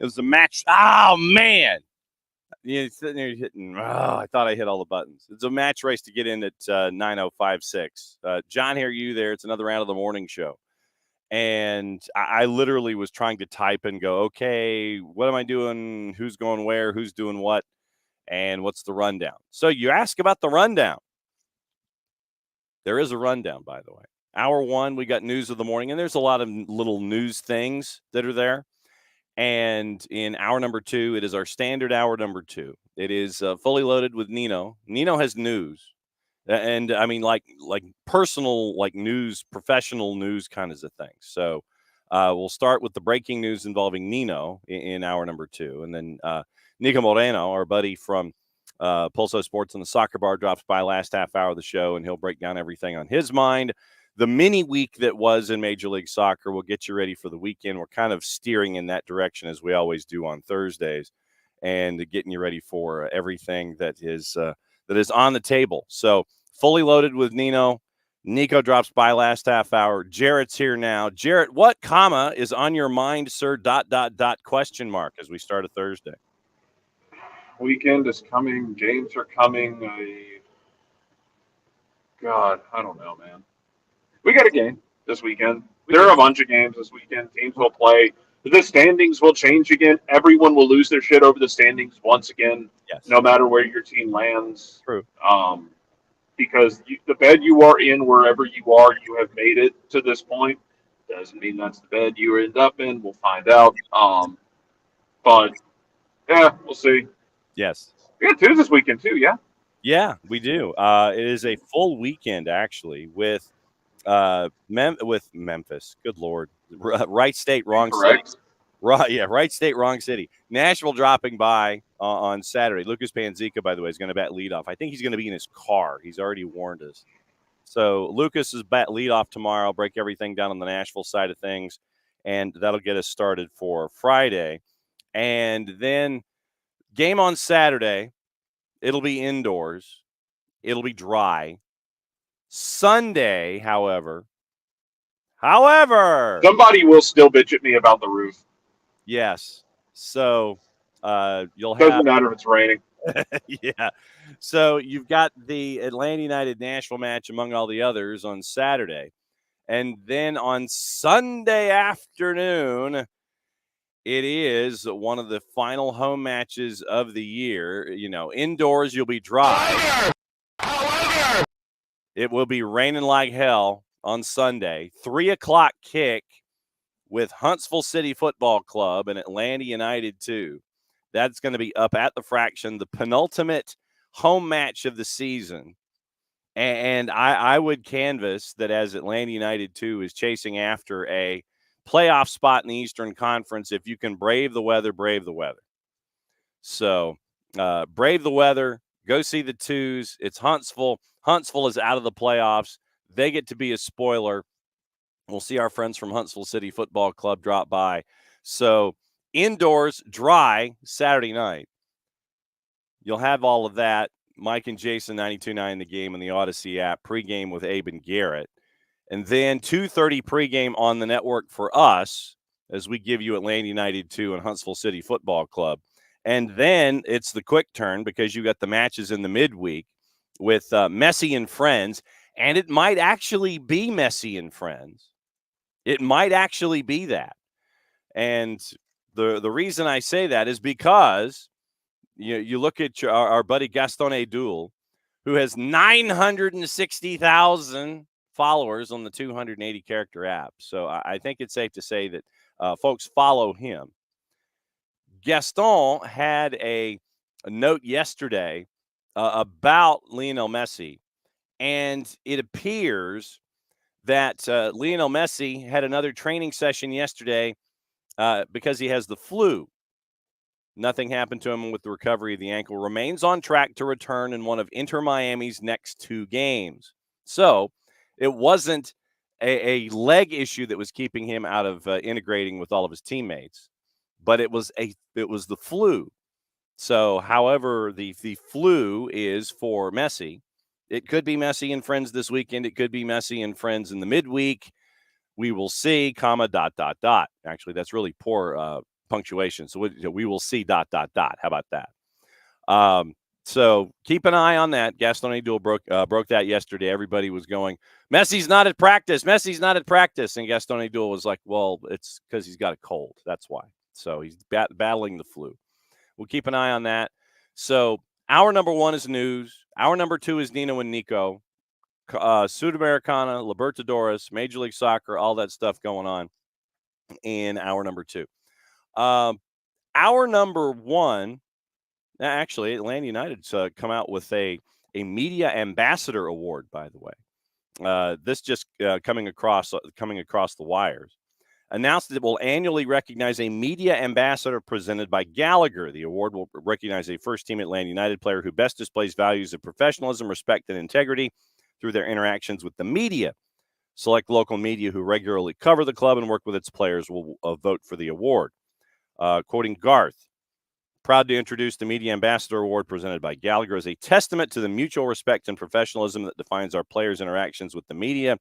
It was a match. Oh, man. You're sitting there hitting, I thought I hit all the buttons. It's a match race to get in at 9056. John, here, you there. It's another round of the morning show. And I literally was trying to type and go, okay, what am I doing? Who's going where? Who's doing what? And what's the rundown? So you ask about the rundown. There is a rundown, by the way. Hour one, we got news of the morning, and there's a lot of little news things that are there. And in hour number two, it is our standard hour number two. It is fully loaded with Nino. Nino has news. And I mean, like personal, like news, professional news kinds of things. So we'll start with the breaking news involving Nino in hour number two. And then Niko Moreno, our buddy from Pulso Sports and the Soccer Bar, drops by last half hour of the show, and he'll break down everything on his mind. The mini week that was in Major League Soccer will get you ready for the weekend. We're kind of steering in that direction as we always do on Thursdays, and getting you ready for everything that is on the table. So fully loaded with Nino. Niko drops by last half hour. Jarrett's here now. Jarrett, what comma is on your mind, sir? ... question mark as we start a Thursday. Weekend is coming. Games are coming. God, I don't know, man. We got a game this weekend. There are a bunch of games this weekend. Teams will play. The standings will change again. Everyone will lose their shit over the standings once again, Yes. No matter where your team lands. True. Because the bed you are in, wherever you are, you have made it to this point. Doesn't mean that's the bed you end up in. We'll find out. But, yeah, we'll see. Yes. We got two this weekend, too, yeah? Yeah, we do. It is a full weekend, actually, with Memphis. Good Lord. Right state, wrong Correct. city. Right state, wrong city. Nashville dropping by on Saturday. Lucas Panzica, by the way, is going to bat leadoff. I think he's going to be in his car. He's already warned us. So Lucas is bat leadoff tomorrow. Break everything down on the Nashville side of things, and that'll get us started for Friday. And then game on Saturday. It'll be indoors. It'll be dry. Sunday, however, somebody will still bitch at me about the roof. Yes. So you'll have. Doesn't matter if it's raining. Yeah. So you've got the Atlanta United Nashville match among all the others on Saturday, and then on Sunday afternoon, it is one of the final home matches of the year. You know, indoors you'll be dry. However, it will be raining like hell on Sunday. 3:00 kick with Huntsville City Football Club and Atlanta United 2. That's going to be up at the Fraction, the penultimate home match of the season. And I would canvass that as Atlanta United 2 is chasing after a playoff spot in the Eastern Conference. If you can brave the weather, brave the weather. So brave the weather, go see the twos. It's Huntsville. Huntsville is out of the playoffs. They get to be a spoiler. We'll see our friends from Huntsville City Football Club drop by. So indoors, dry, Saturday night. You'll have all of that. Mike and Jason, 92.9 The Game and the Odyssey app, pregame with Abe and Garrett. And then 2:30 pregame on the network for us as we give you Atlanta United 2 and Huntsville City Football Club. And then it's the quick turn because you got the matches in the midweek with Messi and Friends. And it might actually be Messi and Friends. It might actually be that. And the reason I say that is because you look at our buddy Gaston Edul, who has 960,000 followers on the 280-character app. So I think it's safe to say that folks follow him. Gaston had a note yesterday about Lionel Messi, and it appears that Lionel Messi had another training session yesterday because he has the flu. Nothing happened to him with the recovery of the ankle. Remains on track to return in one of Inter Miami's next 2 games. So it wasn't a leg issue that was keeping him out of integrating with all of his teammates, but it was the flu. So, however, the flu is for Messi. It could be Messi and Friends this weekend. It could be Messi and Friends in the midweek. We will see, ... Actually, that's really poor punctuation. So we will see ... How about that? So keep an eye on that. Gaston Idul broke that yesterday. Everybody was going, Messi's not at practice. Messi's not at practice. And Gaston Idul was like, well, it's because he's got a cold. That's why. So he's battling the flu. We'll keep an eye on that. So our number one is news. Our number two is Nino and Niko. Sudamericana, Libertadores, Major League Soccer, all that stuff going on in our number two. Our number one, actually, Atlanta United's come out with a media ambassador award, by the way. This just coming across the wires. Announced that it will annually recognize a media ambassador presented by Gallagher. The award will recognize a first-team Atlanta United player who best displays values of professionalism, respect, and integrity through their interactions with the media. Select local media who regularly cover the club and work with its players will vote for the award. Quoting Garth, proud to introduce the Media Ambassador Award presented by Gallagher as a testament to the mutual respect and professionalism that defines our players' interactions with the media.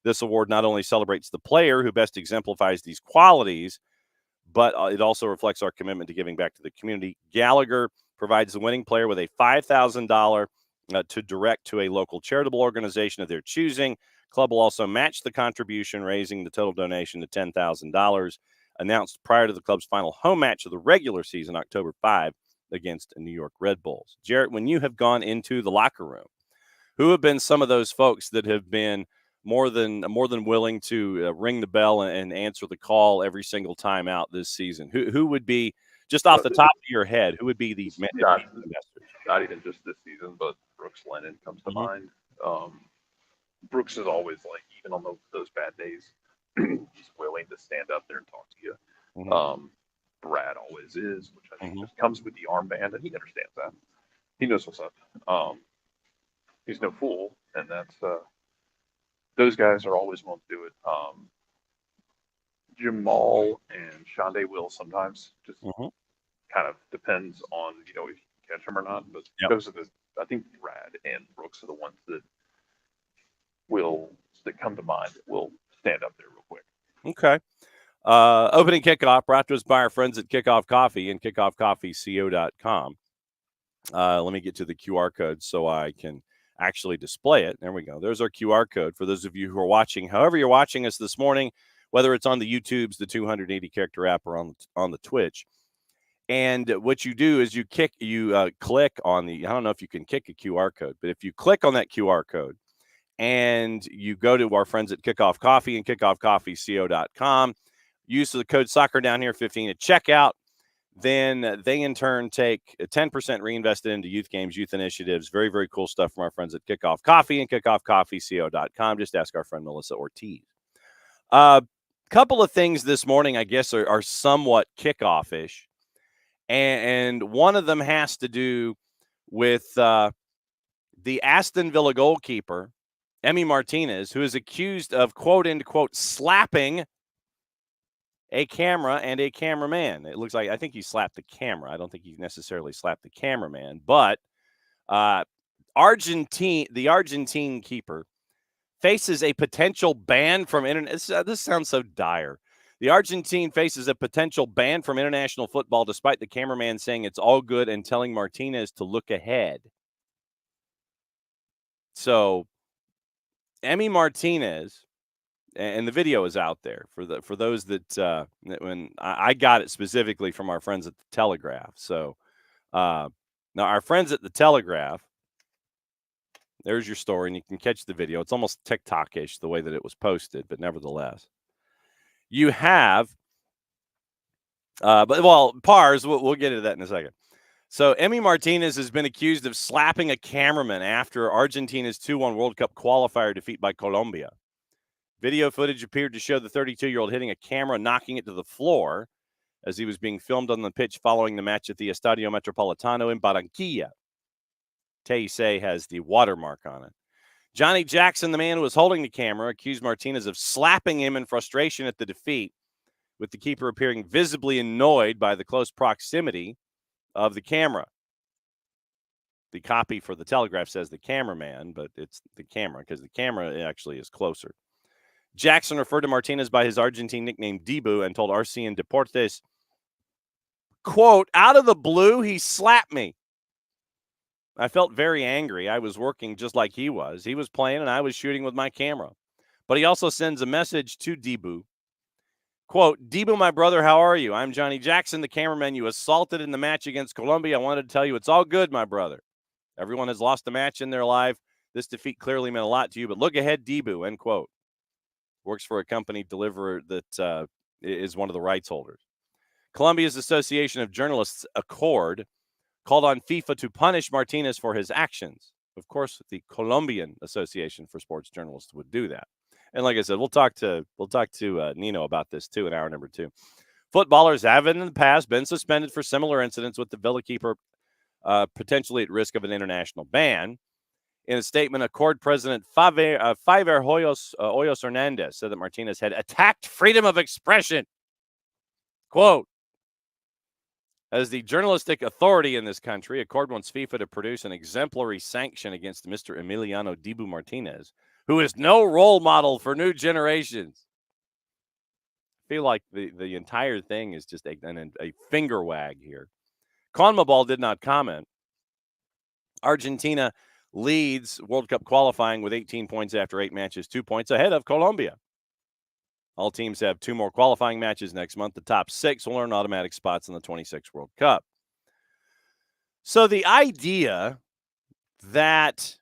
This award not only celebrates the player who best exemplifies these qualities, but it also reflects our commitment to giving back to the community. Gallagher provides the winning player with a $5,000 to direct to a local charitable organization of their choosing. Club will also match the contribution, raising the total donation to $10,000. Announced prior to the club's final home match of the regular season, October 5, against New York Red Bulls. Jarrett, when you have gone into the locker room, who have been some of those folks that have been more than willing to ring the bell and answer the call every single time out this season? Who would be, just off the top of your head, who would be the not even just this season, but Brooks Lennon comes to mind. Brooks is always like, even on those bad days, he's willing to stand up there and talk to you. Brad always is, which I think just comes with the armband, and he understands that. He knows what's up. He's no fool, and that's those guys are always willing to do it. Jamal and Shonda will sometimes, just kind of depends on if you catch them or not. But those are I think Brad and Brooks are the ones that come to mind that will stand up there real quick. Okay. Opening kickoff brought to us by our friends at Kickoff Coffee and kickoffcoffeeco.com. Let me get to the QR code so I can actually display it. There we go. There's our QR code for those of you who are watching. However you're watching us this morning, whether it's on the YouTubes, the 280 character app, or on the Twitch. And what you do is you click on the, I don't know if you can kick a QR code, but if you click on that QR code and you go to our friends at Kickoff Coffee and kickoffcoffeeco.com, use the code soccer down here 15 at checkout. Then they in turn take 10% reinvested into youth games, youth initiatives. Very, very cool stuff from our friends at Kickoff Coffee and kickoffcoffeeco.com. Just ask our friend Melissa Ortiz. Couple of things this morning, I guess, are somewhat kickoff-ish. And one of them has to do with the Aston Villa goalkeeper, Emi Martinez, who is accused of, quote, end quote, slapping a camera and a cameraman. It looks like, I think he slapped the camera. I don't think he necessarily slapped the cameraman. But the Argentine keeper faces a potential ban from internet. This sounds so dire. The Argentine faces a potential ban from international football despite the cameraman saying it's all good and telling Martinez to look ahead. So, Emi Martinez, and the video is out there for those that when I got it specifically from our friends at the Telegraph. So, now our friends at the Telegraph, there's your story, and you can catch the video. It's almost TikTok-ish the way that it was posted, but nevertheless. You have, Pars, we'll get into that in a second. So, Emi Martinez has been accused of slapping a cameraman after Argentina's 2-1 World Cup qualifier defeat by Colombia. Video footage appeared to show the 32-year-old hitting a camera, knocking it to the floor as he was being filmed on the pitch following the match at the Estadio Metropolitano in Barranquilla. Teisei has the watermark on it. Johnny Jackson, the man who was holding the camera, accused Martinez of slapping him in frustration at the defeat, with the keeper appearing visibly annoyed by the close proximity of the camera. The copy for the Telegraph says the cameraman, but it's the camera because the camera actually is closer. Jackson referred to Martinez by his Argentine nickname Dibu and told RCN Deportes quote, out of the blue, he slapped me. I felt very angry. I was working just like he was. He was playing and I was shooting with my camera. But he also sends a message to Debu. Quote, Debu, my brother, how are you? I'm Johnny Jackson, the cameraman you assaulted in the match against Colombia. I wanted to tell you it's all good, my brother. Everyone has lost a match in their life. This defeat clearly meant a lot to you, but look ahead, Debu, end quote. Works for a company deliverer that is one of the rights holders. Colombia's Association of Journalists, Accord, called on FIFA to punish Martinez for his actions. Of course, the Colombian Association for Sports Journalists would do that. And like I said, we'll talk to Nino about this too in hour number 2. Footballers have in the past been suspended for similar incidents, with the Villa keeper potentially at risk of an international ban. In a statement, Accord President Fiver Hoyos Hernandez said that Martinez had attacked freedom of expression. Quote, as the journalistic authority in this country, Accord wants FIFA to produce an exemplary sanction against Mr. Emiliano Debu Martinez, who is no role model for new generations. I feel like the entire thing is just a finger wag here. CONMEBOL did not comment. Argentina leads World Cup qualifying with 18 points after 8 matches, 2 points ahead of Colombia. All teams have 2 more qualifying matches next month. The top 6 will earn automatic spots in the 26 World Cup. So the idea that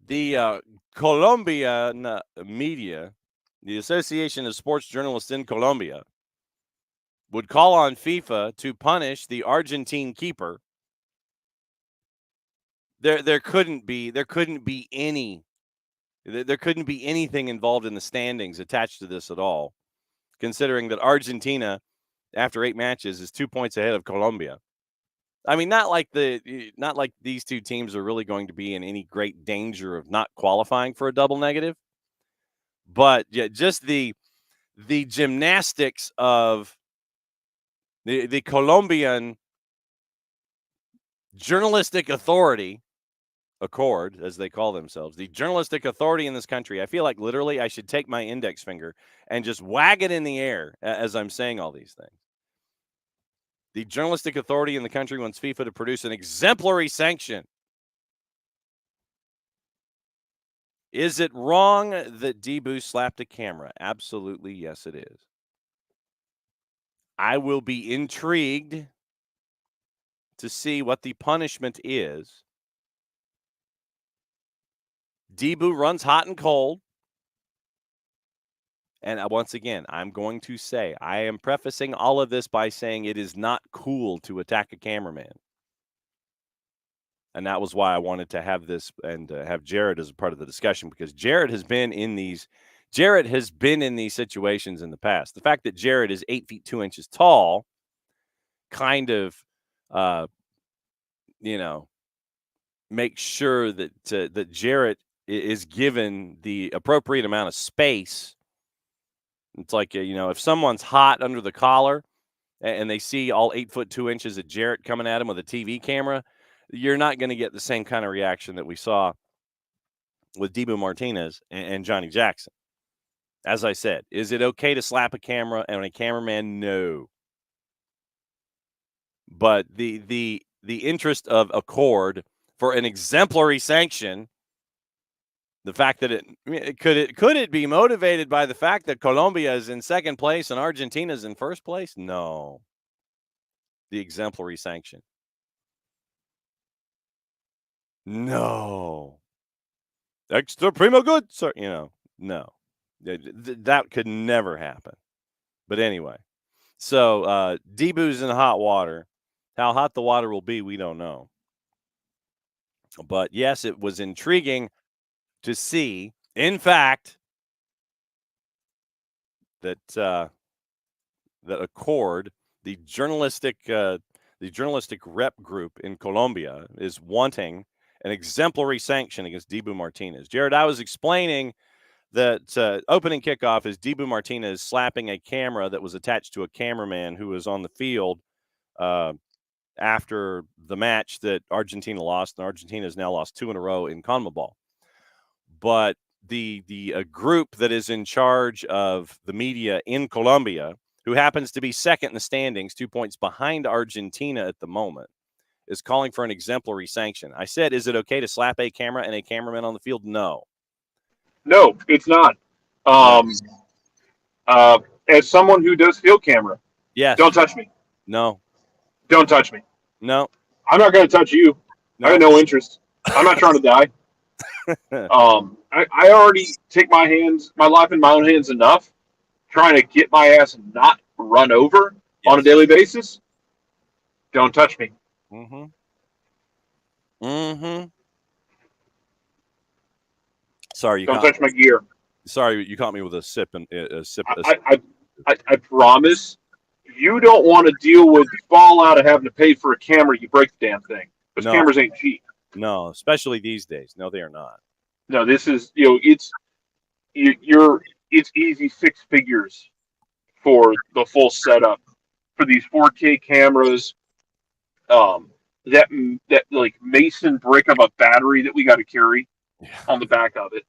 the Colombian media, the Association of Sports Journalists in Colombia, would call on FIFA to punish the Argentine keeper, there couldn't be anything involved in the standings attached to this at all, considering that Argentina, after 8 matches, is 2 points ahead of Colombia. I mean, not like these two teams are really going to be in any great danger of not qualifying for a double negative, but yeah, just the gymnastics of the Colombian journalistic authority, Accord, as they call themselves, the journalistic authority in this country. I feel like literally I should take my index finger and just wag it in the air as I'm saying all these things. The journalistic authority in the country wants FIFA to produce an exemplary sanction. Is it wrong that Debu slapped a camera? Absolutely, yes, it is. I will be intrigued to see what the punishment is. Debu runs hot and cold. And once again, I'm going to say, I am prefacing all of this by saying it is not cool to attack a cameraman. And that was why I wanted to have this and have Jared as a part of the discussion, because Jared has been in these situations in the past. The fact that Jared is 8 feet 2 inches tall kind of, make sure that Jared is given the appropriate amount of space. It's like, if someone's hot under the collar and they see all 8 foot 2 inches of Jarrett coming at him with a TV camera, you're not going to get the same kind of reaction that we saw with Debu Martinez and Johnny Jackson. As I said, is it okay to slap a camera and a cameraman? No. But the interest of Accord for an exemplary sanction, the fact that could it be motivated by the fact that Colombia is in second place and Argentina is in first place? No. The exemplary sanction. No. Extra primo good, sir. No. That could never happen. But anyway, so Debu's in hot water. How hot the water will be, we don't know. But yes, it was intriguing to see, in fact, that Accord, the journalistic rep group in Colombia, is wanting an exemplary sanction against Debu Martinez. Jared, I was explaining that opening kickoff is Debu Martinez slapping a camera that was attached to a cameraman who was on the field after the match that Argentina lost, and Argentina has now lost 2 in a row in CONMEBOL. But the group that is in charge of the media in Colombia, who happens to be second in the standings, 2 points behind Argentina at the moment, is calling for an exemplary sanction. I said, is it okay to slap a camera and a cameraman on the field? No. No, it's not. Um, as someone who does field camera, Yes. don't touch me. No. Don't touch me. No. I'm not going to touch you. I have no interest. I'm not trying to die. I already take my life in my own hands enough, trying to get my ass not run over on a daily basis. Don't touch me. Mm-hmm. Mm-hmm. Sorry, don't touch my gear. Sorry, you caught me with a sip and a sip. I promise you don't want to deal with the fallout of having to pay for a camera. You break the damn thing. Those cameras ain't cheap. No, especially these days. No, they are not. No, this is it's easy 6 figures for the full setup for these 4K cameras. That like mason brick of a battery that we got to carry on the back of it.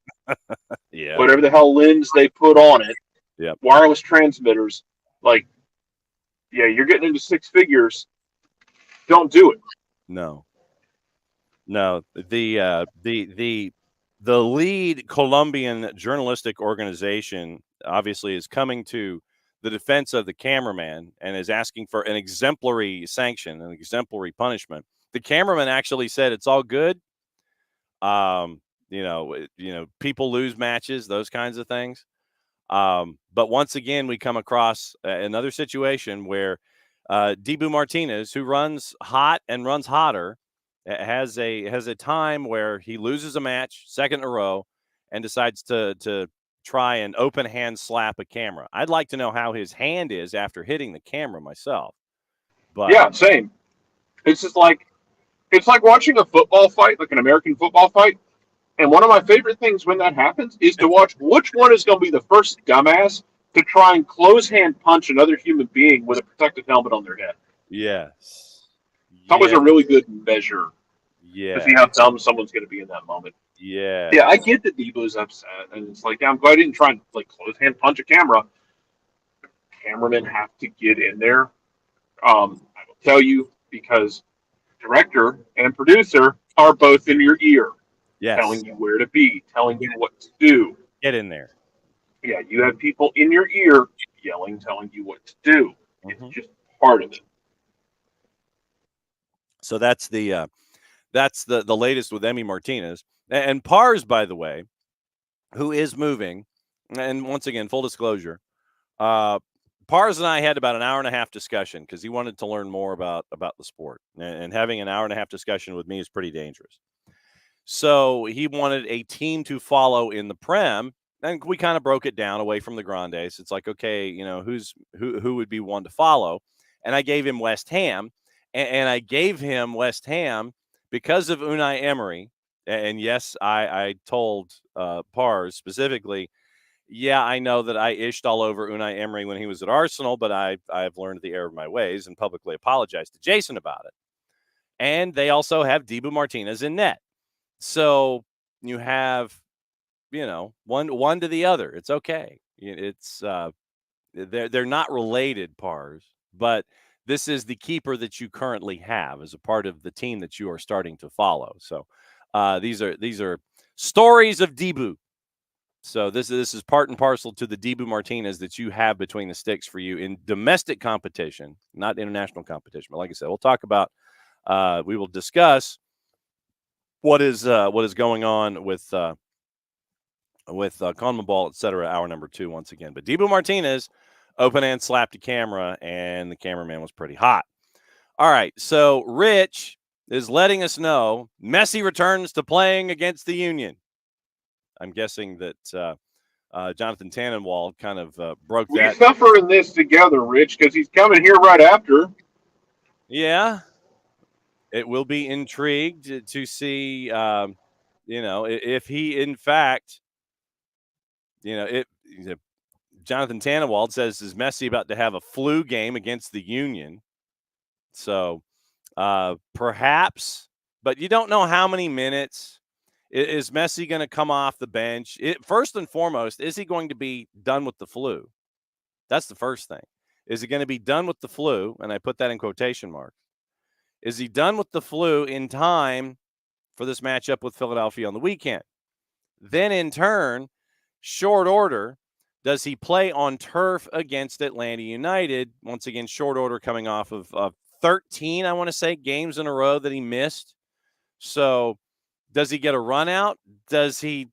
Yeah. Whatever the hell lens they put on it. Yeah. Wireless transmitters. Like, yeah, you're getting into 6 figures. Don't do it. No. The lead Colombian journalistic organization obviously is coming to the defense of the cameraman and is asking for an exemplary sanction, an exemplary punishment. The cameraman actually said it's all good. People lose matches, those kinds of things. But once again, we come across another situation where Dibu Martinez, who runs hot and runs hotter, has a time where he loses a match, second in a row, and decides to try and open hand slap a camera. I'd like to know how his hand is after hitting the camera myself. But yeah, same. It's like watching a football fight, like an American football fight. And one of my favorite things when that happens is to watch which one is going to be the first dumbass to try and close hand punch another human being with a protective helmet on their head. Yes. It's always a really good measure to see how dumb someone's going to be in that moment. Yeah. Yeah, I get that Debo's upset. And it's like, yeah, I'm glad I didn't try and like close hand punch a camera. Cameramen have to get in there. I will tell you because director and producer are both in your ear. Yes. Telling you where to be, telling you what to do. Get in there. Yeah, you have people in your ear yelling, telling you what to do. Mm-hmm. It's just part of it. So that's the latest with Emi Martinez. And Pars, by the way, who is moving, and once again, full disclosure, Pars and I had about an hour and a half discussion because he wanted to learn more about the sport. And having an hour and a half discussion with me is pretty dangerous. So he wanted a team to follow in the Prem, and we kind of broke it down away from the Grandes. It's like, okay, who would be one to follow? And I gave him West Ham, and I gave him West Ham because of Unai Emery. And yes, I told Pars specifically, yeah, I know that I ished all over Unai Emery when he was at Arsenal, but I've learned the error of my ways and publicly apologized to Jason about it. And they also have Dibu Martinez in net. So you have, one to the other. It's okay. It's they're not related, Pars, but this is the keeper that you currently have as a part of the team that you are starting to follow. So these are stories of Dibu. So this is part and parcel to the Dibu Martinez that you have between the sticks for you in domestic competition, not international competition. But like I said, we'll talk about. We will discuss what is going on with CONMEBOL, et cetera, hour number 2 once again. But Dibu Martinez open hand slapped a camera, and the cameraman was pretty hot. All right, so Rich is letting us know Messi returns to playing against the Union. I'm guessing that Jonathan Tannenwald kind of broke that. We suffer in this together, Rich, because he's coming here right after. Yeah. It will be intrigued to see, if he, in fact, Jonathan Tannenwald says, is Messi about to have a flu game against the Union? So perhaps, but you don't know how many minutes. Is Messi going to come off the bench? First and foremost, is he going to be done with the flu? That's the first thing. Is he going to be done with the flu? And I put that in quotation marks. Is he done with the flu in time for this matchup with Philadelphia on the weekend? Then, in turn, short order, does he play on turf against Atlanta United? Once again, short order coming off of 13, I want to say, games in a row that he missed. So does he get a run out? Does he,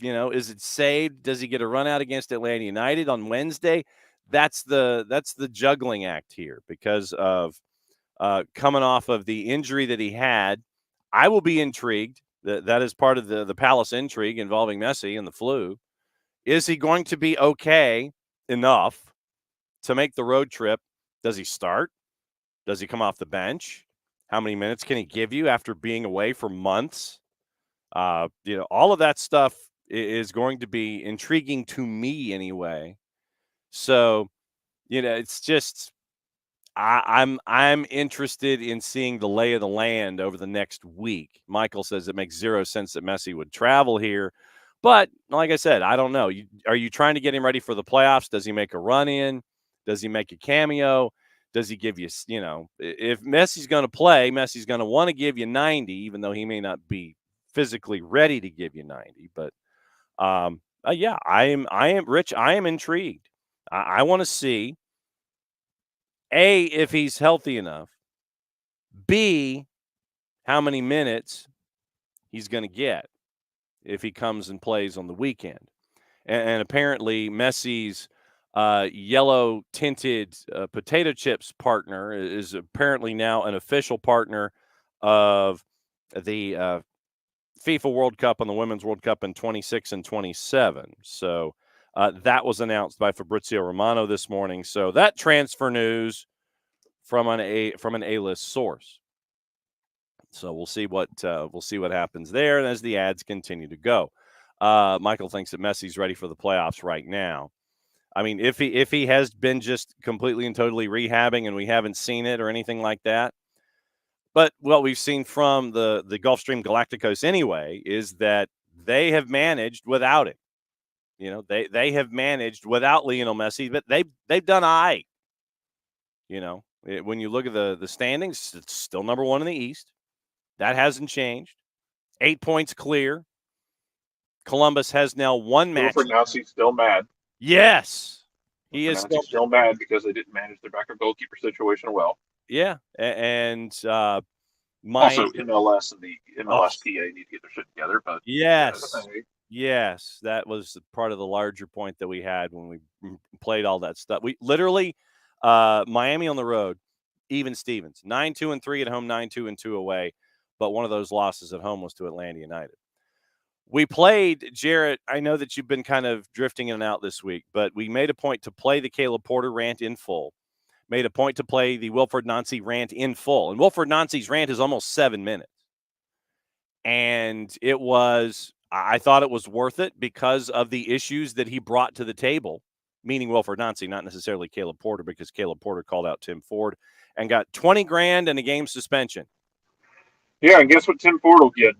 is it saved? Does he get a run out against Atlanta United on Wednesday? That's the juggling act here because of coming off of the injury that he had. I will be intrigued. That is part of the Palace intrigue involving Messi and the flu. Is he going to be okay enough to make the road trip? Does he start? Does he come off the bench? How many minutes can he give you after being away for months? All of that stuff is going to be intriguing to me anyway. So, it's just I'm interested in seeing the lay of the land over the next week. Michael says it makes zero sense that Messi would travel here. But like I said, I don't know. Are you trying to get him ready for the playoffs? Does he make a run in? Does he make a cameo? Does he give you, if Messi's going to play, Messi's going to want to give you 90, even though he may not be physically ready to give you 90. But yeah, I am Rich. I am intrigued. I want to see A, if he's healthy enough, B, how many minutes he's going to get if he comes and plays on the weekend. And apparently Messi's yellow tinted potato chips partner is apparently now an official partner of the FIFA World Cup and the Women's World Cup in 26 and 27. So that was announced by Fabrizio Romano this morning. So that transfer news from an A-list source. So we'll see what happens there, and as the ads continue to go. Michael thinks that Messi's ready for the playoffs right now. I mean, if he has been just completely and totally rehabbing and we haven't seen it or anything like that. But what we've seen from the Gulfstream Galacticos anyway is that they have managed without it. They have managed without Lionel Messi, but they've done all right. When you look at the standings, it's still number one in the East. That hasn't changed. 8 points clear. Columbus has now one match. Wilfred Nassi's still mad. Yes. He is still mad because they didn't manage their backup goalkeeper situation well. Yeah. And also MLS and the MLSPA need to get their shit together. But yes. Yes, that was part of the larger point that we had when we played all that stuff. We literally Miami on the road, even Stevens, 9-2-3 at home, 9-2-2 away. But one of those losses at home was to Atlanta United. We played, Jarrett, I know that you've been kind of drifting in and out this week, but we made a point to play the Caleb Porter rant in full. Made a point to play the Wilfred Nancy rant in full. And Wilfred Nancy's rant is almost 7 minutes. And I thought it was worth it because of the issues that he brought to the table, meaning Wilfred Nancy, not necessarily Caleb Porter, because Caleb Porter called out Tim Ford and got $20,000 and a game suspension. Yeah, and guess what Tim Ford will get?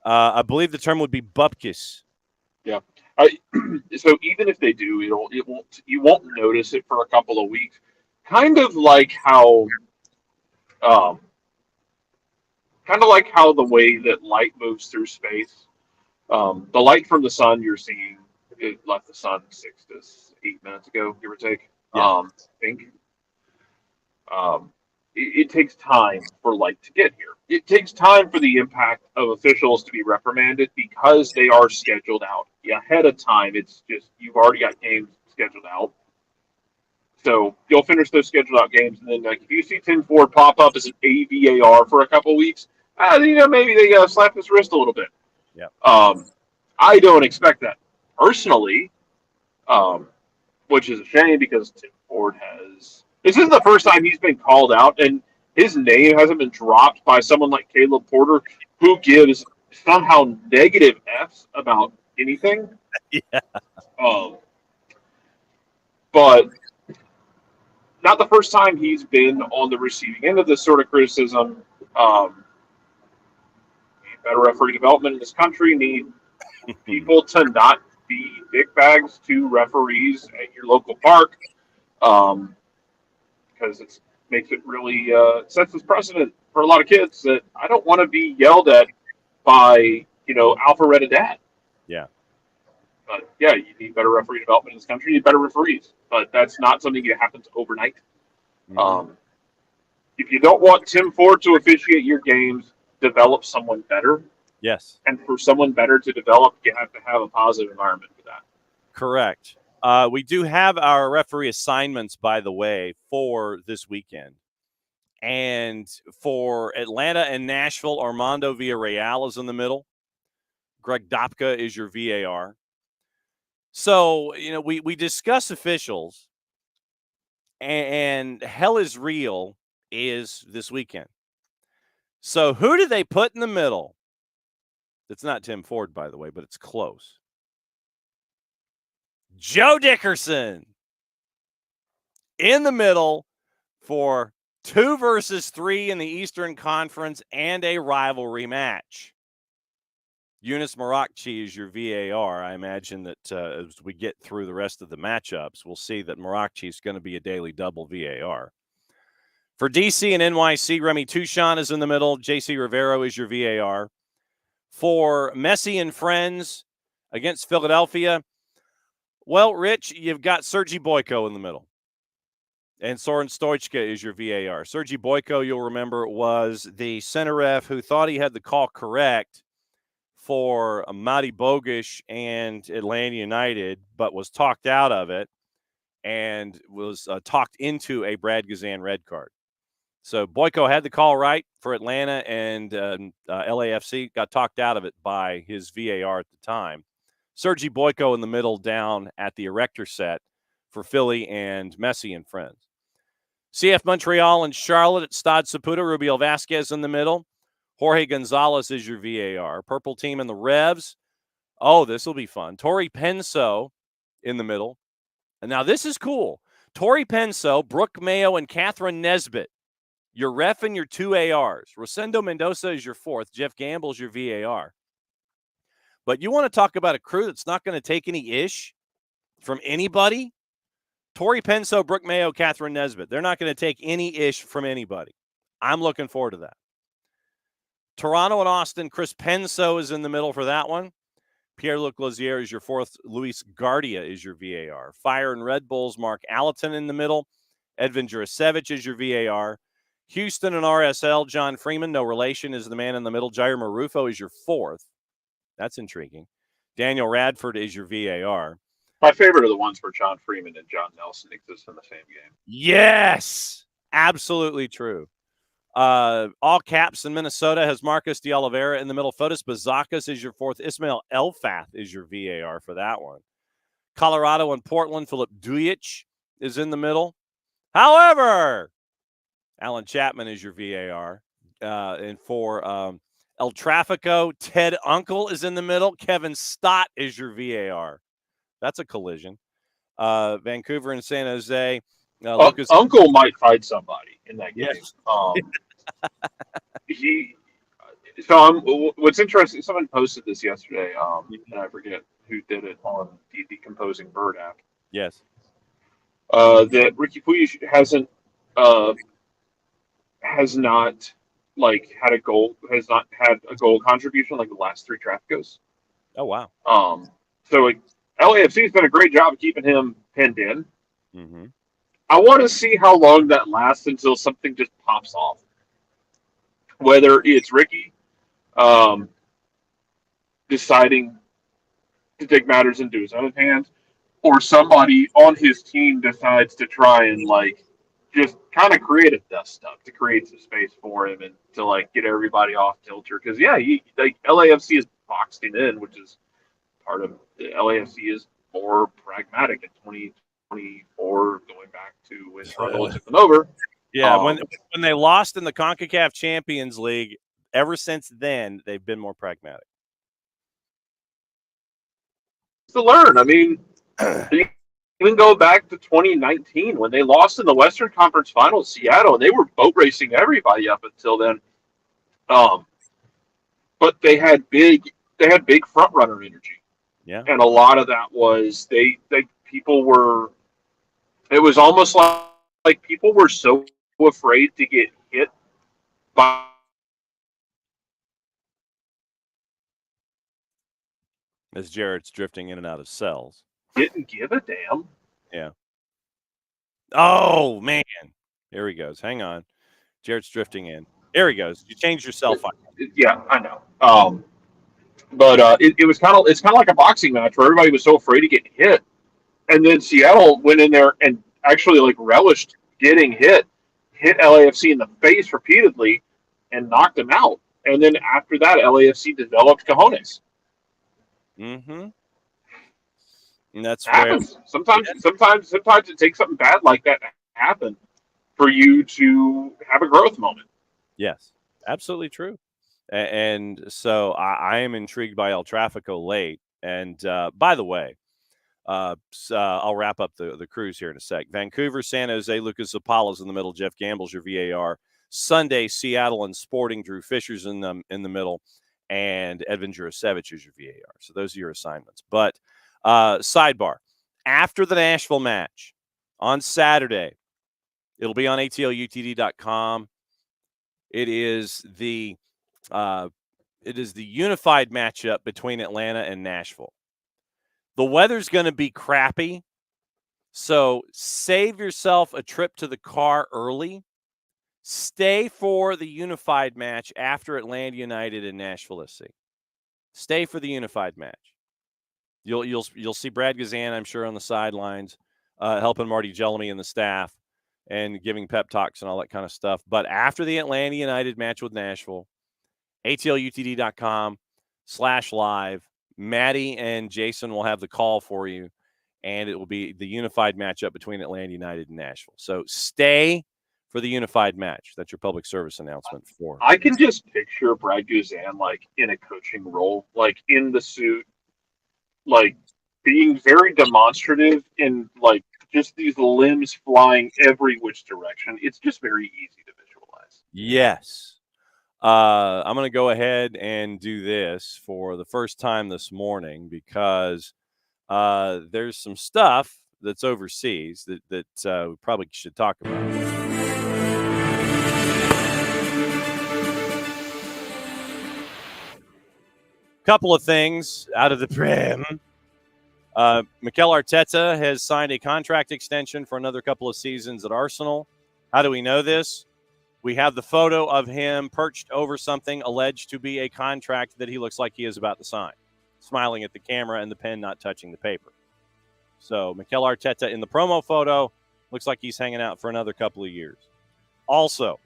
I believe the term would be bupkis. Yeah. So even if they do, you won't notice it for a couple of weeks. Kind of like how the way that light moves through space. The light from the sun you're seeing, it left the sun 6 to 8 minutes ago, give or take. Yeah. I think. It takes time for light to get here. It takes time for the impact of officials to be reprimanded because they are scheduled out ahead of time. It's just you've already got games scheduled out. So you'll finish those scheduled out games, and then if you see Tim Ford pop up as an AVAR for a couple of weeks, maybe they slap his wrist a little bit. Yeah. I don't expect that personally, which is a shame because Tim Ford has. This isn't the first time he's been called out, and his name hasn't been dropped by someone like Caleb Porter, who gives somehow negative Fs about anything. Yeah. But not the first time he's been on the receiving end of this sort of criticism. Better referee development in this country. Need people to not be dickbags to referees at your local park. because it makes it really sets this precedent for a lot of kids that I don't want to be yelled at by alpha-red dad. Yeah. But yeah, you need better referee development in this country. You need better referees, but that's not something that happens overnight. Mm-hmm. Um, if you don't want Tim Ford to officiate your games, develop someone better. Yes. And for someone better to develop, you have to have a positive environment for that. Correct. We do have our referee assignments, by the way, for this weekend. And for Atlanta and Nashville, Armando Villarreal is in the middle. Greg Dopka is your VAR. So, we discuss officials, and hell is real is this weekend. So, who do they put in the middle? It's not Tim Ford, by the way, but it's close. Joe Dickerson in the middle for 2 versus 3 in the Eastern Conference and a rivalry match. Yunus Morakchi is your VAR. I imagine that as we get through the rest of the matchups, we'll see that Morakchi is going to be a daily double VAR. For DC and NYC, Remy Touchon is in the middle. JC Rivero is your VAR. For Messi and Friends against Philadelphia, well, Rich, you've got Sergi Boyko in the middle. And Soren Stoichka is your VAR. Sergi Boyko, you'll remember, was the center ref who thought he had the call correct for Mati Bogish and Atlanta United, but was talked out of it and was talked into a Brad Guzan red card. So Boyko had the call right for Atlanta, and LAFC got talked out of it by his VAR at the time. Sergi Boyko in the middle down at the erector set for Philly and Messi and Friends. CF Montreal and Charlotte at Stade Saputo. Rubiel Vasquez in the middle. Jorge Gonzalez is your VAR. Purple team and the Revs. Oh, this will be fun. Tori Penso in the middle. And now this is cool. Tori Penso, Brooke Mayo, and Catherine Nesbitt. Your ref and your 2 ARs. Rosendo Mendoza is your 4th. Jeff Gamble is your VAR. But you want to talk about a crew that's not going to take any ish from anybody? Tori Penso, Brooke Mayo, Catherine Nesbitt. They're not going to take any ish from anybody. I'm looking forward to that. Toronto and Austin, Chris Penso is in the middle for that one. Pierre-Luc Lozier is your 4th. Luis Guardia is your VAR. Fire and Red Bulls, Mark Allerton in the middle. Edvin Jurasevich is your VAR. Houston and RSL, John Freeman, no relation, is the man in the middle. Jair Marufo is your 4th. That's intriguing. Daniel Radford is your VAR. My favorite are the ones where John Freeman and John Nelson exist in the same game. Yes, absolutely true. All caps in Minnesota has Marcus de Oliveira in the middle. Fotis Bazakas is your 4th. Ismail Elfath is your VAR for that one. Colorado and Portland, Philip Dujic is in the middle. However, Alan Chapman is your VAR. And for El Trafico, Ted Uncle is in the middle. Kevin Stott is your VAR. That's a collision. Vancouver and San Jose. Lucas Uncle might fight somebody in that game. Yes. What's interesting, someone posted this yesterday, and I forget who did it on the Decomposing Bird app. Yes. That Ricky Puig has not had a goal contribution like the last 3 Traficos. Oh wow. So LAFC has done a great job of keeping him pinned in. Mm-hmm. I want to see how long that lasts until something just pops off. Whether it's Ricky deciding to take matters into his own hands, or somebody on his team decides to try and just kind of create a dust up to create some space for him and to get everybody off kilter. Because LAFC is boxed him in, which is part of the LAFC is more pragmatic in 2024, going back to when Carmelo took them over. Yeah, when they lost in the CONCACAF Champions League, ever since then they've been more pragmatic. To learn, I mean, even go back to 2019 when they lost in the Western Conference Final to Seattle, and they were boat racing everybody up until then. But they had big front runner energy. Yeah, and a lot of that was people were It was almost like people were so afraid to get hit by As Jarrett's drifting in and out of cells. didn't give a damn. Yeah. Oh, man. Here he goes. Hang on. Jarrett's drifting in. There he goes. You changed your cell phone. Yeah, I know. But it was it's kind of like a boxing match where everybody was so afraid to get hit, and then Seattle went in there and actually like relished getting hit LAFC in the face repeatedly, and knocked them out. And then after that, LAFC developed cojones. Mm-hmm. And that's It where happens sometimes it takes something bad like that to happen for you to have a growth moment. yes, absolutely true. And so I am intrigued by El Trafico late. And by the way, I'll wrap up the cruise here in a sec. Vancouver, San Jose, Lucas Zapala's in the middle. Jeff Gamble's your VAR. Sunday, Seattle and Sporting. Drew Fisher's in the middle, and Edvin Jurasevich is your VAR. So those are your assignments. But sidebar: after the Nashville match on Saturday, it'll be on atlutd.com. It is the unified matchup between Atlanta and Nashville. The weather's going to be crappy, so save yourself a trip to the car early. Stay for the unified match after Atlanta United and Nashville SC. Stay for the unified match. You'll see Brad Gazan, I'm sure, on the sidelines, helping Marty Jellamy and the staff and giving pep talks and all that kind of stuff. But after the Atlanta United match with Nashville, atlutd.com/live. Maddie and Jason will have the call for you, and it will be the unified matchup between Atlanta United and Nashville. So stay for the unified match. That's your public service announcement for. I can just picture Brad Guzan like in a coaching role, like in the suit, like being very demonstrative and like just these limbs flying every which direction. It's just very easy to visualize. Yes. I'm going to go ahead and do this for the first time this morning because there's some stuff that's overseas that we probably should talk about. Couple of things out of the Prem. Mikel Arteta has signed a contract extension for another couple of seasons at Arsenal. How do we know this? We have the photo of him perched over something alleged to be a contract that he looks like he is about to sign, smiling at the camera and the pen not touching the paper. So Mikel Arteta in the promo photo looks like he's hanging out for another couple of years. Also,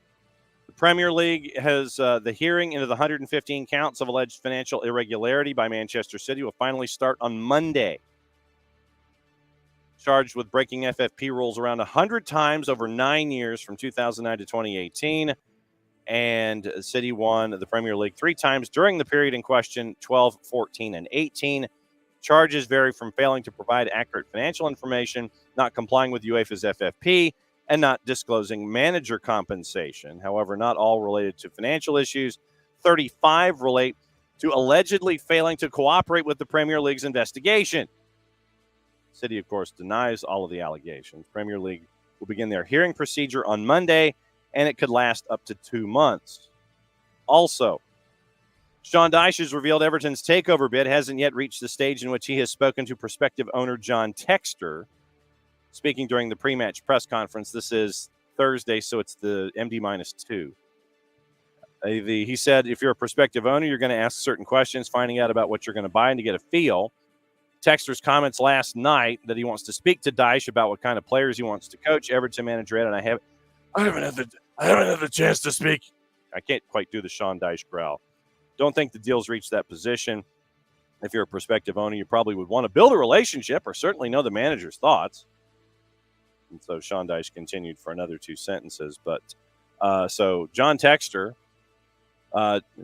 the Premier League has the hearing into the 115 counts of alleged financial irregularity by Manchester City will finally start on Monday. Charged with breaking FFP rules around 100 times over 9 years from 2009 to 2018. And City won the Premier League 3 times during the period in question, 12, 14, and 18. Charges vary from failing to provide accurate financial information, not complying with UEFA's FFP, and not disclosing manager compensation. However, not all related to financial issues. 35 relate to allegedly failing to cooperate with the Premier League's investigation. City, of course, denies all of the allegations. Premier League will begin their hearing procedure on Monday, and it could last up to 2 months. Also, Sean Dyche has revealed Everton's takeover bid hasn't yet reached the stage in which he has spoken to prospective owner John Textor. Speaking during the pre-match press conference, this is Thursday, so it's the MD-2. He said, if you're a prospective owner, you're going to ask certain questions, finding out about what you're going to buy and to get a feel. Textor's comments last night that he wants to speak to Dyche about what kind of players he wants to coach. Everton manager Ed, and I haven't had the chance to speak. I can't quite do the Sean Dyche growl. Don't think the deal's reached that position. If you're a prospective owner, you probably would want to build a relationship or certainly know the manager's thoughts. And so Sean Dyche continued for another 2 sentences. But so John Textor,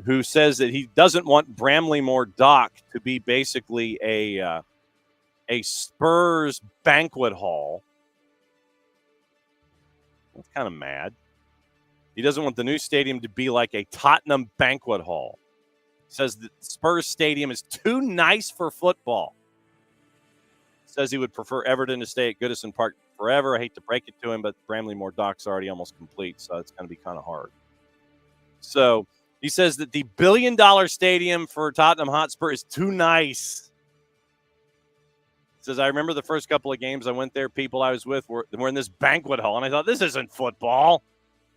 who says that he doesn't want Bramley-Moore Dock to be basically a Spurs banquet hall. That's kind of mad. He doesn't want the new stadium to be like a Tottenham banquet hall. He says the Spurs stadium is too nice for football. Says he would prefer Everton to stay at Goodison Park forever. I hate to break it to him, but Bramley-Moore Dock's already almost complete, so it's going to be kind of hard. So he says that the $1 billion stadium for Tottenham Hotspur is too nice. He says, I remember the first couple of games I went there, people I was with were in this banquet hall, and I thought, this isn't football.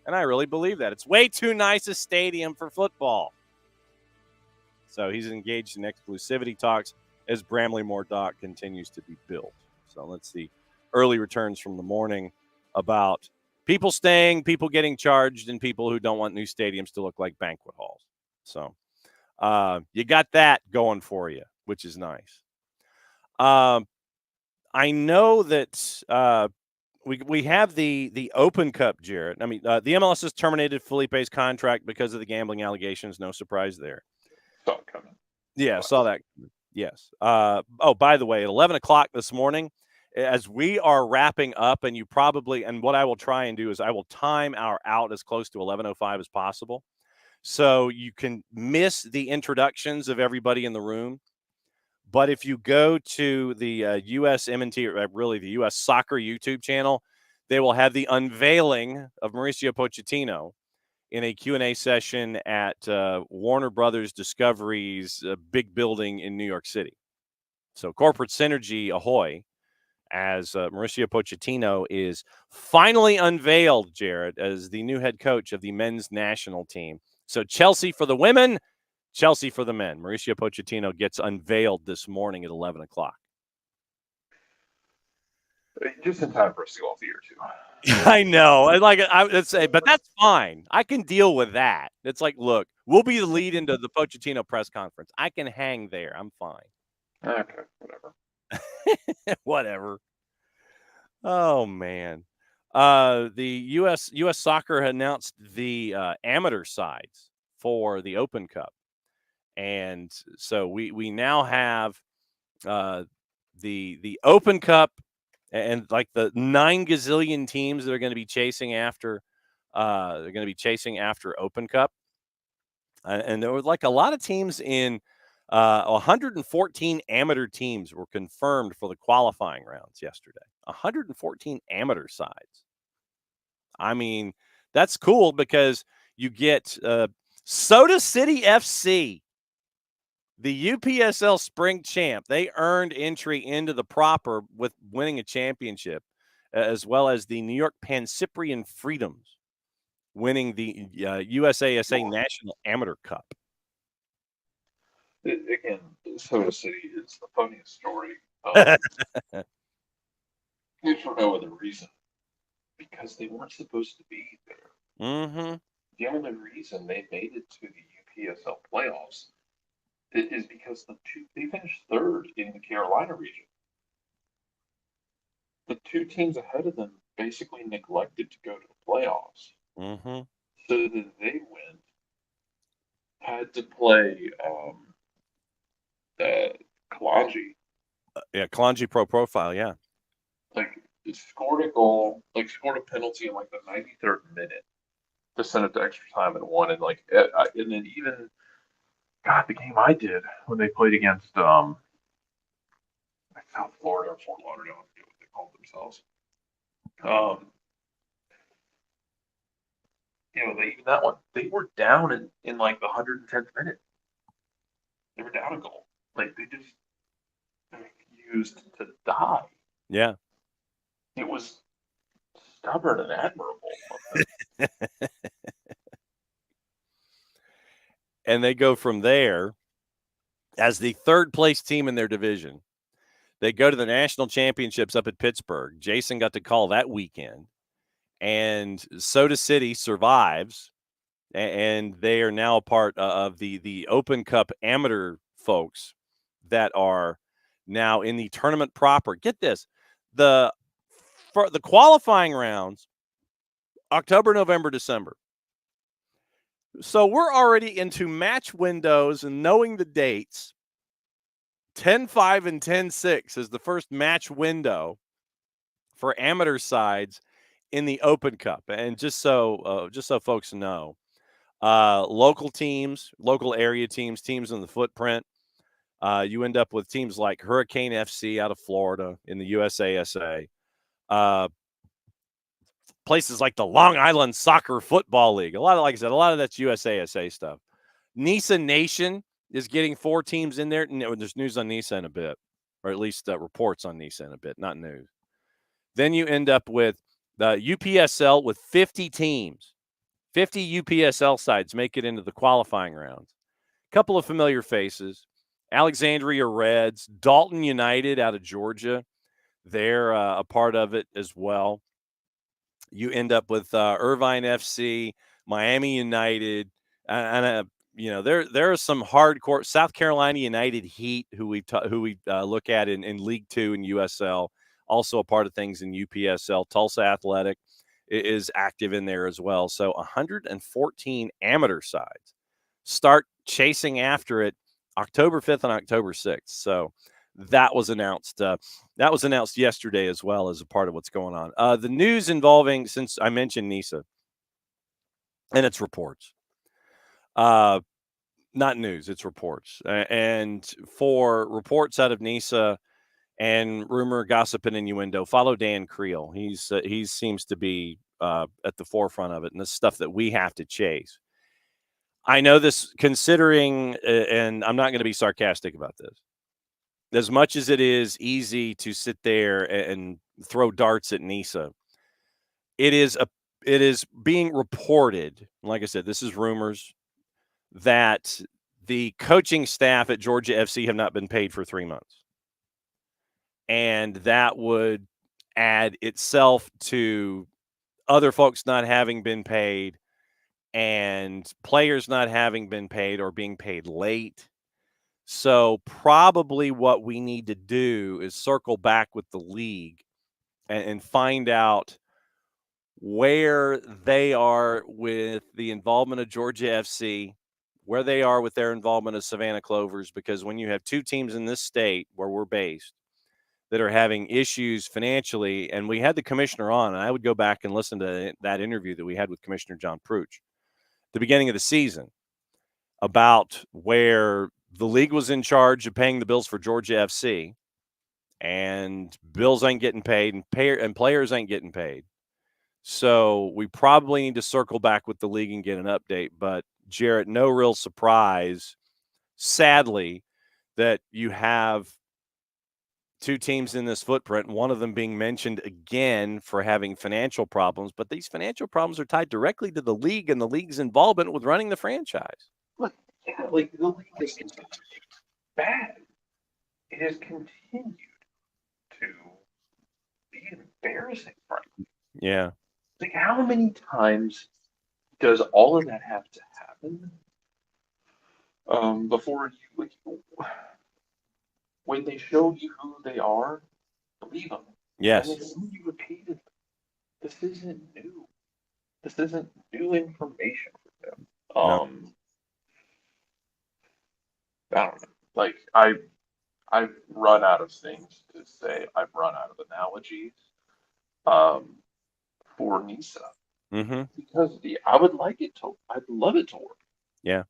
And I really believe that. It's way too nice a stadium for football. So he's engaged in exclusivity talks as Bramley-Moore Dock continues to be built. So let's see early returns from the morning about people staying, people getting charged, and people who don't want new stadiums to look like banquet halls. So you got that going for you, which is nice. I know that we have the Open Cup, Jarrett. I mean, the MLS has terminated Felipe's contract because of the gambling allegations. No surprise there. Saw it coming. Yeah, saw that. Yes. By the way, at 11 o'clock this morning, as we are wrapping up, and what I will try and do is I will time our out as close to 11:05 as possible, so you can miss the introductions of everybody in the room. But if you go to the U.S. M&T, really the U.S. Soccer YouTube channel, they will have the unveiling of Mauricio Pochettino in a Q&A session at Warner Brothers Discovery's big building in New York City. So corporate synergy, ahoy, as Mauricio Pochettino is finally unveiled, Jared, as the new head coach of the men's national team. So Chelsea for the women, Chelsea for the men. Mauricio Pochettino gets unveiled this morning at 11 o'clock. Just in time for us to go off the air, too. I know. But that's fine. I can deal with that. It's like, look, we'll be the lead into the Pochettino press conference. I can hang there. I'm fine. Okay, whatever. Whatever. Oh, man. The U.S. Soccer announced the amateur sides for the Open Cup. And so we now have the Open Cup and like the 9 gazillion teams that are going to be chasing after they're going to be chasing after Open Cup. And there were like a lot of teams in 114 amateur teams were confirmed for the qualifying rounds yesterday. 114 amateur sides. I mean, that's cool because you get Soda City FC, the UPSL spring champ. They earned entry into the proper with winning a championship, as well as the New York Pancyprian Freedoms winning the USASA National Amateur Cup. Again, Soda City is the funniest story. If for no other reason, because they weren't supposed to be there. Mm-hmm. The only reason they made it to the UPSL playoffs is because they finished third in the Carolina region. The two teams ahead of them basically neglected to go to the playoffs. Mm-hmm. So that they went, had to play Kalanji. Kalanji Pro Profile, yeah. Like, scored a goal, scored a penalty in, the 93rd minute to send it to extra time and won. And, and then even, God, the game I did when they played against, South Florida or Fort Lauderdale, I forget what they called themselves. Even that one, they were down in the 110th minute. They were down a goal. They just refused to die. Yeah. It was stubborn and admirable. And they go from there as the third place team in their division. They go to the national championships up at Pittsburgh. Jason got to call that weekend. And Soda City survives, and they are now a part of the Open Cup amateur folks that are now in the tournament proper. Get this. For the qualifying rounds, October, November, December. So we're already into match windows and knowing the dates. 10-5 and 10-6 is the first match window for amateur sides in the Open Cup. And just so folks know, local teams, local area teams in the footprint, you end up with teams like Hurricane FC out of Florida in the USASA. Uh, places like the Long Island Soccer Football League. Like I said, a lot of that's USASA stuff. NISA Nation is getting 4 teams in there. There's news on NISA in a bit, or at least reports on NISA in a bit, not news. Then you end up with the UPSL with 50 teams. 50 UPSL sides make it into the qualifying rounds. A couple of familiar faces. Alexandria Reds, Dalton United out of Georgia. They're a part of it as well. You end up with Irvine FC, Miami United, and there are some hardcore South Carolina United Heat who we look at in League Two and USL, also a part of things in UPSL. Tulsa Athletic is active in there as well. So 114 amateur sides start chasing after it October 5th and October 6th. So that was announced. That was announced yesterday as well as a part of what's going on. The news involving, since I mentioned NISA and its reports, not news, it's reports. And for reports out of NISA and rumor, gossip, and innuendo, follow Dan Creel. He seems to be at the forefront of it, and this stuff that we have to chase. I know this, considering, and I'm not going to be sarcastic about this, as much as it is easy to sit there and throw darts at NISA, it is being reported. Like I said, this is rumors that the coaching staff at Georgia FC have not been paid for 3 months, and that would add itself to other folks not having been paid and players not having been paid or being paid late. So probably what we need to do is circle back with the league and find out where they are with the involvement of Georgia FC, where they are with their involvement of Savannah Clovers, because when you have 2 teams in this state where we're based that are having issues financially, and we had the commissioner on, and I would go back and listen to that interview that we had with Commissioner John Pruch at the beginning of the season about where the league was in charge of paying the bills for Georgia FC, and bills ain't getting paid, and players ain't getting paid. So we probably need to circle back with the league and get an update. But Jarrett, no real surprise, sadly, that you have 2 teams in this footprint, one of them being mentioned again for having financial problems. But these financial problems are tied directly to the league and the league's involvement with running the franchise. Look, yeah, like the league is bad. It has continued to be embarrassing, frankly. Yeah. Like, how many times does all of that have to happen before you, like, when they show you who they are, believe them. Yes. And they show you repeatedly. This isn't new. This isn't new information for them. No. I don't know. Like, I've run out of things to say. I've run out of analogies for NISA. Mm-hmm. Because I'd love it to work. Yeah.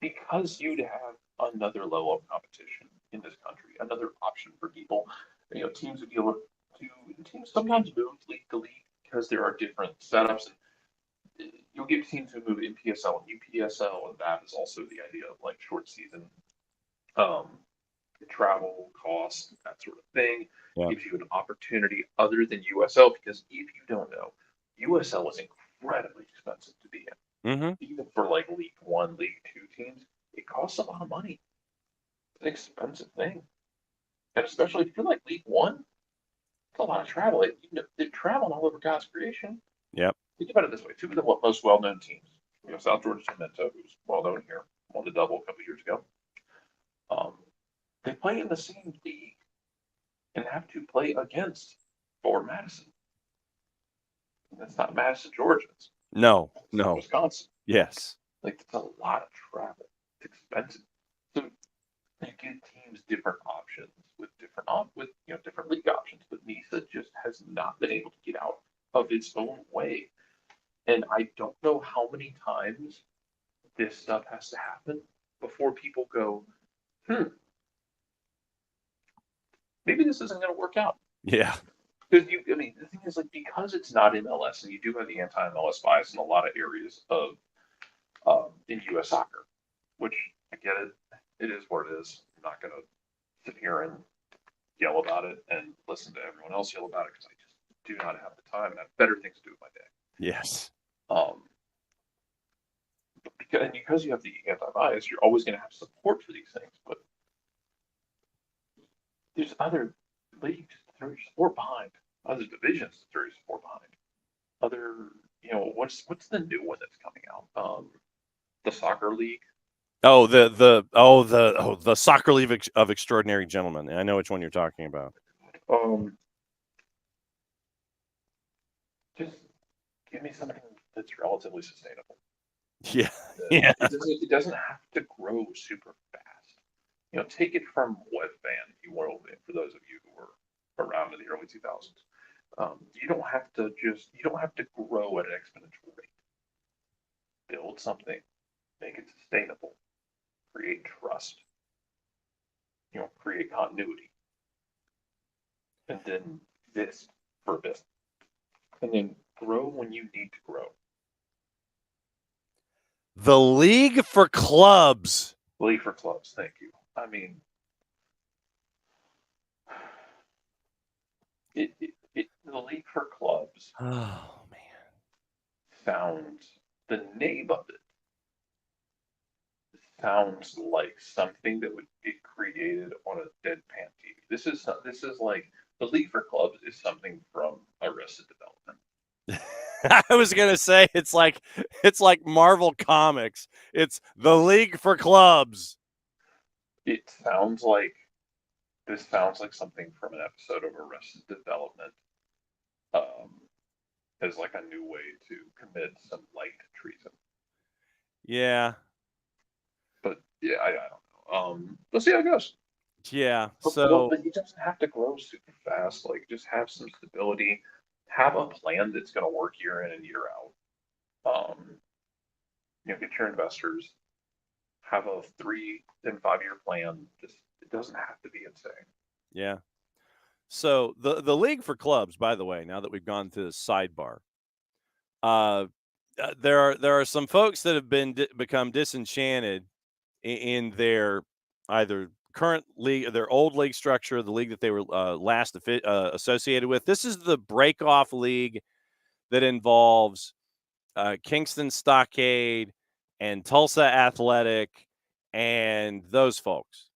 Because you'd have another level of competition in this country, another option for people. You know, teams would be able to, teams sometimes move league to league because there are different setups. And you'll get teams who move in PSL and UPSL, and that is also the idea of like short season travel costs, that sort of thing. Yeah. Gives you an opportunity other than USL, because if you don't know, USL is incredibly expensive to be in. Mm-hmm. Even for like League One, League Two teams, it costs a lot of money. It's an expensive thing, and especially if you're like League One, it's a lot of travel. They're traveling all over God's creation. Yep. Think about it this way: 2 of the most well-known teams, South Georgia Cemento, who's well-known here, won the double a couple years ago. They play in the same league and have to play against Ford Madison. That's not Madison, Georgia. No. Wisconsin. Yes. Like, it's a lot of travel. It's expensive. So you give teams different options with different league options, but NISA just has not been able to get out of its own way. And I don't know how many times this stuff has to happen before people go, maybe this isn't going to work out. Yeah. Because I mean, the thing is, like, because it's not MLS, and you do have the anti-MLS bias in a lot of areas of in U.S. soccer, which I get it. It is what it is. I'm not gonna sit here and yell about it and listen to everyone else yell about it because I just do not have the time and I have better things to do with my day. Yes. Um, because you have the anti-bias, you're always going to have support for these things. But there's other leagues that are support behind, other divisions that are support behind, other what's the new one that's coming out? The soccer league. Oh, the Soccer League of Extraordinary Gentlemen. I know which one you're talking about. Um, just give me something that's relatively sustainable. Yeah. Yeah. It doesn't have to grow super fast. Take it from webvan, if you will, for those of you who were around in the early 2000s. You don't have to grow at an exponential rate. Build something, make it sustainable, create trust, create continuity, and then exist for a bit, and then grow when you need to grow. The League for Clubs. League for clubs, thank you. I mean, the League for Clubs Oh man. the name of it sounds like something that would be created on a deadpan TV. This is like the League for Clubs is something from Arrested Development. I was gonna say it's like Marvel Comics. It's the League for Clubs. It sounds like this sounds like something from an episode of Arrested Development, um, as like a new way to commit some light treason. Yeah. But yeah, I don't know. Let's see how it goes. Yeah. Well, So but it doesn't have to grow super fast. Like, just have some stability. Have a plan that's going to work year in and year out. Get your investors. Have a 3 and 5 year plan. Just it doesn't have to be insane. yeah. So the League for Clubs, by the way, now that we've gone to the sidebar, there are some folks that have become disenchanted in their either current league, their old league structure, the league that they were last associated with. This is the breakoff league that involves Kingston Stockade and Tulsa Athletic and those folks.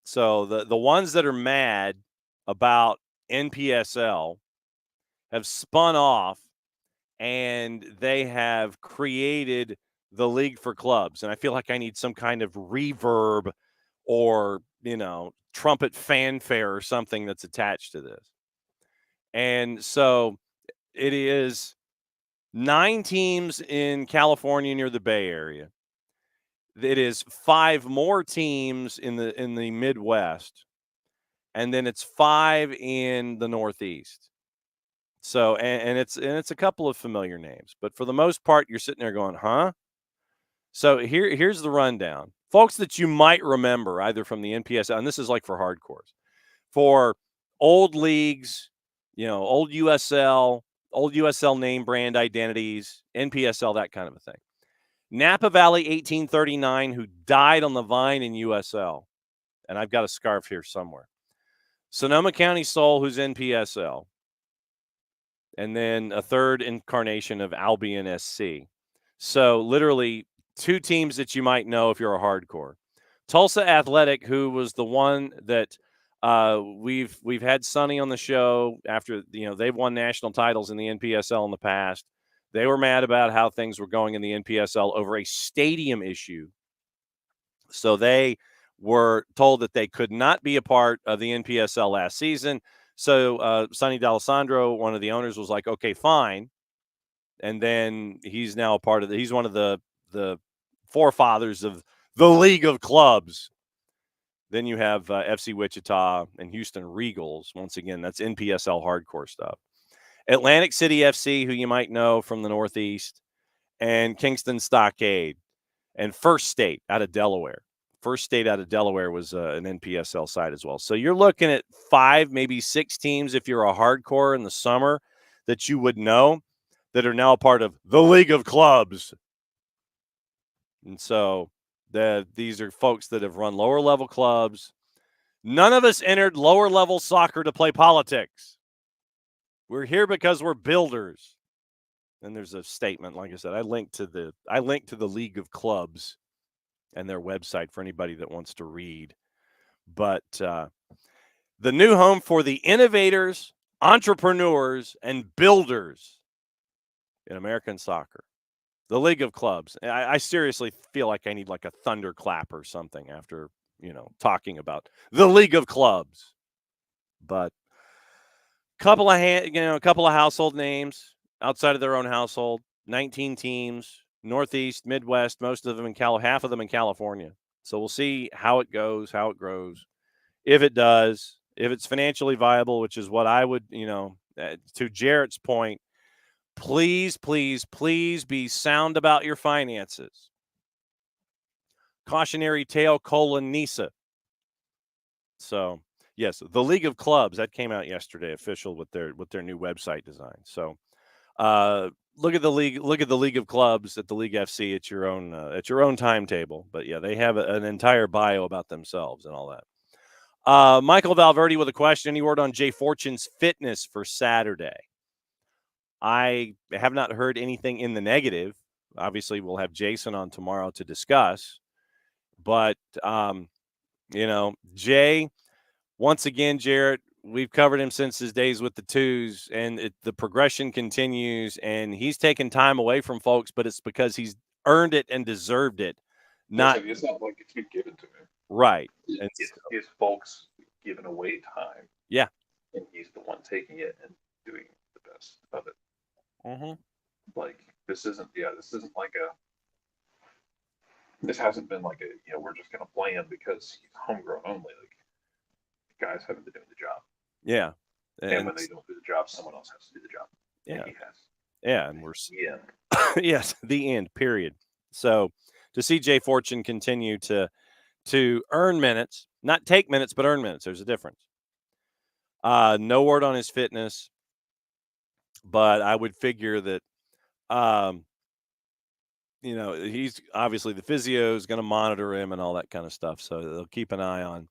So the ones that are mad about NPSL have spun off and they have created the League for Clubs. And I feel like I need some kind of reverb or, trumpet fanfare or something that's attached to this. And so it is 9 teams in California near the Bay Area. It is 5 more teams in the Midwest. And then it's 5 in the Northeast. So and it's a couple of familiar names, but for the most part, you're sitting there going, huh? So here's the rundown. Folks that you might remember either from the NPSL, and this is like for hardcores. For old leagues, old USL name brand identities, NPSL, that kind of a thing. Napa Valley 1839, who died on the vine in USL. And I've got a scarf here somewhere. Sonoma County Soul, who's NPSL. And then a third incarnation of Albion SC. So literally 2 teams that you might know if you're a hardcore. Tulsa Athletic, who was the one that we've had Sonny on the show after they've won national titles in the NPSL in the past. They were mad about how things were going in the NPSL over a stadium issue. So they were told that they could not be a part of the NPSL last season. So Sonny D'Alessandro, one of the owners, was like, okay, fine. And then he's now a part of he's one of the forefathers of the League of Clubs. Then you have FC Wichita and Houston Regals. Once again, that's NPSL hardcore stuff. Atlantic City FC, who you might know from the Northeast, and Kingston Stockade, and First State out of Delaware. first state out of Delaware was an NPSL side as well. So you're looking at 5, maybe 6 teams if you're a hardcore in the summer that you would know that are now a part of the League of Clubs. And so these are folks that have run lower level clubs. None of us entered lower level soccer to play politics. We're here because we're builders. And there's a statement, like I said, I linked to the League of Clubs and their website for anybody that wants to read. But the new home for the innovators, entrepreneurs, and builders in American soccer, the League of Clubs. I seriously feel like I need like a thunderclap or something after, talking about the League of Clubs. But a couple of household names outside of their own household, 19 teams, Northeast, Midwest, most of them half of them in California. So we'll see how it goes, how it grows. If it does, if it's financially viable, which is what I would, to Jarrett's point, please, please, please be sound about your finances. Cautionary tale, NISA. So, yes, the League of Clubs, that came out yesterday, official with their new website design. So, look at the League of Clubs at the League FC at your own timetable. But yeah, they have an entire bio about themselves and all that. Michael Valverde with a question. Any word on Jay Fortune's fitness for Saturday? I have not heard anything in the negative. Obviously, we'll have Jason on tomorrow to discuss. But, Jay, once again, Jarrett, we've covered him since his days with the twos, and the progression continues, and he's taken time away from folks, but it's because he's earned it and deserved it. It's not like it's been given to him. Right. It's folks giving away time. Yeah. And he's the one taking it and doing the best of it. Mm-hmm. Like, this hasn't been like we're just going to play him because he's homegrown only. Like, guys haven't been doing the job. Yeah. And when they don't do the job, someone else has to do the job. Yeah. And he has. Yeah. And we're the end. Yes, the end, period. So to see Jay Fortune continue to earn minutes, not take minutes, but earn minutes, there's a difference. No word on his fitness, but I would figure that, he's obviously the physio is going to monitor him and all that kind of stuff. So they'll keep an eye on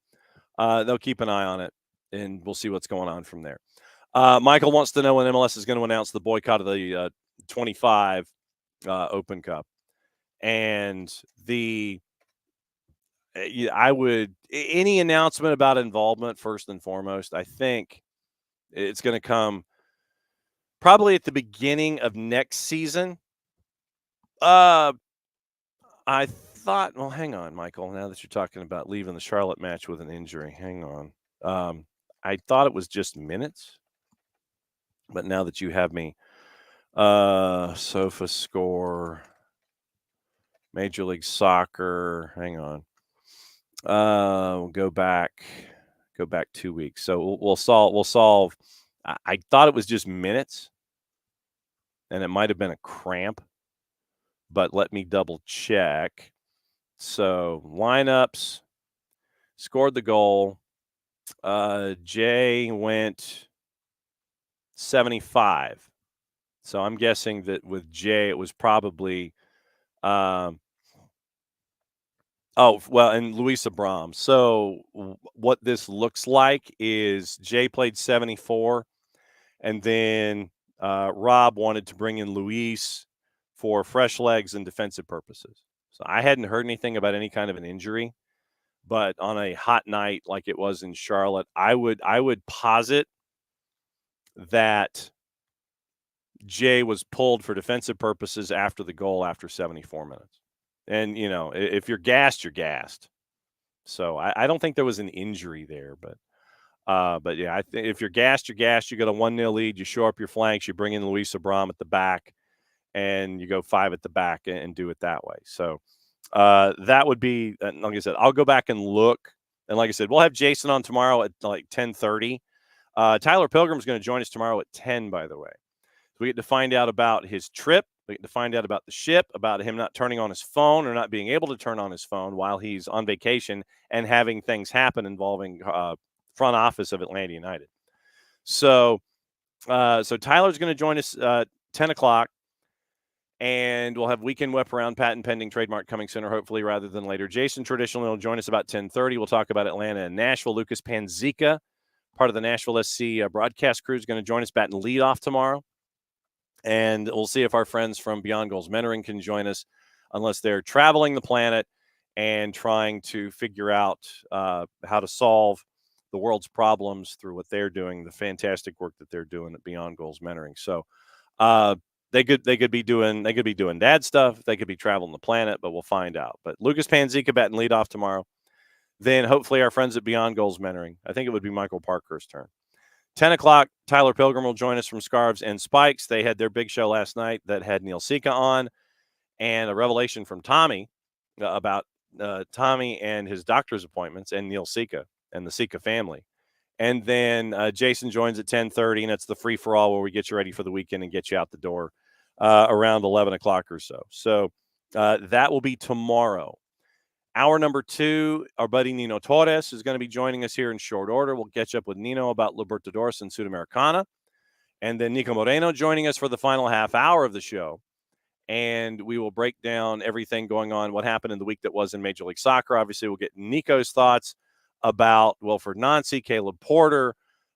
it, and we'll see what's going on from there. Michael wants to know when MLS is going to announce the boycott of the 25 Open Cup. And any announcement about involvement, first and foremost, I think it's going to come probably at the beginning of next season. I thought, well, hang on, Michael, now that you're talking about leaving the Charlotte match with an injury, hang on. I thought it was just minutes, but now that you have me, Sofa Score, Major League Soccer, hang on. We'll go back 2 weeks. So we'll solve. I thought it was just minutes, and it might have been a cramp, but let me double check. So lineups, scored the goal. Jay went 75. So I'm guessing that with Jay, it was probably, and Luis Abram. So what this looks like is Jay played 74, and then Rob wanted to bring in Luis for fresh legs and defensive purposes. So I hadn't heard anything about any kind of an injury, but on a hot night like it was in Charlotte, I would posit that Jay was pulled for defensive purposes after the goal after 74 minutes. And, if you're gassed, you're gassed. So I don't think there was an injury there, but yeah, I think if you're gassed, you're gassed. You got a 1-0 lead. You shore up your flanks. You bring in Luis Abram at the back, and you go 5 at the back and do it that way. So that would be, like I said, I'll go back and look. And like I said, we'll have Jason on tomorrow at like 10:30. Tyler Pilgrim's going to join us tomorrow at 10, by the way. So we get to find out about his trip, to find out about the ship, about him not turning on his phone or not being able to turn on his phone while he's on vacation and having things happen involving front office of Atlanta United. So Tyler's going to join us 10 o'clock, and we'll have weekend whip around patent pending trademark coming sooner, hopefully, rather than later. Jason traditionally will join us about 10:30. We'll talk about Atlanta and Nashville. Lucas Panzica, part of the Nashville SC broadcast crew, is going to join us batting leadoff tomorrow. And we'll see if our friends from Beyond Goals Mentoring can join us, unless they're traveling the planet and trying to figure out how to solve the world's problems through what they're doing, the fantastic work that they're doing at Beyond Goals Mentoring. So they could be doing dad stuff. They could be traveling the planet, but we'll find out. But Lucas Panzica batting leadoff tomorrow. Then hopefully our friends at Beyond Goals Mentoring. I think it would be Michael Parker's turn. 10 o'clock, Tyler Pilgrim will join us from Scarves and Spikes. They had their big show last night that had Neil Sika on, and a revelation from Tommy about Tommy and his doctor's appointments and Neil Sika and the Sika family. And then Jason joins at 10:30, and it's the free-for-all where we get you ready for the weekend and get you out the door around 11 o'clock or so. So that will be tomorrow. Hour number 2, our buddy Nino Torres is going to be joining us here in short order. We'll catch up with Nino about Libertadores and Sudamericana. And then Niko Moreno joining us for the final half hour of the show. And we will break down everything going on, what happened in the week that was in Major League Soccer. Obviously, we'll get Niko's thoughts about Wilfred Nancy, Caleb Porter,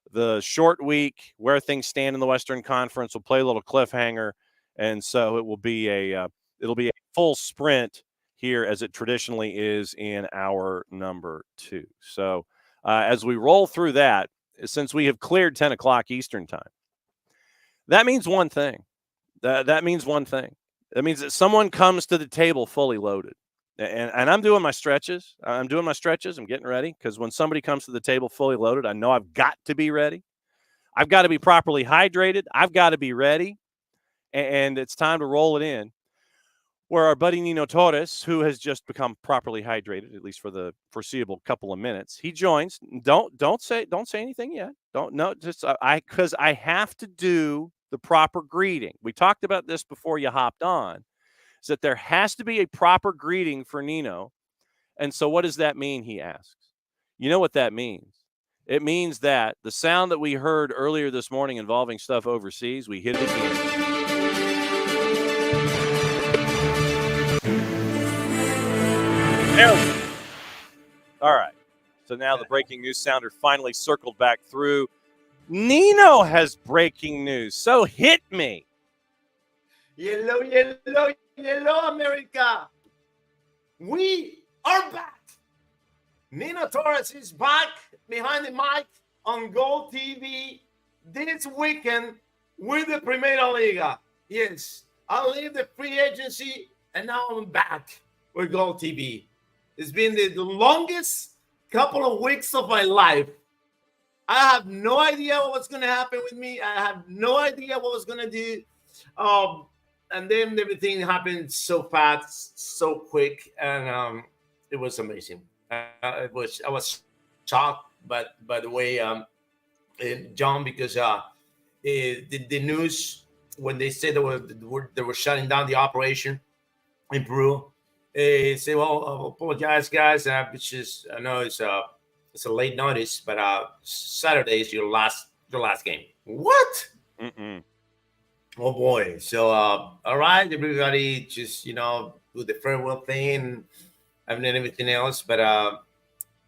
the short week, where things stand in the Western Conference. We'll play a little cliffhanger. And so it will be it'll be a full sprint here, as it traditionally is in hour number 2. So as we roll through that, since we have cleared 10 o'clock Eastern time, that means one thing. That means one thing. That means that someone comes to the table fully loaded. And I'm doing my stretches. I'm getting ready, because when somebody comes to the table fully loaded, I know I've got to be ready. I've got to be properly hydrated. I've got to be ready. And it's time to roll it in. Where our buddy Nino Torres, who has just become properly hydrated, at least for the foreseeable couple of minutes, he joins. Don't say anything yet. Because I have to do the proper greeting. We talked about this before you hopped on, is that there has to be a proper greeting for Nino. And so what does that mean, he asks? You know what that means? It means that the sound that we heard earlier this morning involving stuff overseas, we hit it again. All right. So now the breaking news sounder finally circled back through. Nino has breaking news. So hit me. Hello, America. We are back. Nino Torres is back behind the mic on Gold TV this weekend with the Primera Liga. Yes, I leave the free agency and now I'm back with Gold TV. It's been the longest couple of weeks of my life. I have no idea what was going to happen with me. I have no idea what was going to do. And then everything happened so fast, so quick, and it was amazing. I was shocked by the way, John, because the news, when they said they were shutting down the operation in Peru, say, well, I apologize, guys. It's just, I know it's a late notice, but Saturday is your last game. What? Mm-mm. Oh boy. So all right, everybody, just do the farewell thing and everything else. But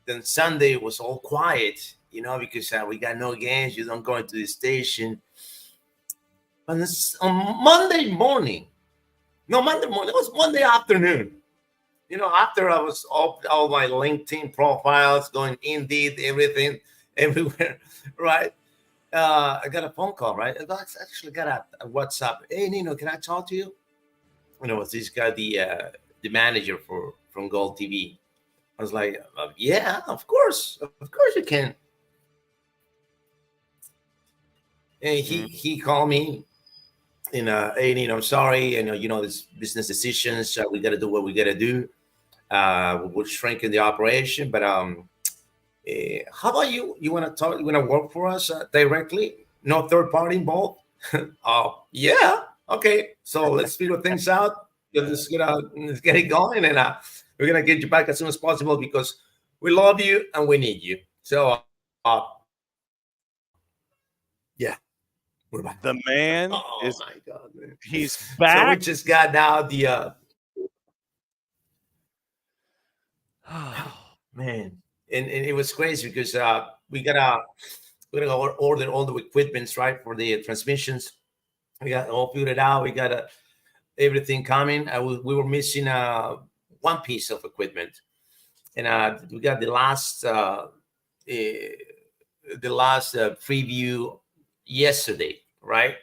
then Sunday was all quiet, because we got no games. You don't go into the station. But on Monday morning, it was Monday afternoon. After I was all my LinkedIn profiles going Indeed, everything, everywhere, right? I got a phone call, right? I actually got a WhatsApp. Hey, Nino, can I talk to you? And it was this guy, the manager from Gold TV. I was like, yeah, of course you can. And he called me. Hey, Nino, I'm sorry. This business decisions. We got to do what we got to do. We're shrinking the operation, but how about you? You want to talk? You want to work for us directly? No third party involved? Oh, yeah. Okay, so let's figure things out. Let's get it going, and we're gonna get you back as soon as possible because we love you and we need you. So, yeah, we're back. The man Oh is my God, man. he's So we back. just got now the man, and it was crazy because we're gonna order all the equipments, right, for the transmissions. We got all figured out. We got everything coming. We were missing one piece of equipment, and we got the last preview yesterday, right?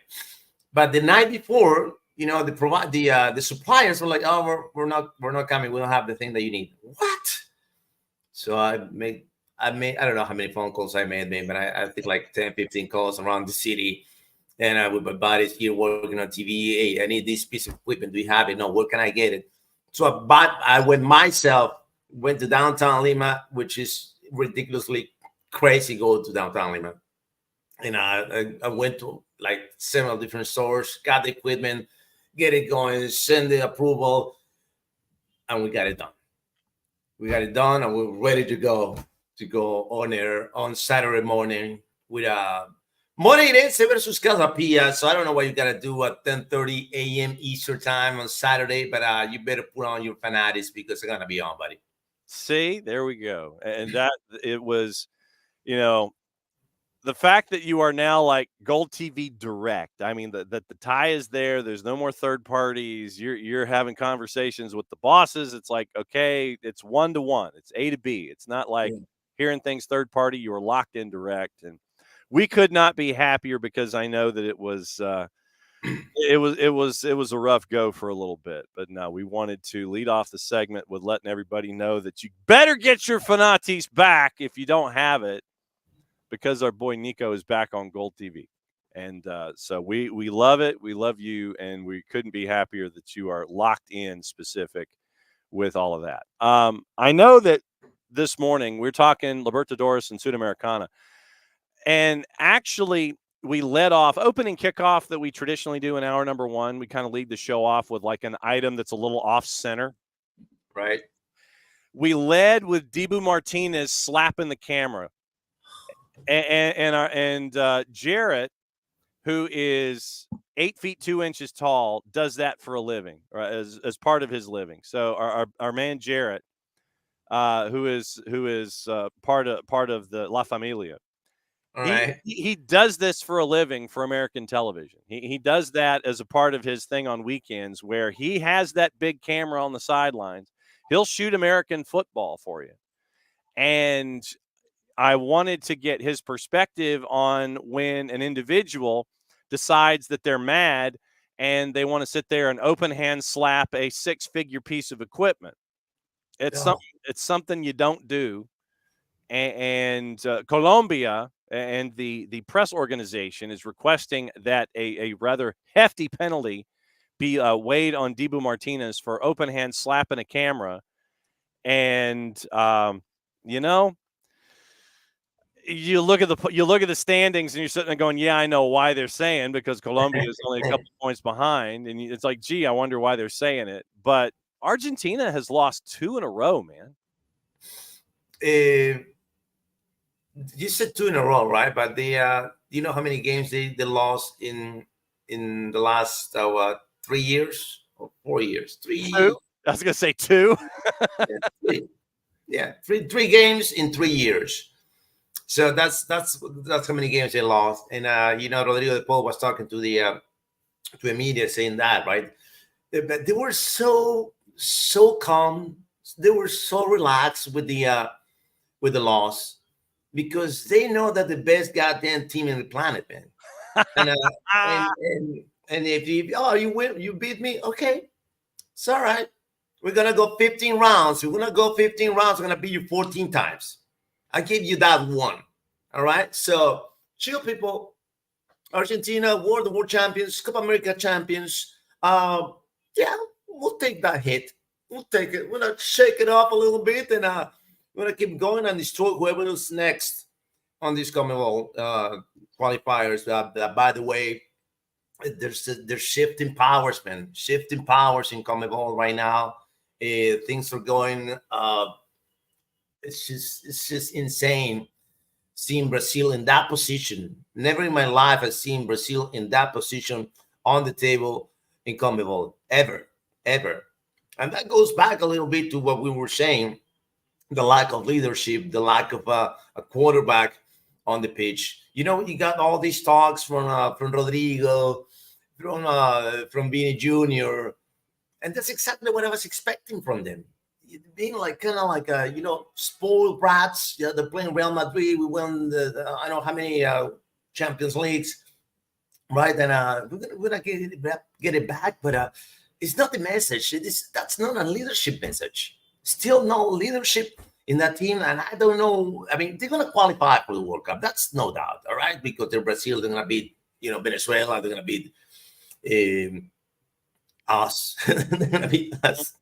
But the night before, the suppliers were like, "Oh, we're not coming. We don't have the thing that you need." What? So I don't know how many phone calls I made, but I think like 10, 15 calls around the city. And with my buddies here working on TV, hey, I need this piece of equipment. Do we have it? No, where can I get it? So I went to downtown Lima, which is ridiculously crazy. Go to downtown Lima, and I went to like several different stores, got the equipment, get it going, send the approval, and we got it done. We got it done, and we're ready to go on air on Saturday morning with Moreirense versus Casapia. So I don't know what you got to do at 10:30 a.m. Eastern time on Saturday, but you better put on your fanatics because they're gonna be on, buddy. See, there we go. And that it was, the fact that you are now like Gold TV Direct. I mean, the tie is there. There's no more third parties. You're having conversations with the bosses. It's like, okay, it's 1-to-1. It's A to B. It's not like hearing things third party. You are locked in direct, and we could not be happier because I know that it was a rough go for a little bit. But no, we wanted to lead off the segment with letting everybody know that you better get your Fanatis back if you don't have it, because our boy Niko is back on Gold TV. And so we love it. We love you, and we couldn't be happier that you are locked in specific with all of that. I know that this morning we're talking Libertadores and Sudamericana. And actually, we led off opening kickoff that we traditionally do in hour number one. We kind of lead the show off with like an item that's a little off center. Right. We led with Dibu Martinez slapping the camera. And Jarrett, who is 8 feet 2 inches tall, does that for a living, right, as part of his living. So our man Jarrett, who is part of the La Familia, he does this for a living for American television. He does that as a part of his thing on weekends, where he has that big camera on the sidelines. He'll shoot American football for you, and I wanted to get his perspective on when an individual decides that they're mad and they want to sit there and open hand slap a 6-figure piece of equipment. It's something you don't do. And Colombia and the press organization is requesting that a rather hefty penalty be weighed on Dibu Martinez for open hand slapping a camera. And you look at the standings and you're sitting there going, yeah, I know why they're saying, because Colombia is only a couple points behind, and it's like, gee, I wonder why they're saying it. But Argentina has lost 2 in a row, man. You said 2 in a row, right? But they you know how many games they lost in the last 3 years or 4 years? 3. 2? I was gonna say 2. Yeah, 3 games in 3 years. So that's how many games they lost. And Rodrigo de Paul was talking to the media saying that, right? But they were so calm. They were so relaxed with the loss, because they know that the best goddamn team in the planet, man. And if you win, you beat me, okay, it's all right. We're gonna go 15 rounds. We're gonna go 15 rounds. We're gonna beat you 14 times. I give you that one. All right. So chill, people. Argentina, the world champions, Copa America champions. Yeah, we'll take that hit. We'll take it. We're gonna shake it off a little bit, and we're gonna keep going and destroy whoever is next on these Commonwealth qualifiers. By the way, there's shifting powers, man. Shifting powers in CONMEBOL right now. Things are going. It's just insane seeing Brazil in that position. Never in my life has seen Brazil in that position on the table in CONMEBOL ever, ever. And that goes back a little bit to what we were saying: the lack of leadership, the lack of a quarterback on the pitch. You got all these talks from Rodrigo, from Vini Jr., and that's exactly what I was expecting from them. Being like kind of like spoiled brats. Yeah, they're playing Real Madrid. We won I don't know how many Champions Leagues, right? And we're gonna get it back, but it's not the message. That's not a leadership message. Still no leadership in that team, and I don't know. I mean, they're gonna qualify for the World Cup. That's no doubt, all right, because they're Brazil. They're gonna beat Venezuela. They're gonna beat us. They're gonna beat us.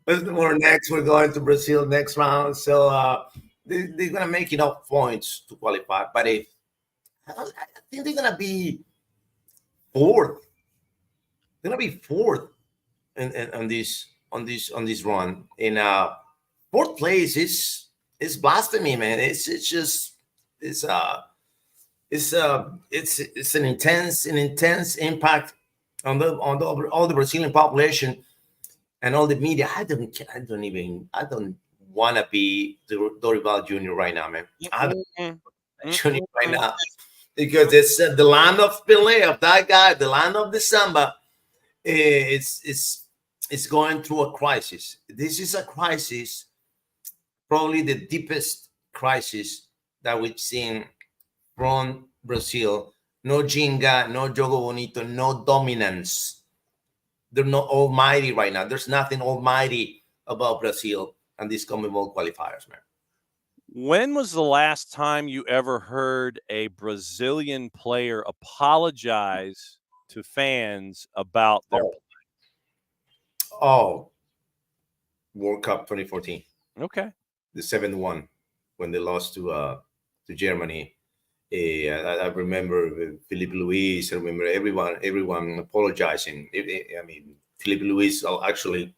We're next. We're going to Brazil next round, so they're gonna make enough points to qualify. But I think they're gonna be fourth. They're gonna be fourth on this run. In fourth place is blasphemy, man. It's just it's an intense impact on all the Brazilian population and all the media. I don't want to be the Dorival Jr. right now, man. I don't Jr. right now, because it's the land of Pelé, of that guy, the land of the samba. It's going through a crisis. This is a crisis, probably the deepest crisis that we've seen from Brazil. No Jinga, no Jogo Bonito, no dominance. They're not almighty right now. There's nothing almighty about Brazil and these CONMEBOL qualifiers, man. When was the last time you ever heard a Brazilian player apologize to fans about their play? World Cup 2014. Okay. The 7-1 when they lost to Germany. I remember Felipe Luis. I remember everyone apologizing. I mean, Felipe Luis actually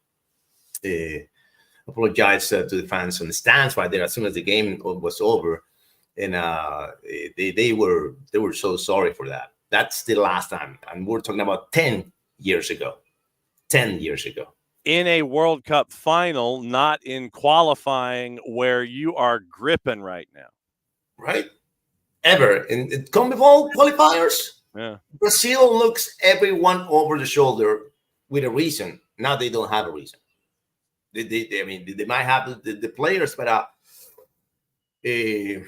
apologized to the fans on the stands right there as soon as the game was over, and they were so sorry for that. That's the last time, and we're talking about 10 years ago. 10 years ago. In a World Cup final, not in qualifying, where you are gripping right now. Right? Ever. In CONMEBOL qualifiers, yeah, Brazil looks everyone over the shoulder with a reason. Now they don't have a reason. They might have the players, but it's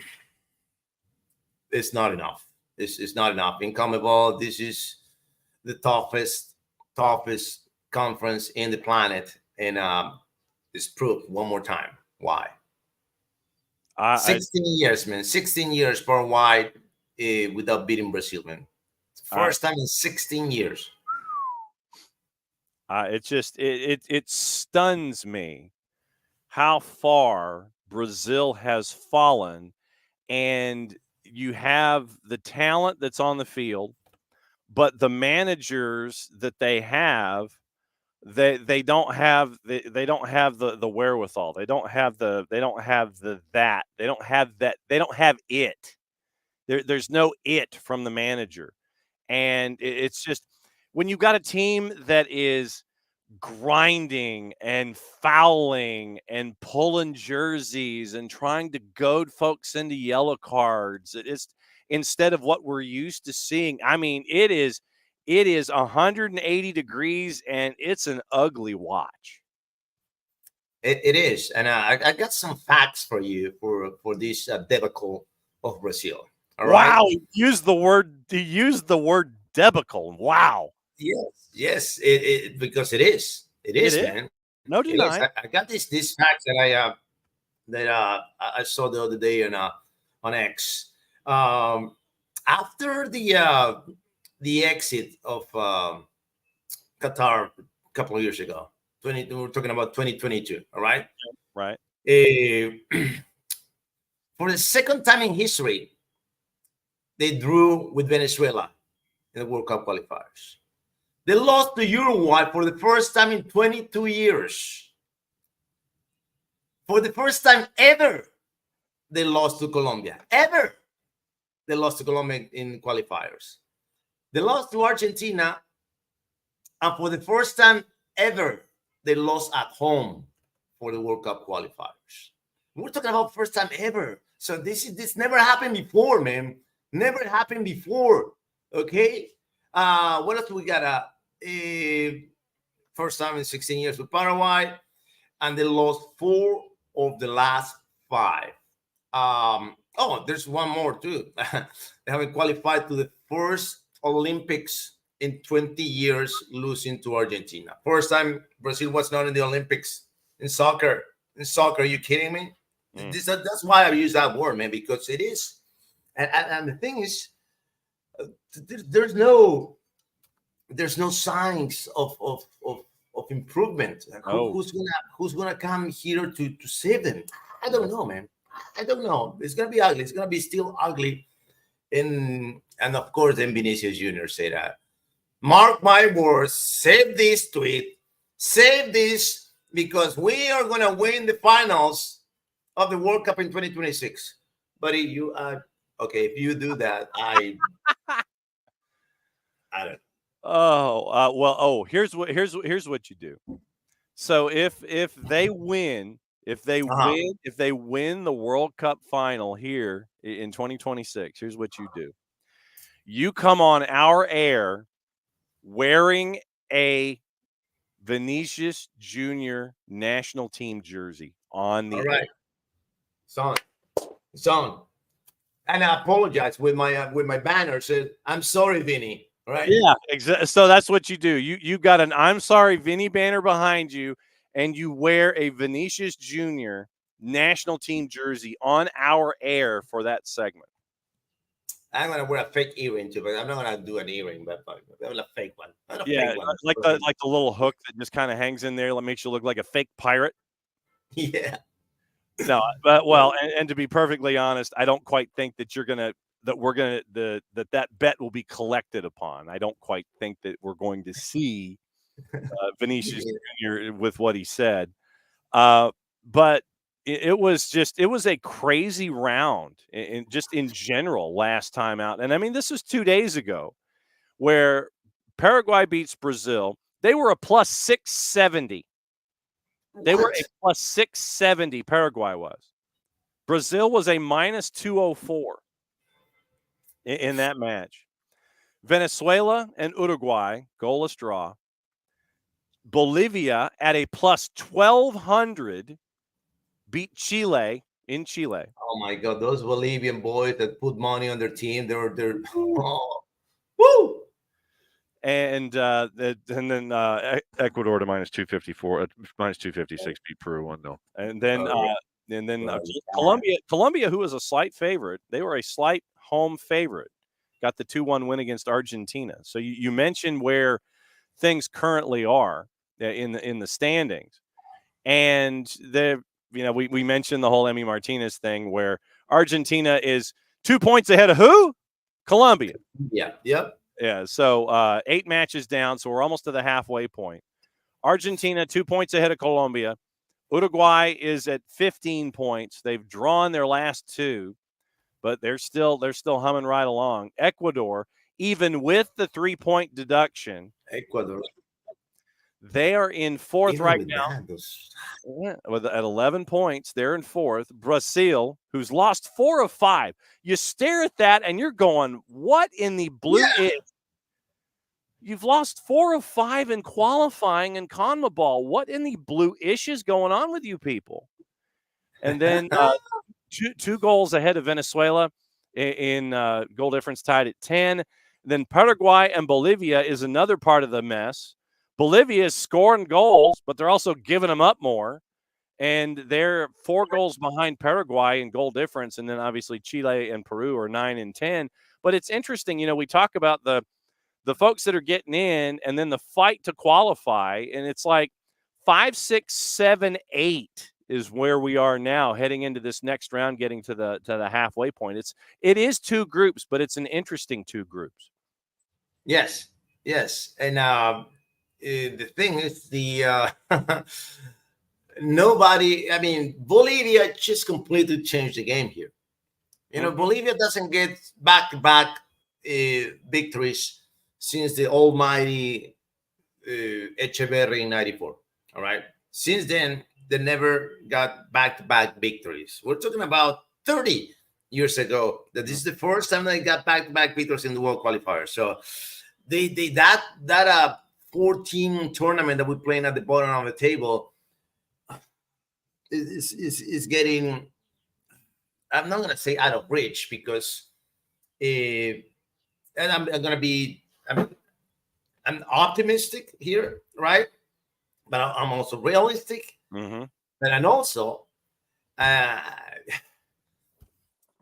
not enough. It's not enough. In CONMEBOL, this is the toughest conference in the planet, and it's proved one more time why. 16 years, man. 16 years for wide without beating Brazil, man. First time in 16 years. It stuns me how far Brazil has fallen, and you have the talent that's on the field, but the managers that they have, they don't have the wherewithal. They don't have it. There's no it from the manager. And it's just, when you've got a team that is grinding and fouling and pulling jerseys and trying to goad folks into yellow cards, it is, instead of what we're used to seeing. I mean, it is 180 degrees, and it's an ugly watch. It is, and I got some facts for you for this debacle of Brazil. All wow, right? He used the word debacle. Wow. Yes, because it is, man. No denying. I got these facts that I saw the other day on X. After the exit of Qatar a couple of years ago, we're talking about 2022. All right. Right. For the second time in history, they drew with Venezuela in the World Cup qualifiers. They lost to Uruguay for the first time in 22 years. For the first time ever, they lost to Colombia. Ever. They lost to Colombia in qualifiers. They lost to Argentina. And for the first time ever, they lost at home for the World Cup qualifiers. We're talking about first time ever. So this never happened before, man. Never happened before. Okay. What else we got? First time in 16 years with Paraguay, and they lost 4 of the last 5. There's one more too. They haven't qualified to the first Olympics in 20 years, losing to Argentina. First time Brazil was not in the Olympics in soccer. In soccer, are you kidding me? That's why I use that word, man, because it is. And the thing is, there's no signs of improvement. Who's gonna come here to save them? I don't know, man. I don't know. It's gonna be ugly. It's gonna be still ugly. And of course, then Vinicius Jr. said that. Mark my words. Save this tweet. Save this, because we are gonna win the finals of the World Cup in 2026. But if you if you do that, I don't. Here's what you do. So if they win, if they win the World Cup final here in 2026, here's what you do. You come on our air wearing a Vinicius Jr. national team jersey on the air. It's on. And I apologize with my banner. Said, "I'm sorry, Vinny." Right? Yeah, exactly. So that's what you do. You got an "I'm sorry, Vinny" banner behind you, and you wear a Vinicius Jr. national team jersey on our air for that segment. I'm gonna wear a fake earring too, but I'm not gonna do an earring, but a fake one. Fake one. Like the little hook that just kind of hangs in there, that makes you look like a fake pirate. Yeah. No, but and to be perfectly honest, I don't quite think that that bet will be collected upon. I don't quite think that we're going to see Vinicius Jr. with what he said. But it was a crazy round in general last time out. And I mean, this was 2 days ago where Paraguay beats Brazil. They were a plus 670. They were a plus 670, Paraguay was. Brazil was a minus 204 in that match. Venezuela and Uruguay, goalless draw. Bolivia at a plus 1,200 beat Chile in Chile. Oh my God, those Bolivian boys that put money on their team, they're woo. And then Ecuador to minus 254, minus 256 beat Peru 1-0. And then Colombia, who was a slight favorite, they were a slight home favorite, got the 2-1 win against Argentina. So you mentioned where things currently are in the standings, and we mentioned the whole Emi Martinez thing where Argentina is 2 points ahead of who? Colombia. Yeah. Yep. Yeah. So 8 matches down, so we're almost to the halfway point. Argentina 2 points ahead of Colombia. Uruguay is at 15 points. They've drawn their last 2, but they're still humming right along. Ecuador, even with the 3-point deduction, they are in 4th right now. At 11 points, they're in 4th. Brazil, who's lost 4 of 5. You stare at that and you're going, what in the blue is? You've lost 4 of 5 in qualifying in CONMEBOL. What in the blue ish is going on with you people? And then 2 goals ahead of Venezuela in goal difference, tied at 10. Then Paraguay and Bolivia is another part of the mess. Bolivia is scoring goals, but they're also giving them up more. And they're 4 goals behind Paraguay in goal difference. And then obviously Chile and Peru are 9 and 10. But it's interesting, we talk about the folks that are getting in and then the fight to qualify. And it's like 5, 6, 7, 8 is where we are now heading into this next round, getting to the halfway point. It is 2 groups, but it's an interesting 2 groups. Yes, yes, and the thing is nobody. I mean, Bolivia just completely changed the game here. You know, Mhm. Bolivia doesn't get back-to-back victories since the almighty Echeverri in '94. All right. Since then, they never got back-to-back victories. We're talking about 30 years ago that this is the first time they got back-to-back victories in the World Qualifier. So they that 14 tournament that we're playing at the bottom of the table is getting. I'm not gonna say out of reach because, and I'm gonna be. I'm optimistic here, right? But I'm also realistic, Mm-hmm. and I'm also uh,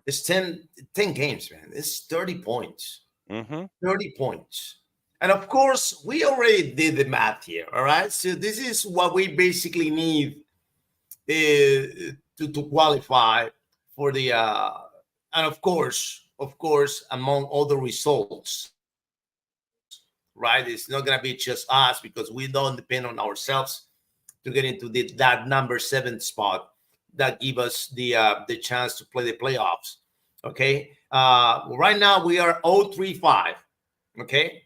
it's 10 games, man. It's 30 points. Mm-hmm. 30 points. And of course, we already did the math here. All right. So this is what we basically need to qualify for the and of course, among other results, right? It's not gonna be just us because we don't depend on ourselves to get into that number 7 spot that give us the chance to play the playoffs. Okay. Right now we are 0-3-5. Okay.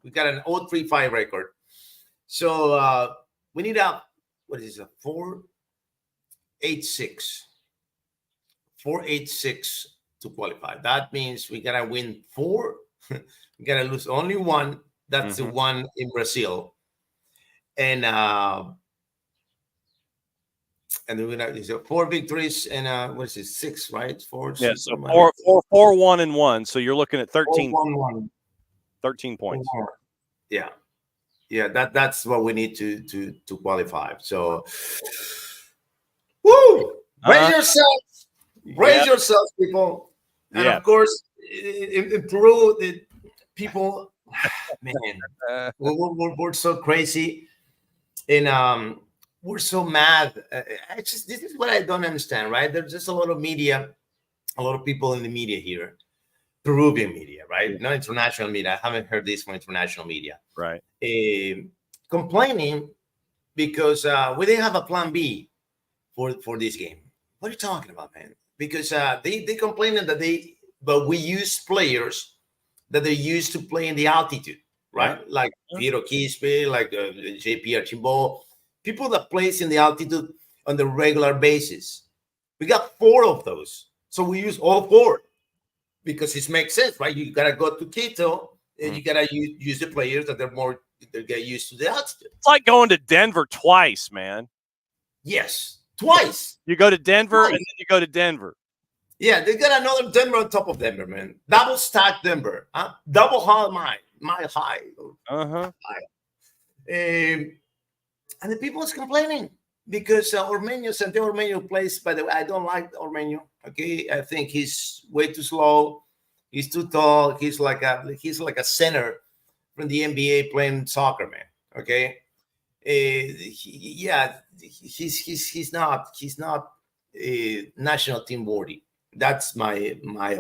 We got an 0-3-5 record. So we need a what is it? 4-8-6. 4-8-6 to qualify. That means we gotta win 4. We gotta lose only 1. That's the Mm-hmm. one in Brazil. And then we got is 4 victories and what is it? 6, right? 4, Yeah. 6, So 4, 1 and 1. So you're looking at 13, 1, 1. 13 points. Yeah, yeah. That's what we need to qualify. So, woo! Brace Uh, yourselves, yeah. brace yourselves, people. And Yeah. of course, in Peru, the people, man, we're so crazy, and we're so mad. This is what I don't understand, right? There's just a lot of media, a lot of people in the media here, Peruvian media, Yeah. right? Not international media. I haven't heard this from international media. Right. uh, Complaining because we didn't have a plan B for this game. What are you talking about, man? Because they complaining that but we use players that they used to play in the altitude, Yeah. right? Like Piero Quispe, like JP Archimbo, people that plays in the altitude on the regular basis. We got 4 of those, so we use all 4 because it makes sense, right? You gotta go to Quito and you gotta use the players that they get used to the altitude. It's like going to Denver twice, man. Yes, twice. You go to Denver Twice. and then you go to Denver. Yeah, they got another Denver on top of Denver, man. Double stack Denver, huh? Double high high. Uh-huh. And the people is complaining because Santiago Ormeño plays. By the way, I don't like Ormeño. Okay, I think he's way too slow. He's too tall. He's like a center from the NBA playing soccer, man. Okay, he's not national team worthy. That's my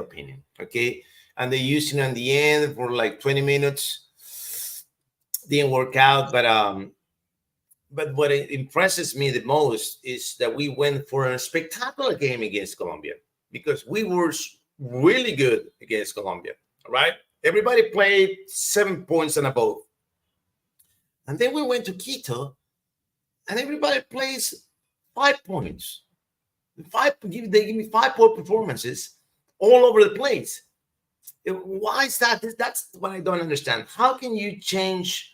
opinion. Okay, and they used him in the end for like 20 minutes. Didn't work out, but what impresses me the most is that we went for a spectacular game against Colombia because we were really good against Colombia. All right, everybody played 7 points and above, and then we went to Quito, and everybody plays 5 points. They give me 5 point performances all over the place. Why is that? That's what I don't understand. How can you change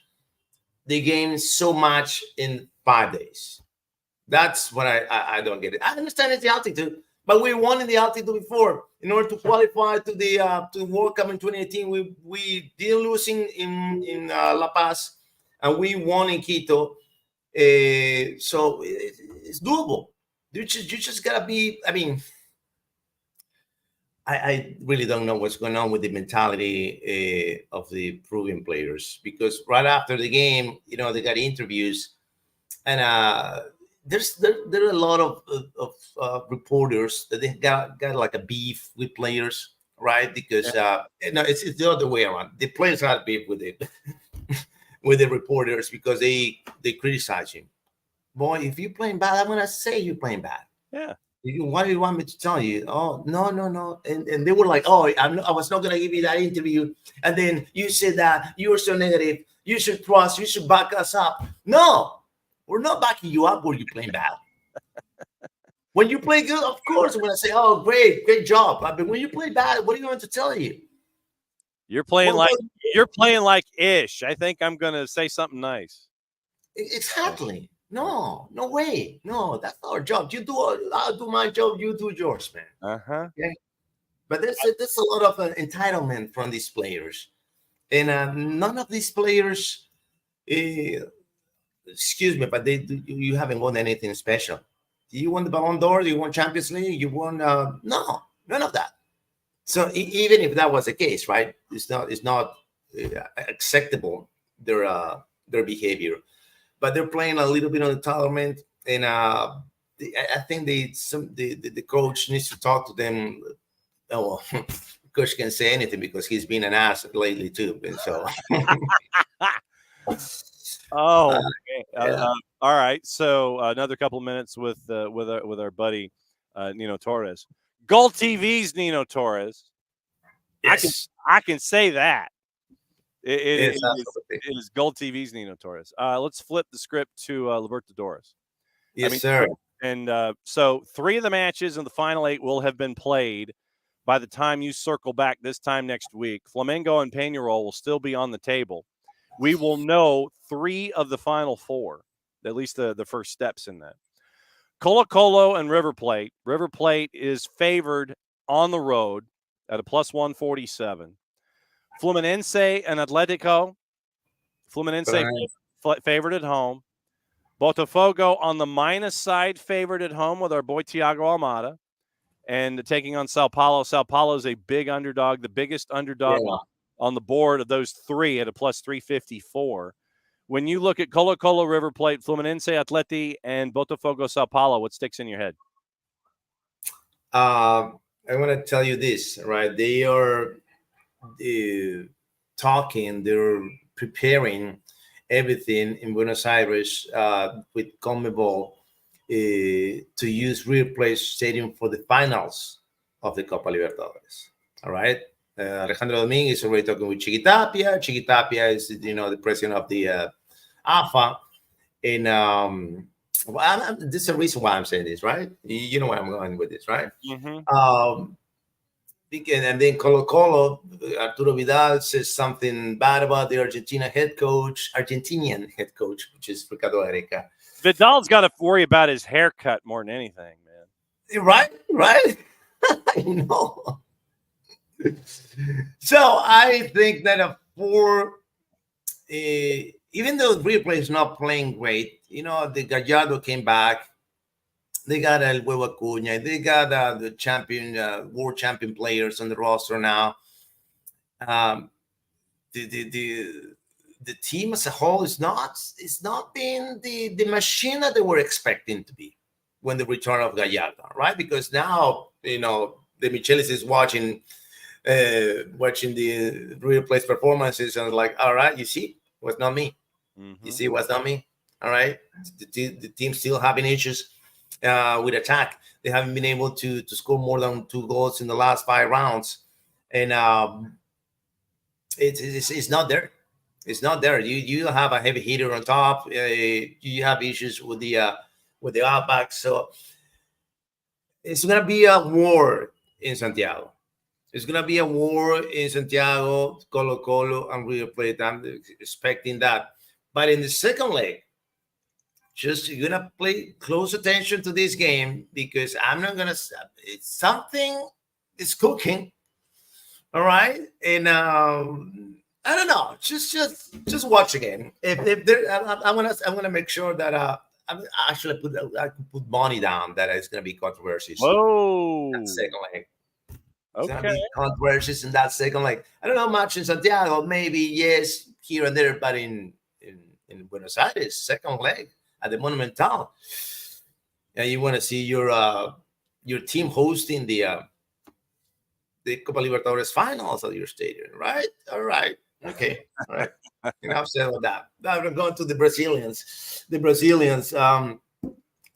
the game so much in 5 days? That's what I don't get it. I understand it's the altitude, but we won in the altitude before. In order to qualify to the World Cup in 2018, we did lose in La Paz, and we won in Quito. So it's doable. You just gotta be. I mean, I really don't know what's going on with the mentality of the Peruvian players because right after the game, they got interviews, and there are a lot of reporters that they got like a beef with players. right? Because no, it's the other way around. The players had beef with it with the reporters because they criticize him. Boy, if you're playing bad, I'm gonna say you're playing bad. Yeah. What do you want me to tell you? Oh, no, no, no. And they were like, oh, I was not gonna give you that interview. And then you said that you were so negative. You should trust. You should back us up. No, we're not backing you up. Were you playing bad? When you play good, of course, I'm gonna say, oh, great job. But when you play bad, what are you going to tell you? You're playing like Ish. I think I'm gonna say something nice. Exactly. No way. No, that's not our job. I'll do my job. You do yours, man. Okay. But there's a lot of entitlement from these players, and none of these players, excuse me, but you haven't won anything special. You won the Ballon d'Or. You won Champions League. You won no, none of that. So even if that was the case, right? It's not acceptable their behavior, but they're playing a little bit on the tournament, and I think the coach needs to talk to them. Oh, well, coach can say anything because he's been an ass lately too. And so, all right. So another couple of minutes with our buddy Nino Torres. Goal TV's Nino Torres. yes, I can say that. It is Gold TV's Nino Torres. Let's flip the script to Libertadores. Yes, sir. And so 3 of the matches in the final 8 will have been played by the time you circle back this time next week. Flamengo and Peñarol will still be on the table. We will know 3 of the final 4, at least the first steps in that. Colo-Colo and River Plate. River Plate is favored on the road at a plus 147. Fluminense and Atletico. Fluminense favored at home. Botafogo on the minus side, favored at home with our boy Thiago Almada. And taking on Sao Paulo. Sao Paulo is a big underdog, the biggest underdog on the board of those 3 at a plus 354. When you look at Colo-Colo, River Plate, Fluminense, Atleti, and Botafogo, Sao Paulo, what sticks in your head? I want to tell you this, right? They are talking, they're preparing everything in Buenos Aires with CONMEBOL to use River Plate Stadium for the finals of the Copa Libertadores. All right. Alejandro Dominguez is already talking with Chiquitapia. Chiquitapia is, the president of the AFA. And this is the reason why I'm saying this, right? You know where I'm going with this, right? Mm-hmm. And then Colo-Colo, Arturo Vidal says something bad about the Argentinian head coach, which is Ricardo Gareca. Vidal's got to worry about his haircut more than anything, man. Right? I know. So I think that even though River Plate is not playing great, the Gallardo came back. They got El Huevo Acuña. They got the champion, world champion players on the roster now. The team as a whole is not being the machine that they were expecting to be when the return of Gallardo, right? Because now the Michelis is watching the River Plate performances and like, all right, you see, it was not me. Mm-hmm. You see, it was not me. All right, the team still having issues with attack. They haven't been able to score more than 2 goals in the last 5 rounds, and it's not there. It's not there. You have a heavy hitter on top. You have issues with the outback. So it's gonna be a war in Santiago. It's gonna be a war in Santiago, Colo-Colo, and River Plate. I'm expecting that. But in the second leg, you're gonna pay close attention to this game because I'm not gonna. It's something is cooking. All right, and I don't know. Just watch again. If there, I'm gonna make sure that I can put money down that it's gonna be controversies. Whoa! That second leg. Okay. Gonna be controversies in that second leg. I don't know much in Santiago. Maybe yes, here and there, but in Buenos Aires, second leg at the Monumental, and you want to see your team hosting the the Copa Libertadores finals at your stadium, right? All right. Okay. All right. Enough said about that. Now we're going to the Brazilians. The Brazilians, I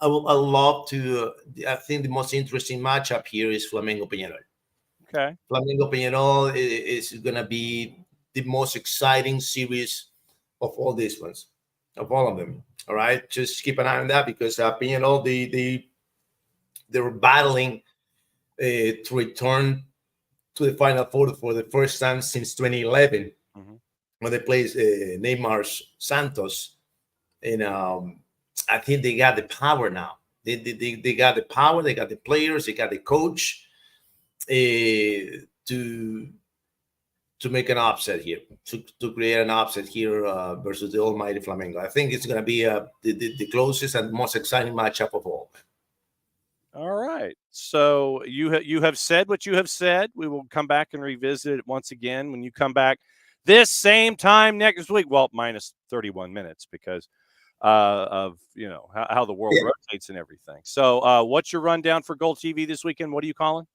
love to, I think the most interesting matchup here is Flamengo Peñarol. Okay. Flamengo Peñarol is going to be the most exciting series of all these ones, of all of them. All right. Just keep an eye on that because Peñarol, they were battling to return to the Final Four for the first time since 2011 when they played Neymar's Santos. And I think they got the power now. They got the power, they got the players, they got the coach to make an upset here, to create an upset here versus the almighty Flamengo. I think it's going to be the closest and most exciting matchup of all. All right. So you have said what you have said. We will come back and revisit it once again when you come back this same time next week. Well, minus 31 minutes because of how the world rotates and everything. So what's your rundown for Gold TV this weekend? What are you calling?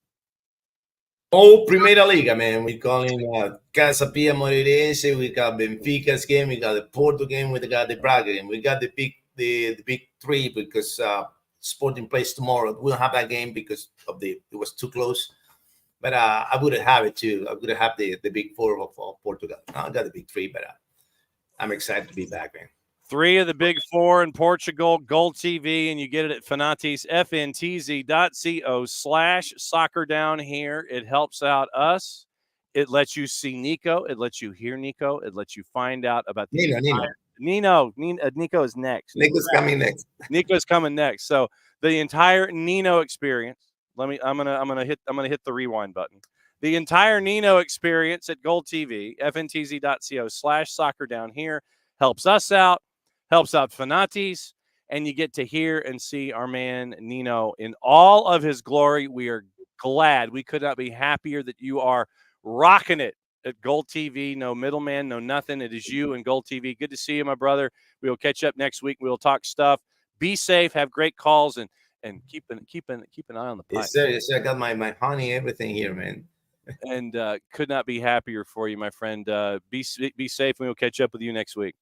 Oh, Primera Liga, man. We're calling Casa Pia Moreirense. We got Benfica's game. We got the Porto game. We got the Braga game. We got the big three because Sporting plays tomorrow. We don't have that game because it was too close. But I would have it too. I would have the big four of Portugal. I got the big three, but I'm excited to be back, man. 3 of the big 4 in Portugal, Gold TV, and you get it at Fanatis, fntz.co/soccer down here. It helps out us. It lets you see Niko. It lets you hear Niko. It lets you find out about Nino. Niko is next. Niko's coming next. Niko's coming next. So the entire Nino experience. I'm gonna hit the rewind button. The entire Nino experience at Gold TV, fntz.co/soccer down here helps us out. Helps out Fanatis, and you get to hear and see our man Nino in all of his glory. We are glad. We could not be happier that you are rocking it at Gold TV. No middleman, no nothing. It is you and Gold TV. Good to see you, my brother. We will catch up next week. We will talk stuff. Be safe. Have great calls and keep an eye on the pipe. Yes, sir. I got my honey, everything here, man. And could not be happier for you, my friend. Be safe, and we will catch up with you next week.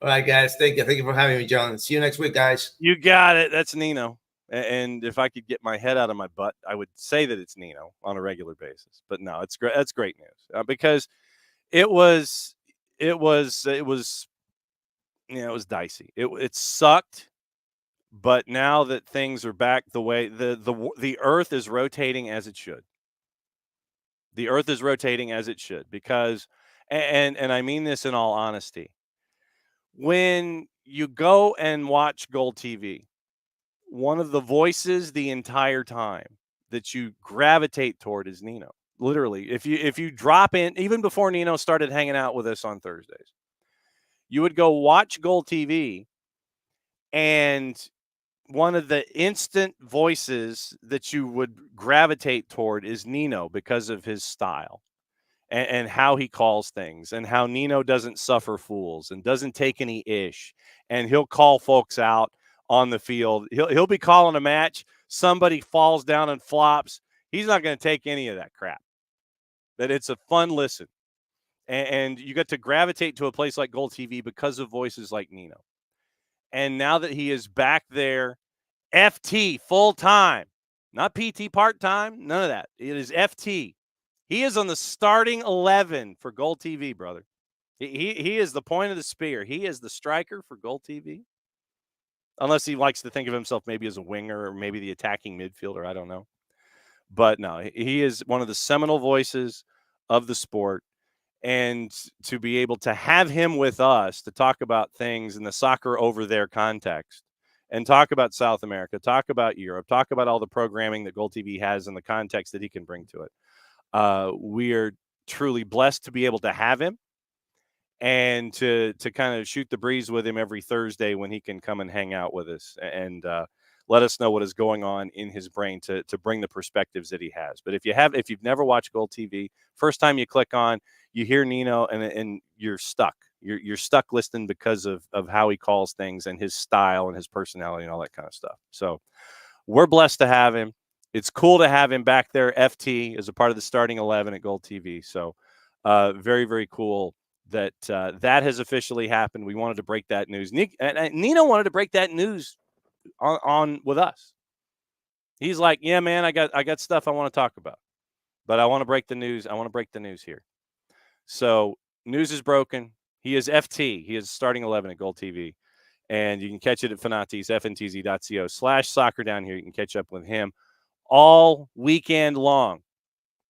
All right, guys. Thank you for having me, John. See you next week, guys. You got it. That's Nino. And if I could get my head out of my butt, I would say that it's Nino on a regular basis. But no, it's great. That's great news because it was dicey. It sucked. But now that things are back the way the earth is rotating as it should. The earth is rotating as it should because, and I mean this in all honesty. When you go and watch Gold TV, one of the voices the entire time that you gravitate toward is Nino. Literally, if you drop in, even before Nino started hanging out with us on Thursdays, you would go watch Gold TV, and one of the instant voices that you would gravitate toward is Nino because of his style. And how he calls things and how Nino doesn't suffer fools and doesn't take any ish. And he'll call folks out on the field. He'll be calling a match. Somebody falls down and flops. He's not going to take any of that crap. That it's a fun listen. And you get to gravitate to a place like Gold TV because of voices like Nino. And now that he is back there, FT full time, not PT part time, none of that. It is FT. He is on the starting 11 for Gold TV, brother. He is the point of the spear. He is the striker for Gold TV. Unless he likes to think of himself maybe as a winger or maybe the attacking midfielder. I don't know. But no, he is one of the seminal voices of the sport. And to be able to have him with us to talk about things in the soccer over there context and talk about South America, talk about Europe, talk about all the programming that Gold TV has in the context that he can bring to it. We are truly blessed to be able to have him and to kind of shoot the breeze with him every Thursday when he can come and hang out with us and let us know what is going on in his brain to bring the perspectives that he has. But if you've never watched Gold TV, first time you click on, you hear Nino and you're stuck. You're stuck listening because of how he calls things and his style and his personality and all that kind of stuff. So we're blessed to have him. it's cool to have him back there. FT as a part of the starting 11 at Gold TV. So very, very cool that that has officially happened. We wanted to break that news. Nino wanted to break that news on with us. He's like, yeah, man, I got stuff I want to talk about, but I want to break the news. I want to break the news here. So news is broken. He is FT. He is starting 11 at Gold TV. And you can catch it at Fanati's, fntz.co/soccer down here. You can catch up with him all weekend long.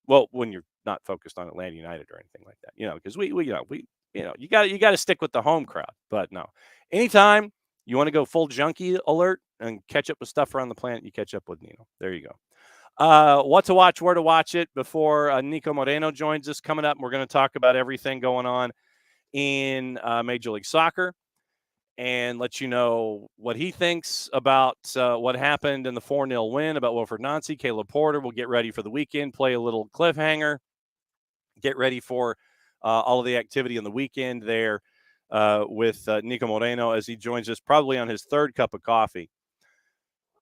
Well, when you're not focused on Atlanta United or anything like that, because we you got to stick with the home crowd. But no, anytime you want to go full junkie alert and catch up with stuff around the planet, you catch up with Nino. There you go. What to watch, where to watch it before Niko Moreno joins us coming up. We're going to talk about everything going on in Major League Soccer and let you know what he thinks about what happened in the 4-0 win, about Wilfred Nancy. Caleb Porter will get ready for the weekend, play a little cliffhanger, get ready for all of the activity on the weekend there with Niko Moreno as he joins us probably on his third cup of coffee.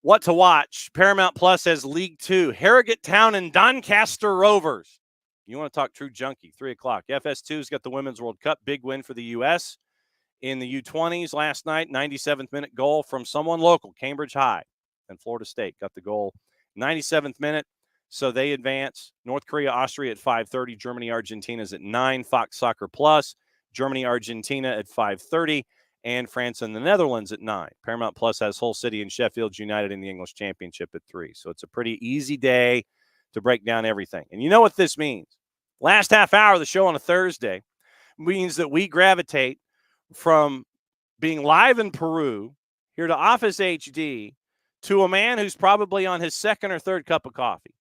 What to watch? Paramount Plus has League 2, Harrogate Town and Doncaster Rovers. You want to talk true junkie, 3 o'clock. FS2's got the Women's World Cup, big win for the U.S. in the U20s last night, 97th minute goal from someone local, Cambridge High, and Florida State got the goal 97th minute, so they advance. North Korea, Austria at 5:30, Germany, Argentina's at 9, Fox Soccer Plus, Germany, Argentina at 5:30, and France and the Netherlands at 9. Paramount Plus has Hull City and Sheffield United in the English Championship at 3, so it's a pretty easy day to break down everything. And you know what this means. Last half hour of the show on a Thursday means that we gravitate from being live in Peru here to Office HD to a man who's probably on his second or third cup of coffee.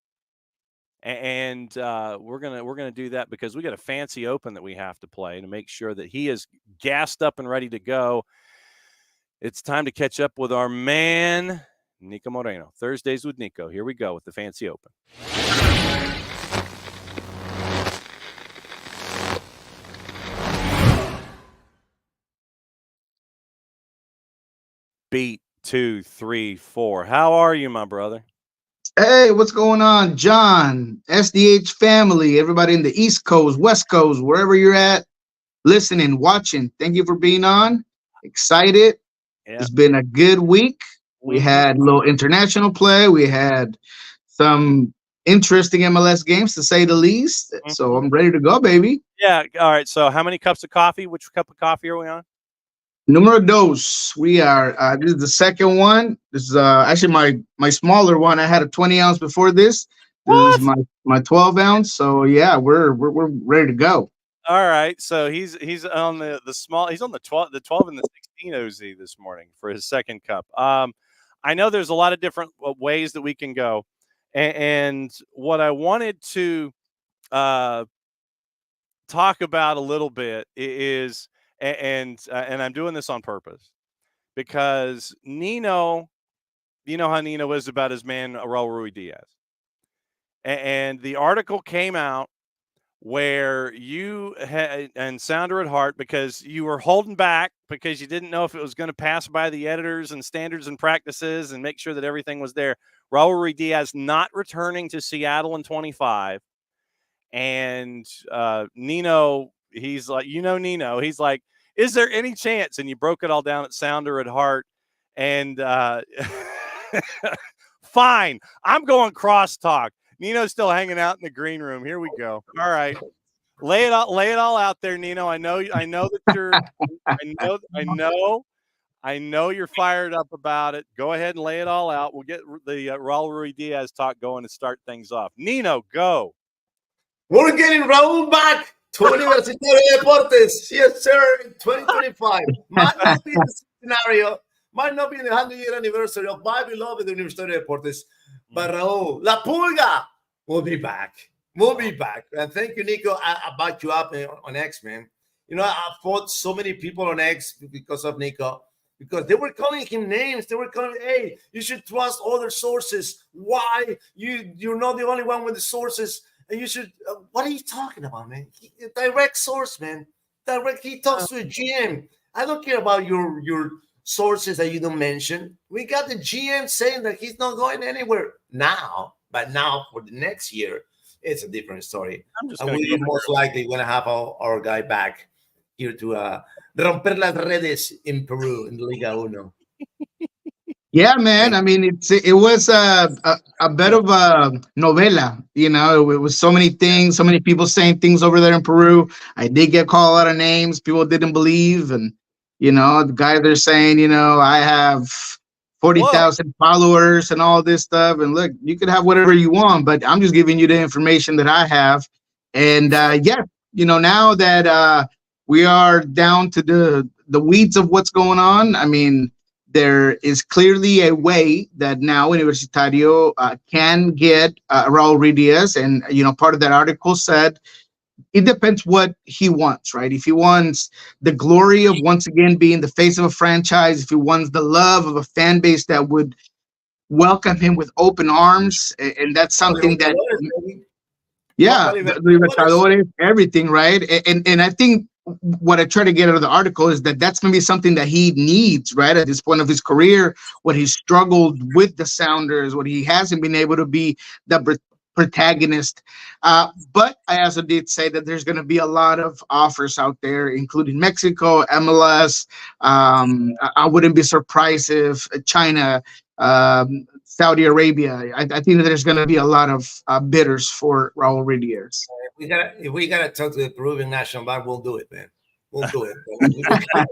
And we're gonna do that because we got a fancy open that we have to play to make sure that he is gassed up and ready to go. It's time to catch up with our man, Niko Moreno. Thursdays with Niko. Here we go with the fancy open. Beat 2, 3, 4. How are you, my brother? Hey, what's going on, John? SDH family, everybody in the East Coast, West Coast, wherever you're at, listening, watching. Thank you for being on. Excited. Yeah. It's been a good week. We had a little international play. We had some interesting MLS games, to say the least. So I'm ready to go, baby. Yeah. All right. So how many cups of coffee? Which cup of coffee are we on? Numero dos. We are. This is the second one. This is actually my smaller one. I had a 20 ounce before this. This is my 12 ounce. So yeah, we're ready to go. All right. So he's on the small. He's on the 12 and the 16 OZ this morning for his second cup. I know there's a lot of different ways that we can go, and what I wanted to talk about a little bit is. And I'm doing this on purpose because Nino, you know how Nino is about his man, Raul Ruidiaz. And the article came out where you had, and Sounder at heart, because you were holding back because you didn't know if it was going to pass by the editors and standards and practices and make sure that everything was there. Raul Ruidiaz not returning to Seattle in 25. And Nino, he's like, Nino, he's like, is there any chance? And you broke it all down at Sounder at heart. And fine, I'm going crosstalk. Nino's still hanging out in the green room. Here we go. All right. Lay it all out there, Nino. I know that you're I know you're fired up about it. Go ahead and lay it all out. We'll get the Raul Ruidiaz talk going and start things off. Nino, go. We're getting Raul back to Universitario Deportes. Yes, sir, in 2025. Might not be the scenario, might not be the 100-year anniversary of my beloved Universitario Deportes, but Raul, La Pulga will be back. We'll be back. And thank you, Niko. I backed you up on X, man. I fought so many people on X because of Niko, because they were calling him names. They were calling, hey, you should trust other sources. Why? You're not the only one with the sources. And you should, what are you talking about, man? Direct source, man. Direct, he talks to a GM. I don't care about your sources that you don't mention. We got the GM saying that he's not going anywhere now. But now for the next year, it's a different story. I'm just And going to we go. most likely going to have our guy back here to romper las redes in Peru in Liga Uno. Yeah, man. I mean, it was a bit of a novela. You know, it was so many things, so many people saying things over there in Peru. I did get called out of names. People didn't believe, and the guy they're saying, I have forty Whoa. thousand followers and all this stuff. And look, you could have whatever you want, but I'm just giving you the information that I have. And yeah, now that we are down to the weeds of what's going on. I mean, there is clearly a way that now Universitario can get Raul Ruiz, and part of that article said it depends what he wants, right? If he wants the glory of once again being the face of a franchise, if he wants the love of a fan base that would welcome him with open arms, and that's something that, yeah, Copa the Libertadores. Libertadores, everything, right? And I think what I try to get out of the article is that that's maybe something that he needs, right, at this point of his career, what he struggled with the Sounders, what he hasn't been able to be the protagonist. But I also did say that there's going to be a lot of offers out there, including Mexico, MLS. I wouldn't be surprised if China, Saudi Arabia. I think that there's going to be a lot of bidders for Raul Ruiz. If we gotta talk to the Peruvian National Bank, we'll do it, man. We'll do it. We gotta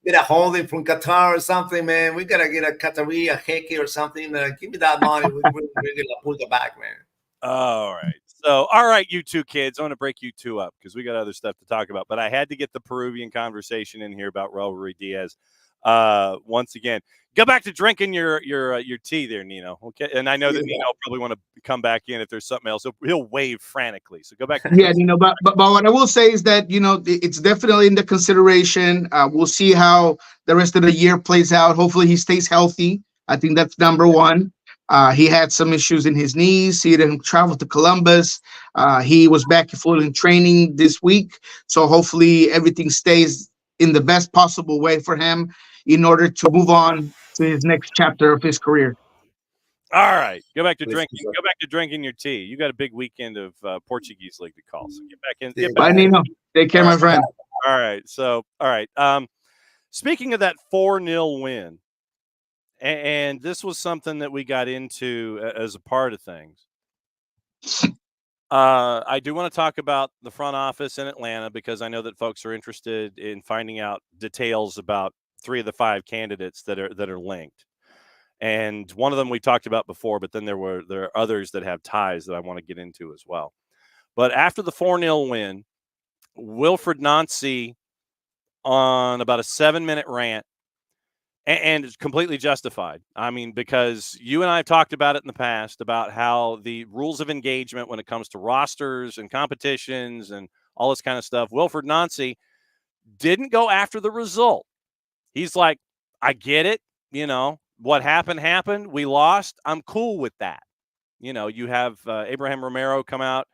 get a holding from Qatar or something, man. We gotta get a Qatari, a Heike or something. Give me that money. We're gonna pull the back, man. All right. So, all right, you two kids, I want to break you two up because we got other stuff to talk about. But I had to get the Peruvian conversation in here about Raul Ruiz. Once again, go back to drinking your tea there, Nino. Okay, and I know that Nino will probably want to come back in if there's something else. He'll wave frantically. So go back. Yeah, but what I will say is that it's definitely in the consideration. We'll see how the rest of the year plays out. Hopefully, he stays healthy. I think that's number one. He had some issues in his knees. He didn't travel to Columbus. He was back full in training this week. So hopefully everything stays in the best possible way for him in order to move on to his next chapter of his career. All right, go back to drinking. Go back to drinking your tea. You got a big weekend of Portuguese league to call. So get back in. Get Bye, back. Nino. Take care, my friend. All right. So, all right. Speaking of that 4-0 win, and this was something that we got into as a part of things. I do want to talk about the front office in Atlanta because I know that folks are interested in finding out details about 3 of the 5 candidates that are linked. And one of them we talked about before, but then there are others that have ties that I want to get into as well. But after the 4-0 win, Wilfred Nancy on about a 7-minute rant, and it's completely justified. I mean, because you and I have talked about it in the past about how the rules of engagement when it comes to rosters and competitions and all this kind of stuff, Wilfred Nancy didn't go after the result. He's like, I get it. What happened. We lost. I'm cool with that. You have Abraham Romero come out,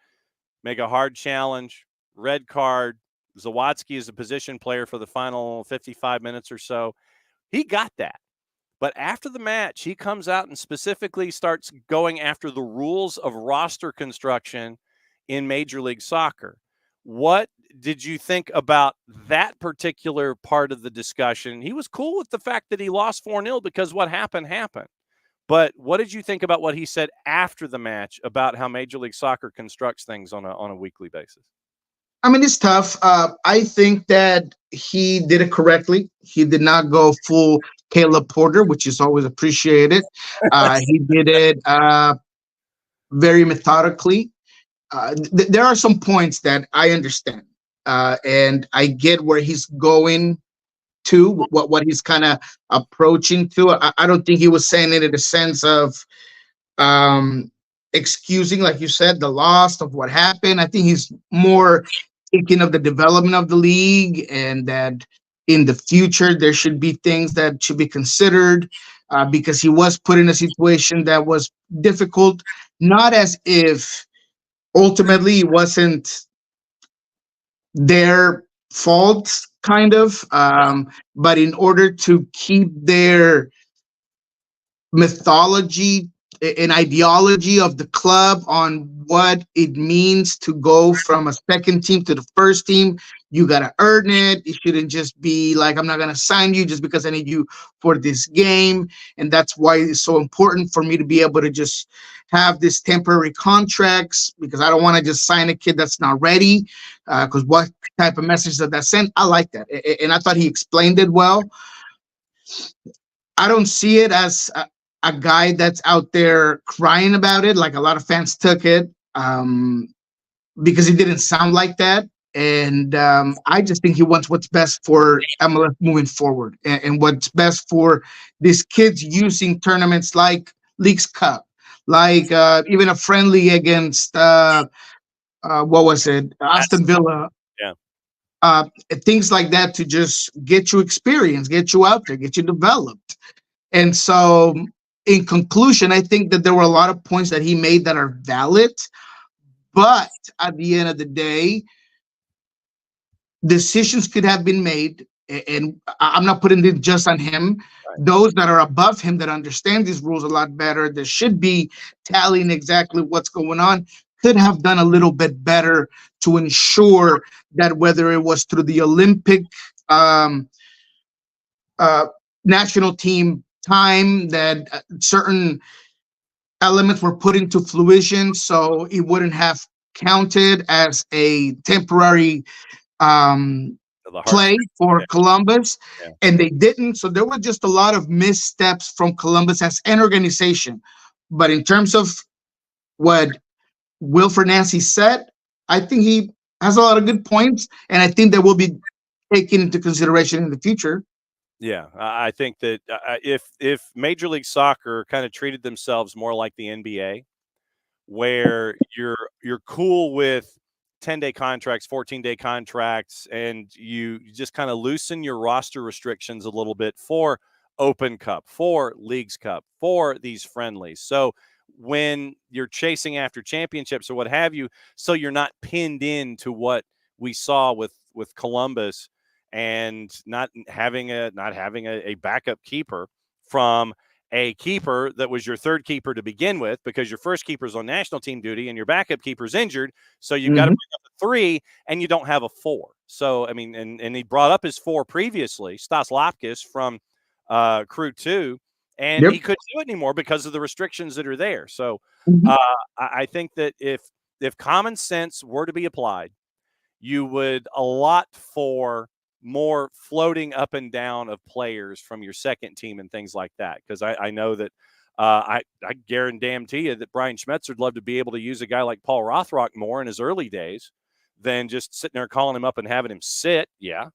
make a hard challenge, red card. Zawadzki is a position player for the final 55 minutes or so. He got that. But after the match, he comes out and specifically starts going after the rules of roster construction in Major League Soccer. What did you think about that particular part of the discussion? He was cool with the fact that he lost 4-0 because what happened. But what did you think about what he said after the match about how Major League Soccer constructs things on a weekly basis? I mean, it's tough. I think that he did it correctly. He did not go full Caleb Porter, which is always appreciated. He did it very methodically. There are some points that I understand, and I get where he's going to, what he's kind of approaching to. I don't think he was saying it in a sense of excusing, like you said, the loss of what happened. I think he's more thinking of the development of the league and that in the future there should be things that should be considered because he was put in a situation that was difficult, not as if ultimately it wasn't their fault, kind of, but in order to keep their mythology an ideology of the club on what it means to go from a second team to the first team. You got to earn it. It shouldn't just be like, I'm not going to sign you just because I need you for this game. And that's why it's so important for me to be able to just have this temporary contracts, because I don't want to just sign a kid that's not ready. Because what type of message does that send? I like that. And I thought he explained it well. I don't see it as a guy that's out there crying about it like a lot of fans took it, because he didn't sound like that. And I just think he wants what's best for MLS moving forward, and what's best for these kids using tournaments like Leagues Cup, like even a friendly against what was it, Aston Villa, Yeah. uh, things like that, to just get you experience, get you out there, get you developed. And so, in conclusion, I think that there were a lot of points that he made that are valid. But at the end of the day, decisions could have been made. And I'm not putting it just on him. Right. Those that are above him that understand these rules a lot better, that should be tallying exactly what's going on, could have done a little bit better to ensure that, whether it was through the Olympic um, uh, national team time, that certain elements were put into fruition, so it wouldn't have counted as a temporary The play for yeah. Columbus, Yeah. and they didn't. So there were just a lot of missteps from Columbus as an organization. But in terms of what Wilfred Nancy said, I think he has a lot of good points, and I think that will be taken into consideration in the future. Yeah, I think that if Major League Soccer kind of treated themselves more like the NBA, where you're cool with 10-day contracts, 14-day contracts, and you just kind of loosen your roster restrictions a little bit for Open Cup, for Leagues Cup, for these friendlies. So when you're chasing after championships or what have you, so you're not pinned into what we saw with Columbus, and not having a backup keeper from a keeper that was your third keeper to begin with, because your first keeper's on national team duty and your backup keeper's injured. So you've got to bring up a 3 and you don't have a 4. So, I mean, and he brought up his 4 previously, Stas Lapkus from Crew 2, and he couldn't do it anymore because of the restrictions that are there. So I think that if common sense were to be applied, you would allot for more floating up and down of players from your second team and things like that. Because I know that I guarantee you that Brian Schmetzer would love to be able to use a guy like Paul Rothrock more in his early days than just sitting there calling him up and having him sit. Yeah.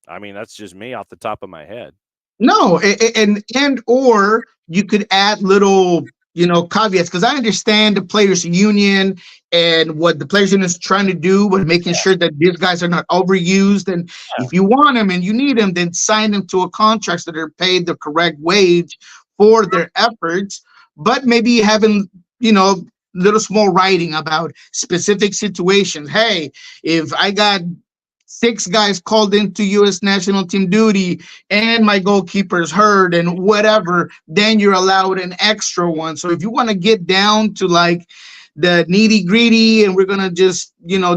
I mean, that's just me off the top of my head. No, and or you could add little, caveats, because I understand the players union and what the players union is trying to do, but making sure that these guys are not overused. And if you want them and you need them, then sign them to a contract so they're paid the correct wage for their efforts. But maybe having, little small writing about specific situations. Hey, if I got 6 guys called into U.S. national team duty and my goalkeeper's hurt and whatever, then you're allowed an extra one. So if you want to get down to like the nitty gritty, and we're going to just,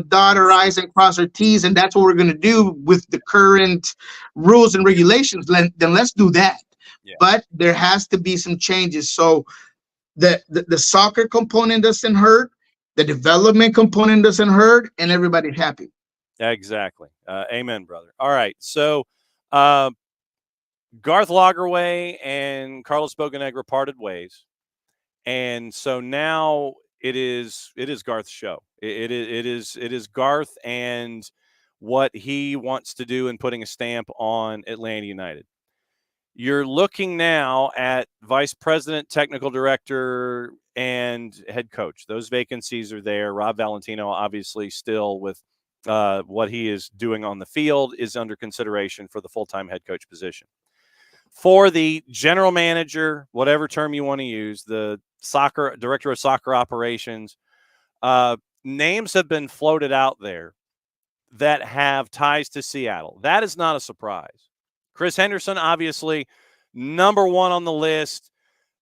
dot our I's and cross our T's, and that's what we're going to do with the current rules and regulations, then let's do that. Yeah. But there has to be some changes. So the soccer component doesn't hurt, the development component doesn't hurt, and everybody's happy. Exactly. Amen, brother. All right. So Garth Lagerwey and Carlos Bocanegra parted ways. And so now it is Garth's show. It is Garth and what he wants to do in putting a stamp on Atlanta United. You're looking now at vice president, technical director, and head coach. Those vacancies are there. Rob Valentino, obviously, still with what he is doing on the field, is under consideration for the full-time head coach position. For the general manager, whatever term you want to use, the soccer director of soccer operations, names have been floated out there that have ties to Seattle. That is not a surprise. Chris Henderson, obviously, number 1 on the list.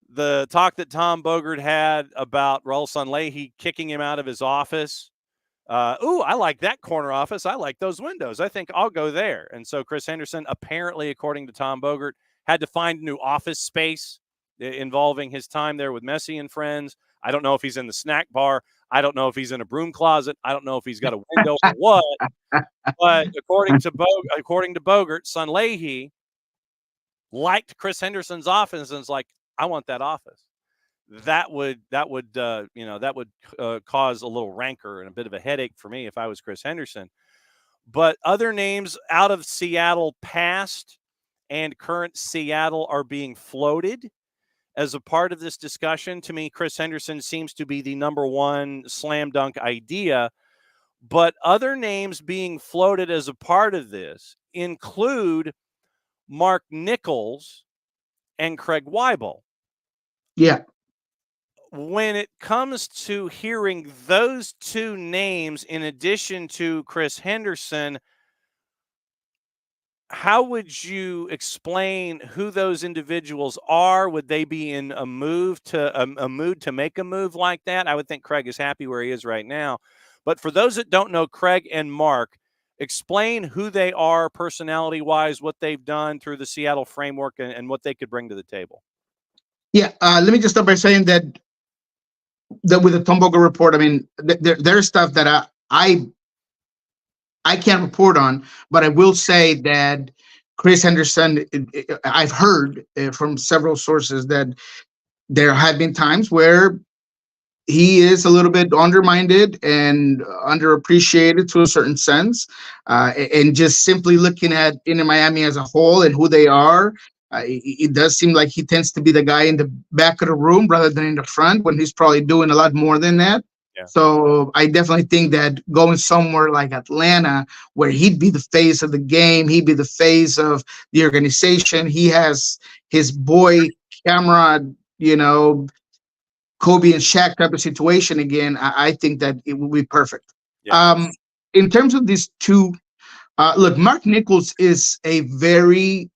the talk that Tom Bogert had about Raul Sanlehi kicking him out of his office. I like that corner office. I like those windows. I think I'll go there. And so Chris Henderson, apparently, according to Tom Bogert, had to find new office space involving his time there with Messi and friends. I don't know if he's in the snack bar. I don't know if he's in a broom closet. I don't know if he's got a window or what. But according to Bogert, Sanlehi liked Chris Henderson's office and was like, I want that office. That would cause a little rancor and a bit of a headache for me if I was Chris Henderson. But other names out of Seattle past and current Seattle are being floated as a part of this discussion. To me, Chris Henderson seems to be the number one slam dunk idea. But other names being floated as a part of this include Mark Nichols and Craig Weibel. Yeah. When it comes to hearing those two names in addition to Chris Henderson, how would you explain who those individuals are? Would they be in a mood to make a move like that? I would think Craig is happy where he is right now. But for those that don't know Craig and Mark, explain who they are personality-wise, what they've done through the Seattle framework, and what they could bring to the table. Yeah, let me just start by saying that with the Tom Bogert report, I mean, there's stuff that I can't report on, but I will say that Chris Henderson, I've heard from several sources that there have been times where he is a little bit undermined and underappreciated to a certain sense. And just simply looking at Inter Miami as a whole and who they are, it does seem like he tends to be the guy in the back of the room rather than in the front, when he's probably doing a lot more than that. Yeah. So I definitely think that going somewhere like Atlanta, where he'd be the face of the game, he'd be the face of the organization. He has his boy Cameron, Kobe and Shaq type of situation again. I think that it will be perfect. Yeah. In terms of these two, look, Mark Nichols is a very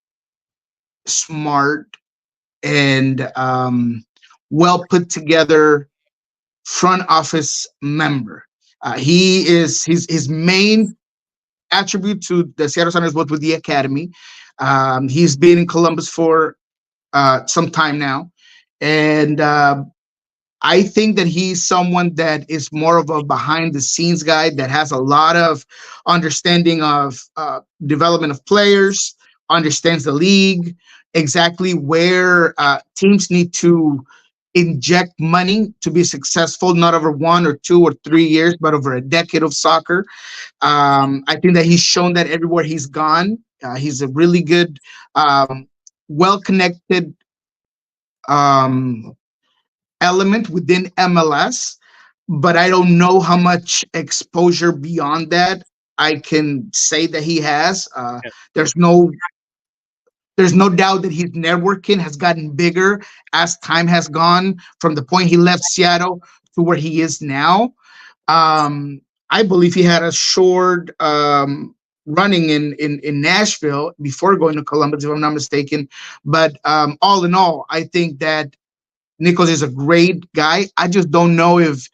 smart and well put together front office member. He is his main attribute to the Seattle Sounders, both with the academy. He's been in Columbus for some time now, and I think that he's someone that is more of a behind the scenes guy that has a lot of understanding of development of players, understands the league, exactly where teams need to inject money to be successful, not over 1 or 2 or 3 years, but over a decade of soccer. I think that he's shown that everywhere he's gone. He's a really good, well-connected element within MLS, but I don't know how much exposure beyond that I can say that he has. There's no doubt that his networking has gotten bigger as time has gone from the point he left Seattle to where he is now. I believe he had a short running in Nashville before going to Columbus, if I'm not mistaken. But all in all, I think that Nichols is a great guy. I just don't know if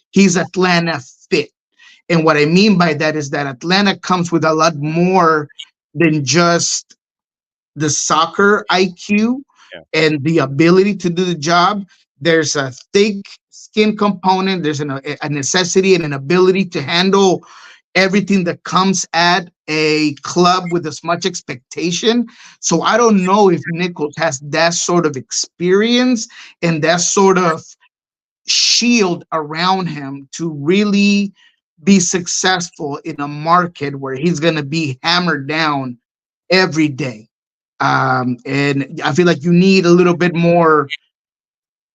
he's Atlanta fit. And what I mean by that is that Atlanta comes with a lot more than just the soccer IQ and the ability to do the job. There's a thick skin component. There's a necessity and an ability to handle everything that comes at a club with as much expectation. So I don't know if Nichols has that sort of experience and that sort of shield around him to really be successful in a market where he's going to be hammered down every day. And I feel like you need a little bit more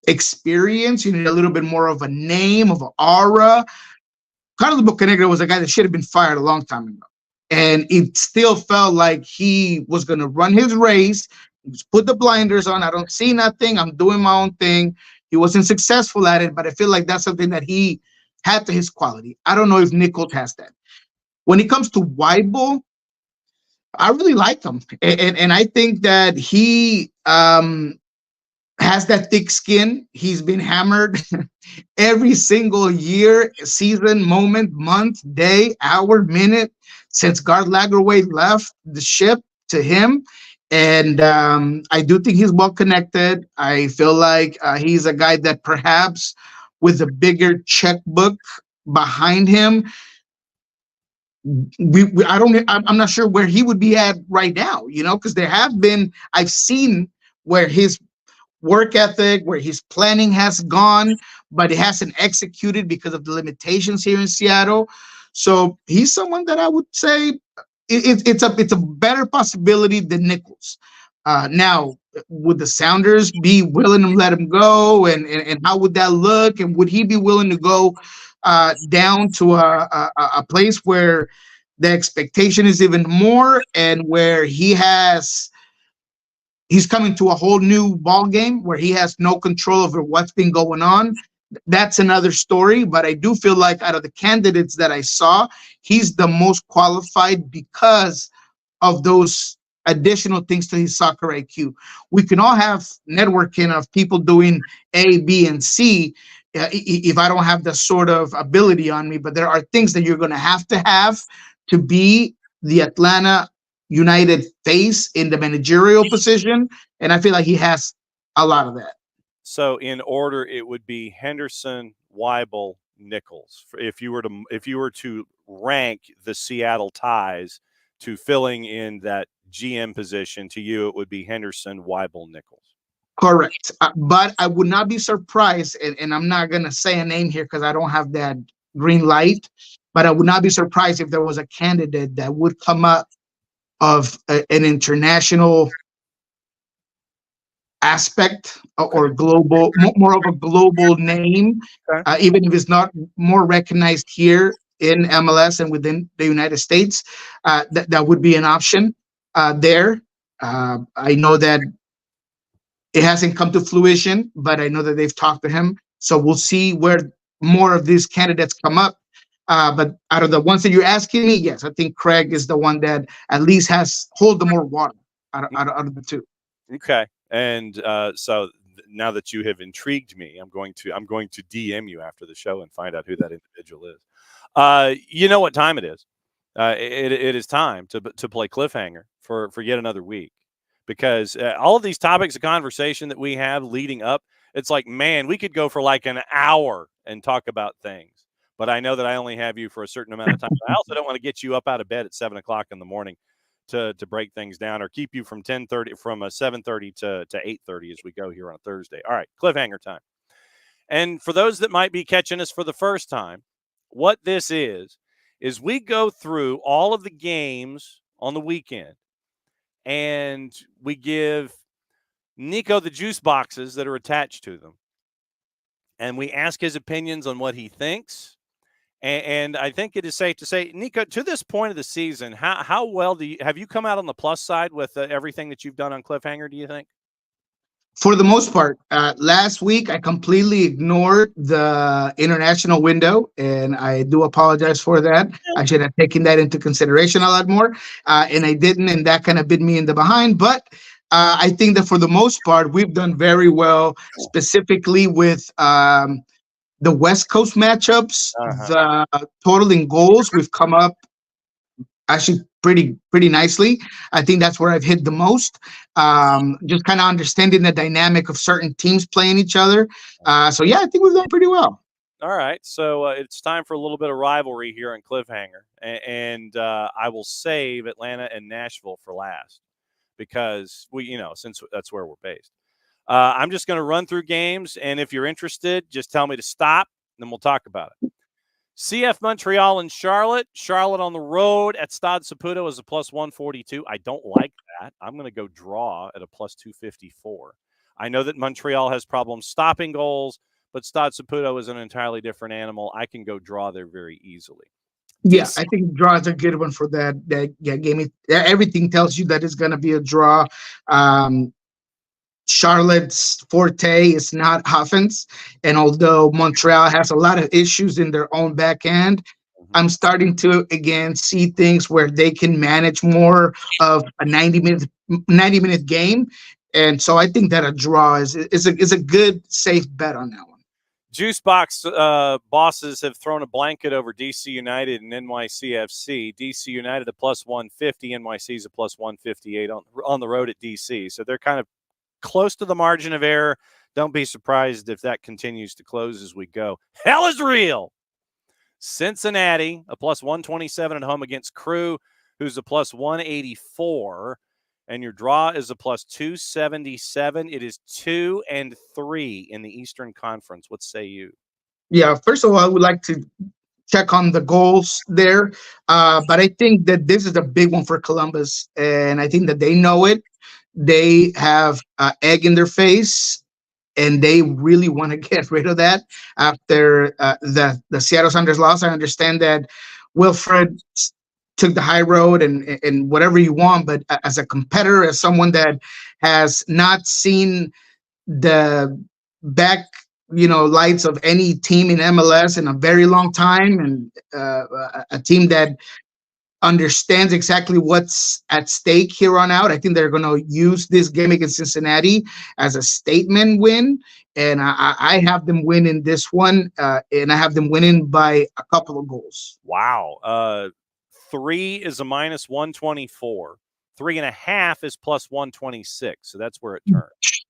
experience. You need a little bit more of a name, of an aura. Carlos Bocanegra was a guy that should have been fired a long time ago. And it still felt like he was going to run his race, put the blinders on. I don't see nothing. I'm doing my own thing. He wasn't successful at it, but I feel like that's something that he had to his quality. I don't know if Nichols has that. When it comes to Weibel, I really like him. And I think that he has has that thick skin. He's been hammered every single year, season, moment, month, day, hour, minute since Garth Lagerwey left the ship to him. And I do think he's well connected. I feel like he's a guy that perhaps with a bigger checkbook behind him, I don't, I'm not sure where he would be at right now, because there have been, I've seen where his work ethic, where his planning has gone, but it hasn't executed because of the limitations here in Seattle. So he's someone that I would say it's a better possibility than Nichols. Now, would the Sounders be willing to let him go, and how would that look? And would he be willing to go down to a place where the expectation is even more, and where he's coming to a whole new ball game where he has no control over what's been going on? That's another story. But I do feel like out of the candidates that I saw, he's the most qualified because of those additional things to his soccer IQ. We can all have networking of people doing A, B, and C. If I don't have the sort of ability on me, but there are things that you're going to have to be the Atlanta United face in the managerial position, and I feel like he has a lot of that. So in order, it would be Henderson, Weibel, Nichols. If you were to rank the Seattle ties to filling in that GM position, to you it would be Henderson, Weibel, Nichols. Correct. But I would not be surprised, and I'm not going to say a name here because I don't have that green light, but I would not be surprised if there was a candidate that would come up of an international aspect or global, more of a global name, even if it's not more recognized here in MLS and within the United States, that would be an option there. I know that it hasn't come to fruition, but I know that they've talked to him. So we'll see where more of these candidates come up. But out of the ones that you're asking me, yes, I think Craig is the one that at least hold the more water out of the two. Okay, and so now that you have intrigued me, I'm going to DM you after the show and find out who that individual is. You know what time it is? It is time to play cliffhanger for yet another week, because all of these topics of conversation that we have leading up, it's like, man, we could go for like an hour and talk about things. But I know that I only have you for a certain amount of time. I also don't want to get you up out of bed at 7 o'clock in the morning to break things down, or keep you from 7:30 to 8:30 as we go here on a Thursday. All right, cliffhanger time. And for those that might be catching us for the first time, what this is we go through all of the games on the weekend, and we give Niko the juice boxes that are attached to them, and we ask his opinions on what he thinks. And I think it is safe to say, Niko, to this point of the season, how well have you come out on the plus side with everything that you've done on Cliffhanger, do you think? For the most part, last week I completely ignored the international window, and I do apologize for that. I should have taken that into consideration a lot more, and I didn't, and that kind of bit me in the behind. But I think that for the most part, we've done very well, specifically with the West Coast matchups, the total in goals. We've come up actually pretty nicely. I think that's where I've hit the most. Just kind of understanding the dynamic of certain teams playing each other. So yeah, I think we've done pretty well. All right, so it's time for a little bit of rivalry here on Cliffhanger, and I will save Atlanta and Nashville for last, because since that's where we're based. I'm just going to run through games, and if you're interested, just tell me to stop, and then we'll talk about it. CF Montreal and Charlotte. Charlotte on the road at Stade Saputo is a plus 142. I don't like that. I'm going to go draw at a plus 254. I know that Montreal has problems stopping goals, but Stade Saputo is an entirely different animal. I can go draw there very easily. Yeah, I think draws are a good one for that game. Everything tells you that it's going to be a draw. Charlotte's forte is not offense, and although Montreal has a lot of issues in their own back end, I'm starting to again see things where they can manage more of a 90-minute game, And so I think that a draw is a good safe bet on that one. Juice box bosses have thrown a blanket over DC United and NYCFC. DC United a plus 150, NYC's a plus 158 on the road at DC. So they're kind of close to the margin of error. Don't be surprised if that continues to close as we go. Hell is real. Cincinnati a plus 127 at home against Crew, who's a plus 184. And your draw is a plus 277. It is 2-3 in the Eastern Conference. What say you? Yeah, first of all, I would like to check on the goals there. But I think that this is a big one for Columbus. And I think that they know it. They have egg in their face, and they really want to get rid of that after the Seattle Sounders loss. I understand that Wilfred took the high road and whatever you want, but as a competitor, as someone that has not seen the back lights of any team in MLS in a very long time, and a team that understands exactly what's at stake here on out, I think they're going to use this game against Cincinnati as a statement win, and I have them winning this one, and I have them winning by a couple of goals. Wow. 3 is a minus 124. 3.5 is plus 126. So that's where it turns.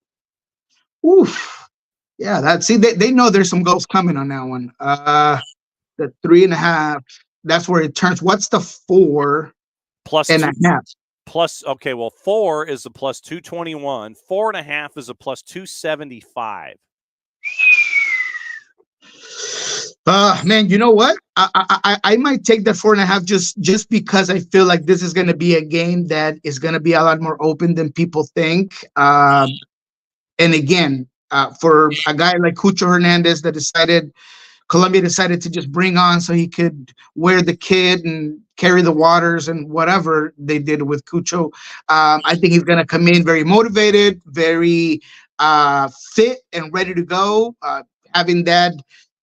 Oof. Yeah, they know there's some goals coming on that one. The 3.5, that's where it turns. What's the 4 plus and 2, a half? Plus, okay, well, 4 is a plus 221. 4.5 is a plus 275. Man, you know what? I might take that 4.5 just because I feel like this is going to be a game that is going to be a lot more open than people think. And again, for a guy like Cucho Hernandez Colombia decided to just bring on so he could wear the kid and carry the waters and whatever they did with Cucho. I think he's going to come in very motivated, very fit and ready to go. Having that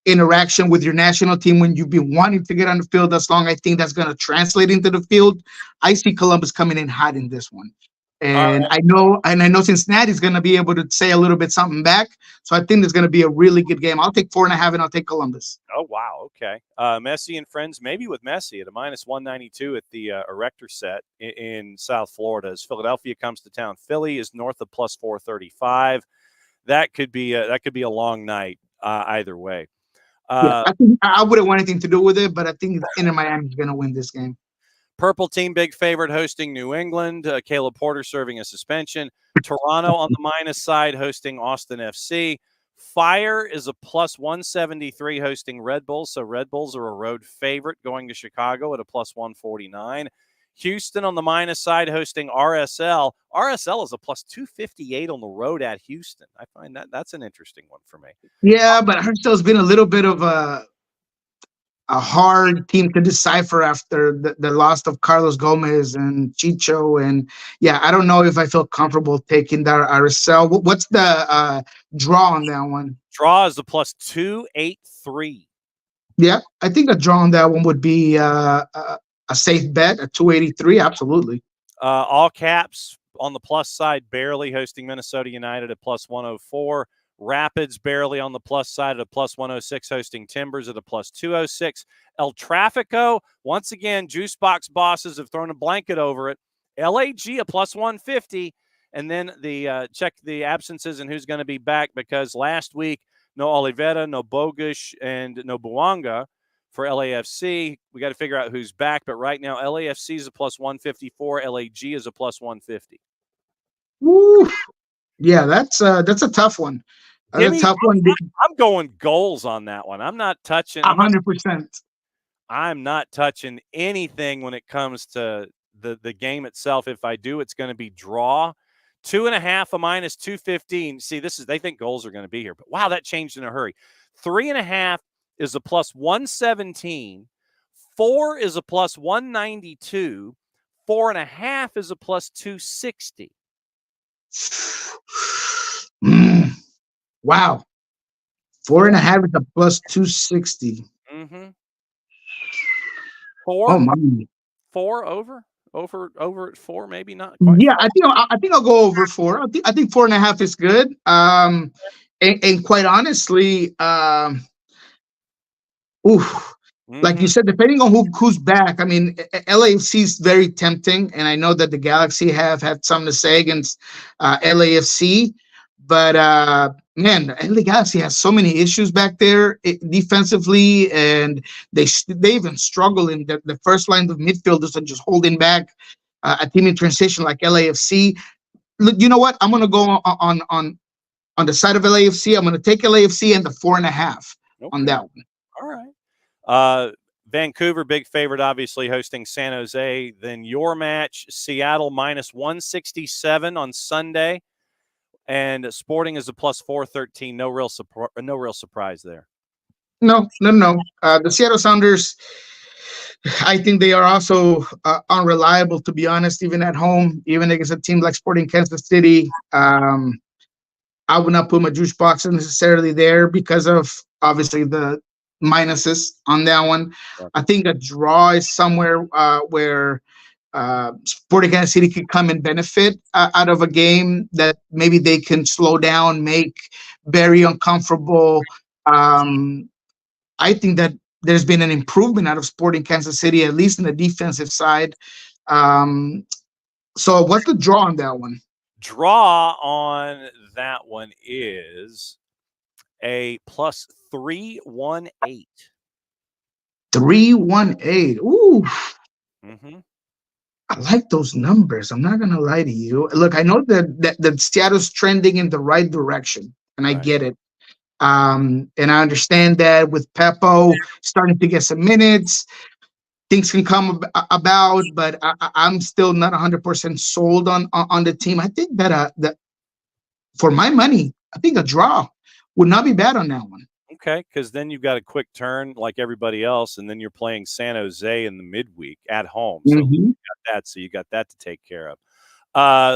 interaction with your national team when you've been wanting to get on the field as long, I think that's going to translate into the field. I see Columbus coming in hot in this one. And I know Cincinnati's going to be able to say a little bit something back. So I think there's going to be a really good game. I'll take 4.5 and I'll take Columbus. Oh, wow. Okay. Messi and friends, maybe with Messi at a minus 192 at the Erector set in South Florida as Philadelphia comes to town. Philly is north of plus 435. That could be a long night either way. I think I wouldn't want anything to do with it, but I think Inter Miami is going to win this game. Purple team, big favorite, hosting New England. Caleb Porter serving a suspension. Toronto on the minus side, hosting Austin FC. Fire is a plus 173, hosting Red Bulls. So Red Bulls are a road favorite, going to Chicago at a plus 149. Houston on the minus side, hosting RSL. RSL is a plus 258 on the road at Houston. I find that's an interesting one for me. Yeah, but RSL's been a little bit of a hard team to decipher after the loss of Carlos Gomez and Chicho. And yeah, I don't know if I feel comfortable taking that RSL. What's the draw on that one? Draw is the plus 283. Yeah, I think a draw on that one would be a safe bet at 283. Absolutely. All caps on the plus side, barely hosting Minnesota United at plus 104. Rapids barely on the plus side at a plus 106, hosting Timbers at a plus 206. El Tráfico, once again, juice box bosses have thrown a blanket over it. LAG a plus 150. And then check the absences and who's going to be back, because last week, no Oliveira, no Bogush, and no Buanga for LAFC. We got to figure out who's back. But right now, LAFC is a plus 154. LAG is a plus 150. Woo. Yeah, that's a tough one. That's a tough one. I'm going goals on that one. I'm not touching 100%. I'm not touching anything when it comes to the game itself. If I do, it's going to be draw. 2.5 a minus 215. See, they think goals are going to be here, but wow, that changed in a hurry. 3.5 is a plus 117. 4 is a plus 192. 4.5 is a plus 260. Wow. 4.5 is a plus 260. Mm-hmm. 4? Oh, my. 4 over? over at 4, maybe not quite. Yeah, I think I'll go over 4. I think 4.5 is good. And quite honestly, oof, like you said, depending on who's back. I mean, LAFC is very tempting, and I know that the Galaxy have had something to say against LAFC, but man, the LA Galaxy has so many issues back there defensively, and they even struggle in the first line of midfielders are just holding back a team in transition like LAFC. Look, you know what? I'm gonna go on the side of LAFC. I'm gonna take LAFC and the 4.5 on that one. All right. Vancouver, big favorite, obviously hosting San Jose. Then your match, Seattle minus 167 on Sunday, and Sporting is a plus 413. No real surprise there. No. The Seattle Sounders, I think they are also unreliable, to be honest, even at home, even against a team like Sporting Kansas City. I would not put my juice box necessarily there because of obviously the minuses on that one. I think a draw is somewhere where Sporting Kansas City could come and benefit out of a game that maybe they can slow down, make very uncomfortable. I think that there's been an improvement out of Sporting Kansas City, at least in the defensive side. So what's the draw on that one? Draw on that one is a plus 318. 318. Ooh. Mm-hmm. I like those numbers. I'm not gonna lie to you. Look, I know that Seattle's trending in the right direction, and I get it. And I understand that with Peppo starting to get some minutes, things can come about. But I'm still not 100% sold on the team. I think that for my money, I think a draw would not be bad on that one. Okay, because then you've got a quick turn like everybody else, and then you're playing San Jose in the midweek at home. So you got that to take care of.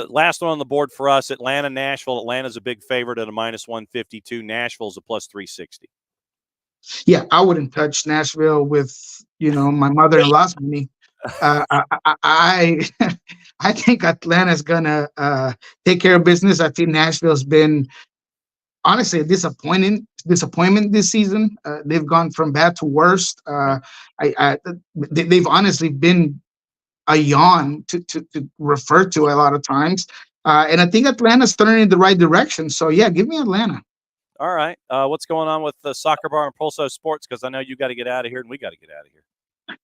Last one on the board for us, Atlanta, Nashville. Atlanta's a big favorite at a minus 152. Nashville's a plus 360. Yeah, I wouldn't touch Nashville with my mother-in-law's money. I think Atlanta's gonna take care of business. I think Nashville's been honestly a disappointment this season. They've gone from bad to worst. They've honestly been a yawn to refer to a lot of times. And I think Atlanta's turning in the right direction. So yeah, give me Atlanta. All right. What's going on with the Soccer Bar and Pulso Sports? Because I know you got to get out of here and we got to get out of here.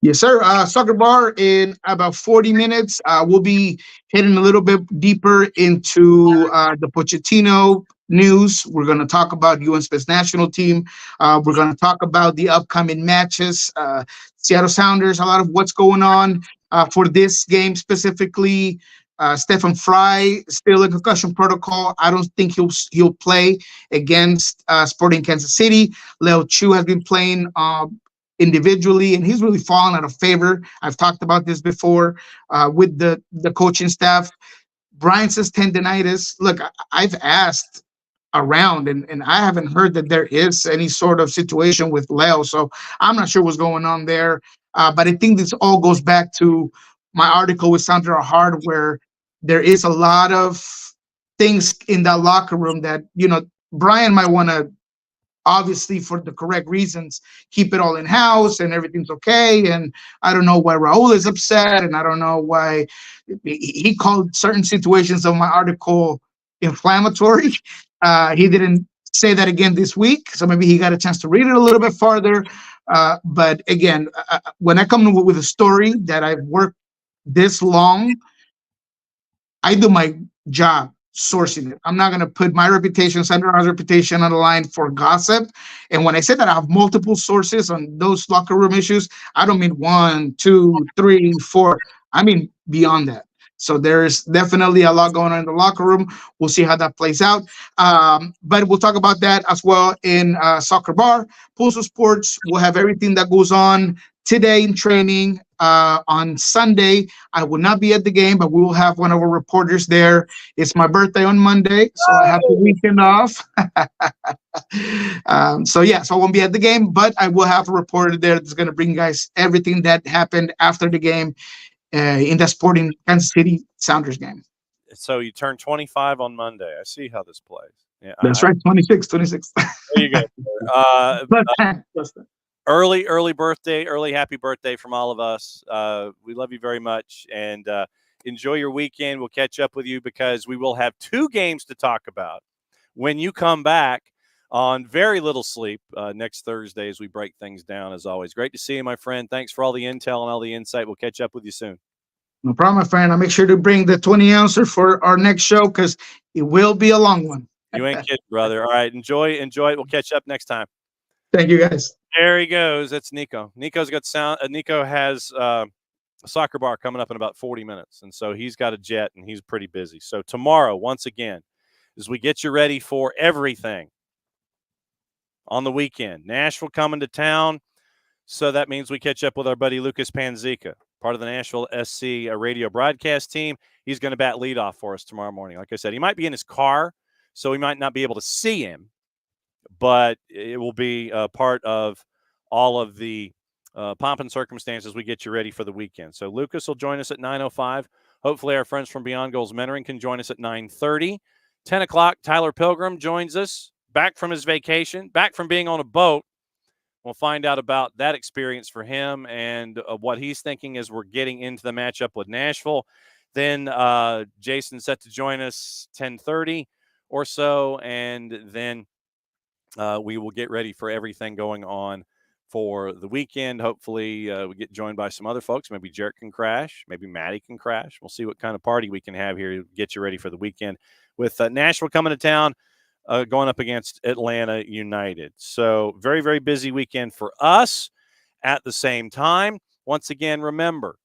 Yes, sir. Soccer Bar in about 40 minutes. We'll be heading a little bit deeper into the Pochettino news. We're going to talk about UNSP's national team. We're going to talk about the upcoming matches, Seattle Sounders, a lot of what's going on for this game specifically. Stephen Fry still in concussion protocol. I don't think he'll play against Sporting Kansas City. Leo Chu has been playing individually, and he's really fallen out of favor. I've talked about this before with the coaching staff. Brian says tendinitis. Look, I've asked around, and I haven't heard that there is any sort of situation with Leo, so I'm not sure what's going on there. But I think this all goes back to my article with Sandra Hard, where there is a lot of things in that locker room that Brian might want to, obviously for the correct reasons, keep it all in house and everything's okay. And I don't know why Raul is upset, and I don't know why he called certain situations of my article inflammatory. He didn't say that again this week, so maybe he got a chance to read it a little bit farther. But again, when I come with a story that I've worked this long, I do my job sourcing it. I'm not going to put my reputation, Sandra's reputation on the line for gossip. And when I say that I have multiple sources on those locker room issues, I don't mean 1, 2, 3, 4. I mean beyond that. So there's definitely a lot going on in the locker room. We'll see how that plays out. But we'll talk about that as well in Soccer Bar. Pulso Sports will have everything that goes on today in training. On Sunday, I will not be at the game, but we will have one of our reporters there. It's my birthday on Monday, so I have the weekend off. So I won't be at the game, but I will have a reporter there that's going to bring you guys everything that happened after the game in the Sporting Kansas City Sounders game. So you turn 25 on Monday. I see how this plays. Yeah, That's right, 26. There you go. Plus that. Early birthday, early happy birthday from all of us. We love you very much, and enjoy your weekend. We'll catch up with you because we will have 2 games to talk about when you come back on very little sleep next Thursday as we break things down. As always, great to see you, my friend. Thanks for all the intel and all the insight. We'll catch up with you soon. No problem, my friend. I'll make sure to bring the 20-ouncer for our next show because it will be a long one. You ain't kidding, brother. All right, enjoy it. We'll catch up next time. Thank you, guys. There he goes. That's Niko. Niko's got sound. Niko has a soccer bar coming up in about 40 minutes, and so he's got a jet, and he's pretty busy. So tomorrow, once again, as we get you ready for everything on the weekend, Nashville coming to town. So that means we catch up with our buddy Lucas Panzica, part of the Nashville SC radio broadcast team. He's going to bat leadoff for us tomorrow morning. Like I said, he might be in his car, so we might not be able to see him, but it will be a part of all of the pomp and circumstances we get you ready for the weekend. So Lucas will join us at 9:05. Hopefully our friends from Beyond Goals Mentoring can join us at 9:30. 10 o'clock, Tyler Pilgrim joins us, back from his vacation, back from being on a boat. We'll find out about that experience for him and what he's thinking as we're getting into the matchup with Nashville. Then Jason's set to join us 10:30 or so, and then we will get ready for everything going on for the weekend. Hopefully we get joined by some other folks. Maybe Jarrett can crash. Maybe Maddie can crash. We'll see what kind of party we can have here to get you ready for the weekend with Nashville coming to town. Going up against Atlanta United. So very, very busy weekend for us. At the same time, once again, remember,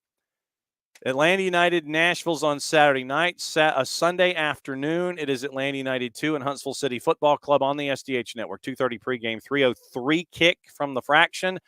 Atlanta United, Nashville's on Saturday night. A Sunday afternoon, it is Atlanta United 2 and Huntsville City Football Club on the SDH Network. 2:30 pregame, 3:03 kick from the Fraction.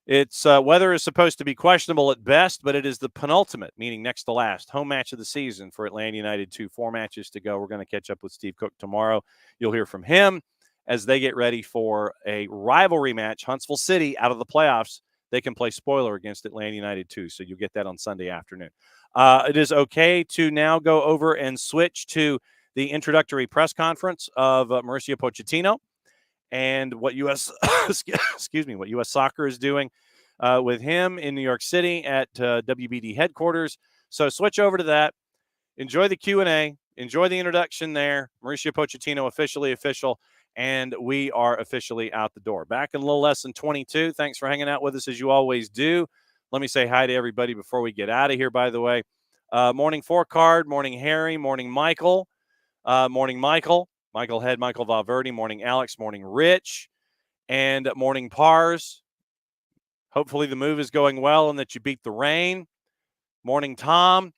It's weather is supposed to be questionable at best, but it is the penultimate, meaning next to last, home match of the season for Atlanta United 2. 4 matches to go. We're going to catch up with Steve Cook tomorrow. You'll hear from him as they get ready for a rivalry match. Huntsville City out of the playoffs. They can play spoiler against Atlanta United 2, so you'll get that on Sunday afternoon. It is okay to now go over and switch to the introductory press conference of Mauricio Pochettino and what U.S. what U.S. Soccer is doing with him in New York City at WBD headquarters. So switch over to that. Enjoy the Q&A. Enjoy the introduction there. Mauricio Pochettino officially official, and we are officially out the door. Back in a little less than 22. Thanks for hanging out with us as you always do. Let me say hi to everybody before we get out of here, by the way. Morning Four-Card, morning Harry, morning Michael, morning Michael. Michael Head, Michael Valverde, morning Alex, morning Rich, and morning Pars. Hopefully the move is going well and that you beat the rain. Morning Tom,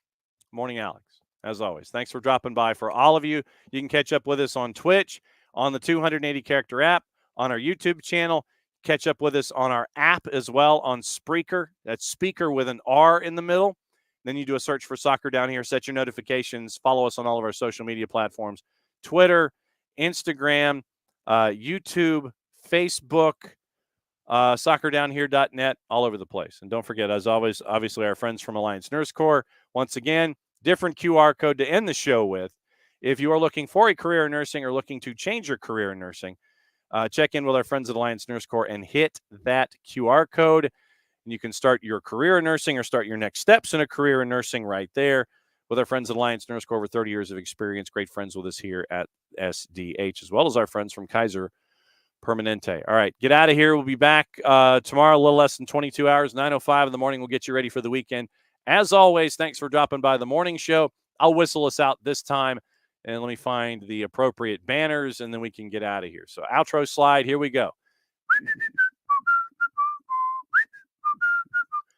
morning Alex. As always, thanks for dropping by. For all of you, you can catch up with us on Twitch, on the 280-character app, on our YouTube channel. Catch up with us on our app as well on Spreaker. That's speaker with an R in the middle. Then you do a search for Soccer Down Here, set your notifications, follow us on all of our social media platforms, Twitter, Instagram, YouTube, Facebook, soccerdownhere.net, all over the place. And don't forget, as always, obviously our friends from Alliance Nurse Corps. Once again, different QR code to end the show with. If you are looking for a career in nursing or looking to change your career in nursing, check in with our friends at Alliance Nurse Corps and hit that QR code. And you can start your career in nursing or start your next steps in a career in nursing right there with our friends at Alliance Nurse Corps, over 30 years of experience. Great friends with us here at SDH, as well as our friends from Kaiser Permanente. All right, get out of here. We'll be back tomorrow, a little less than 22 hours, 9:05 in the morning. We'll get you ready for the weekend. As always, thanks for dropping by the morning show. I'll whistle us out this time, and let me find the appropriate banners, and then we can get out of here. So outro slide, here we go.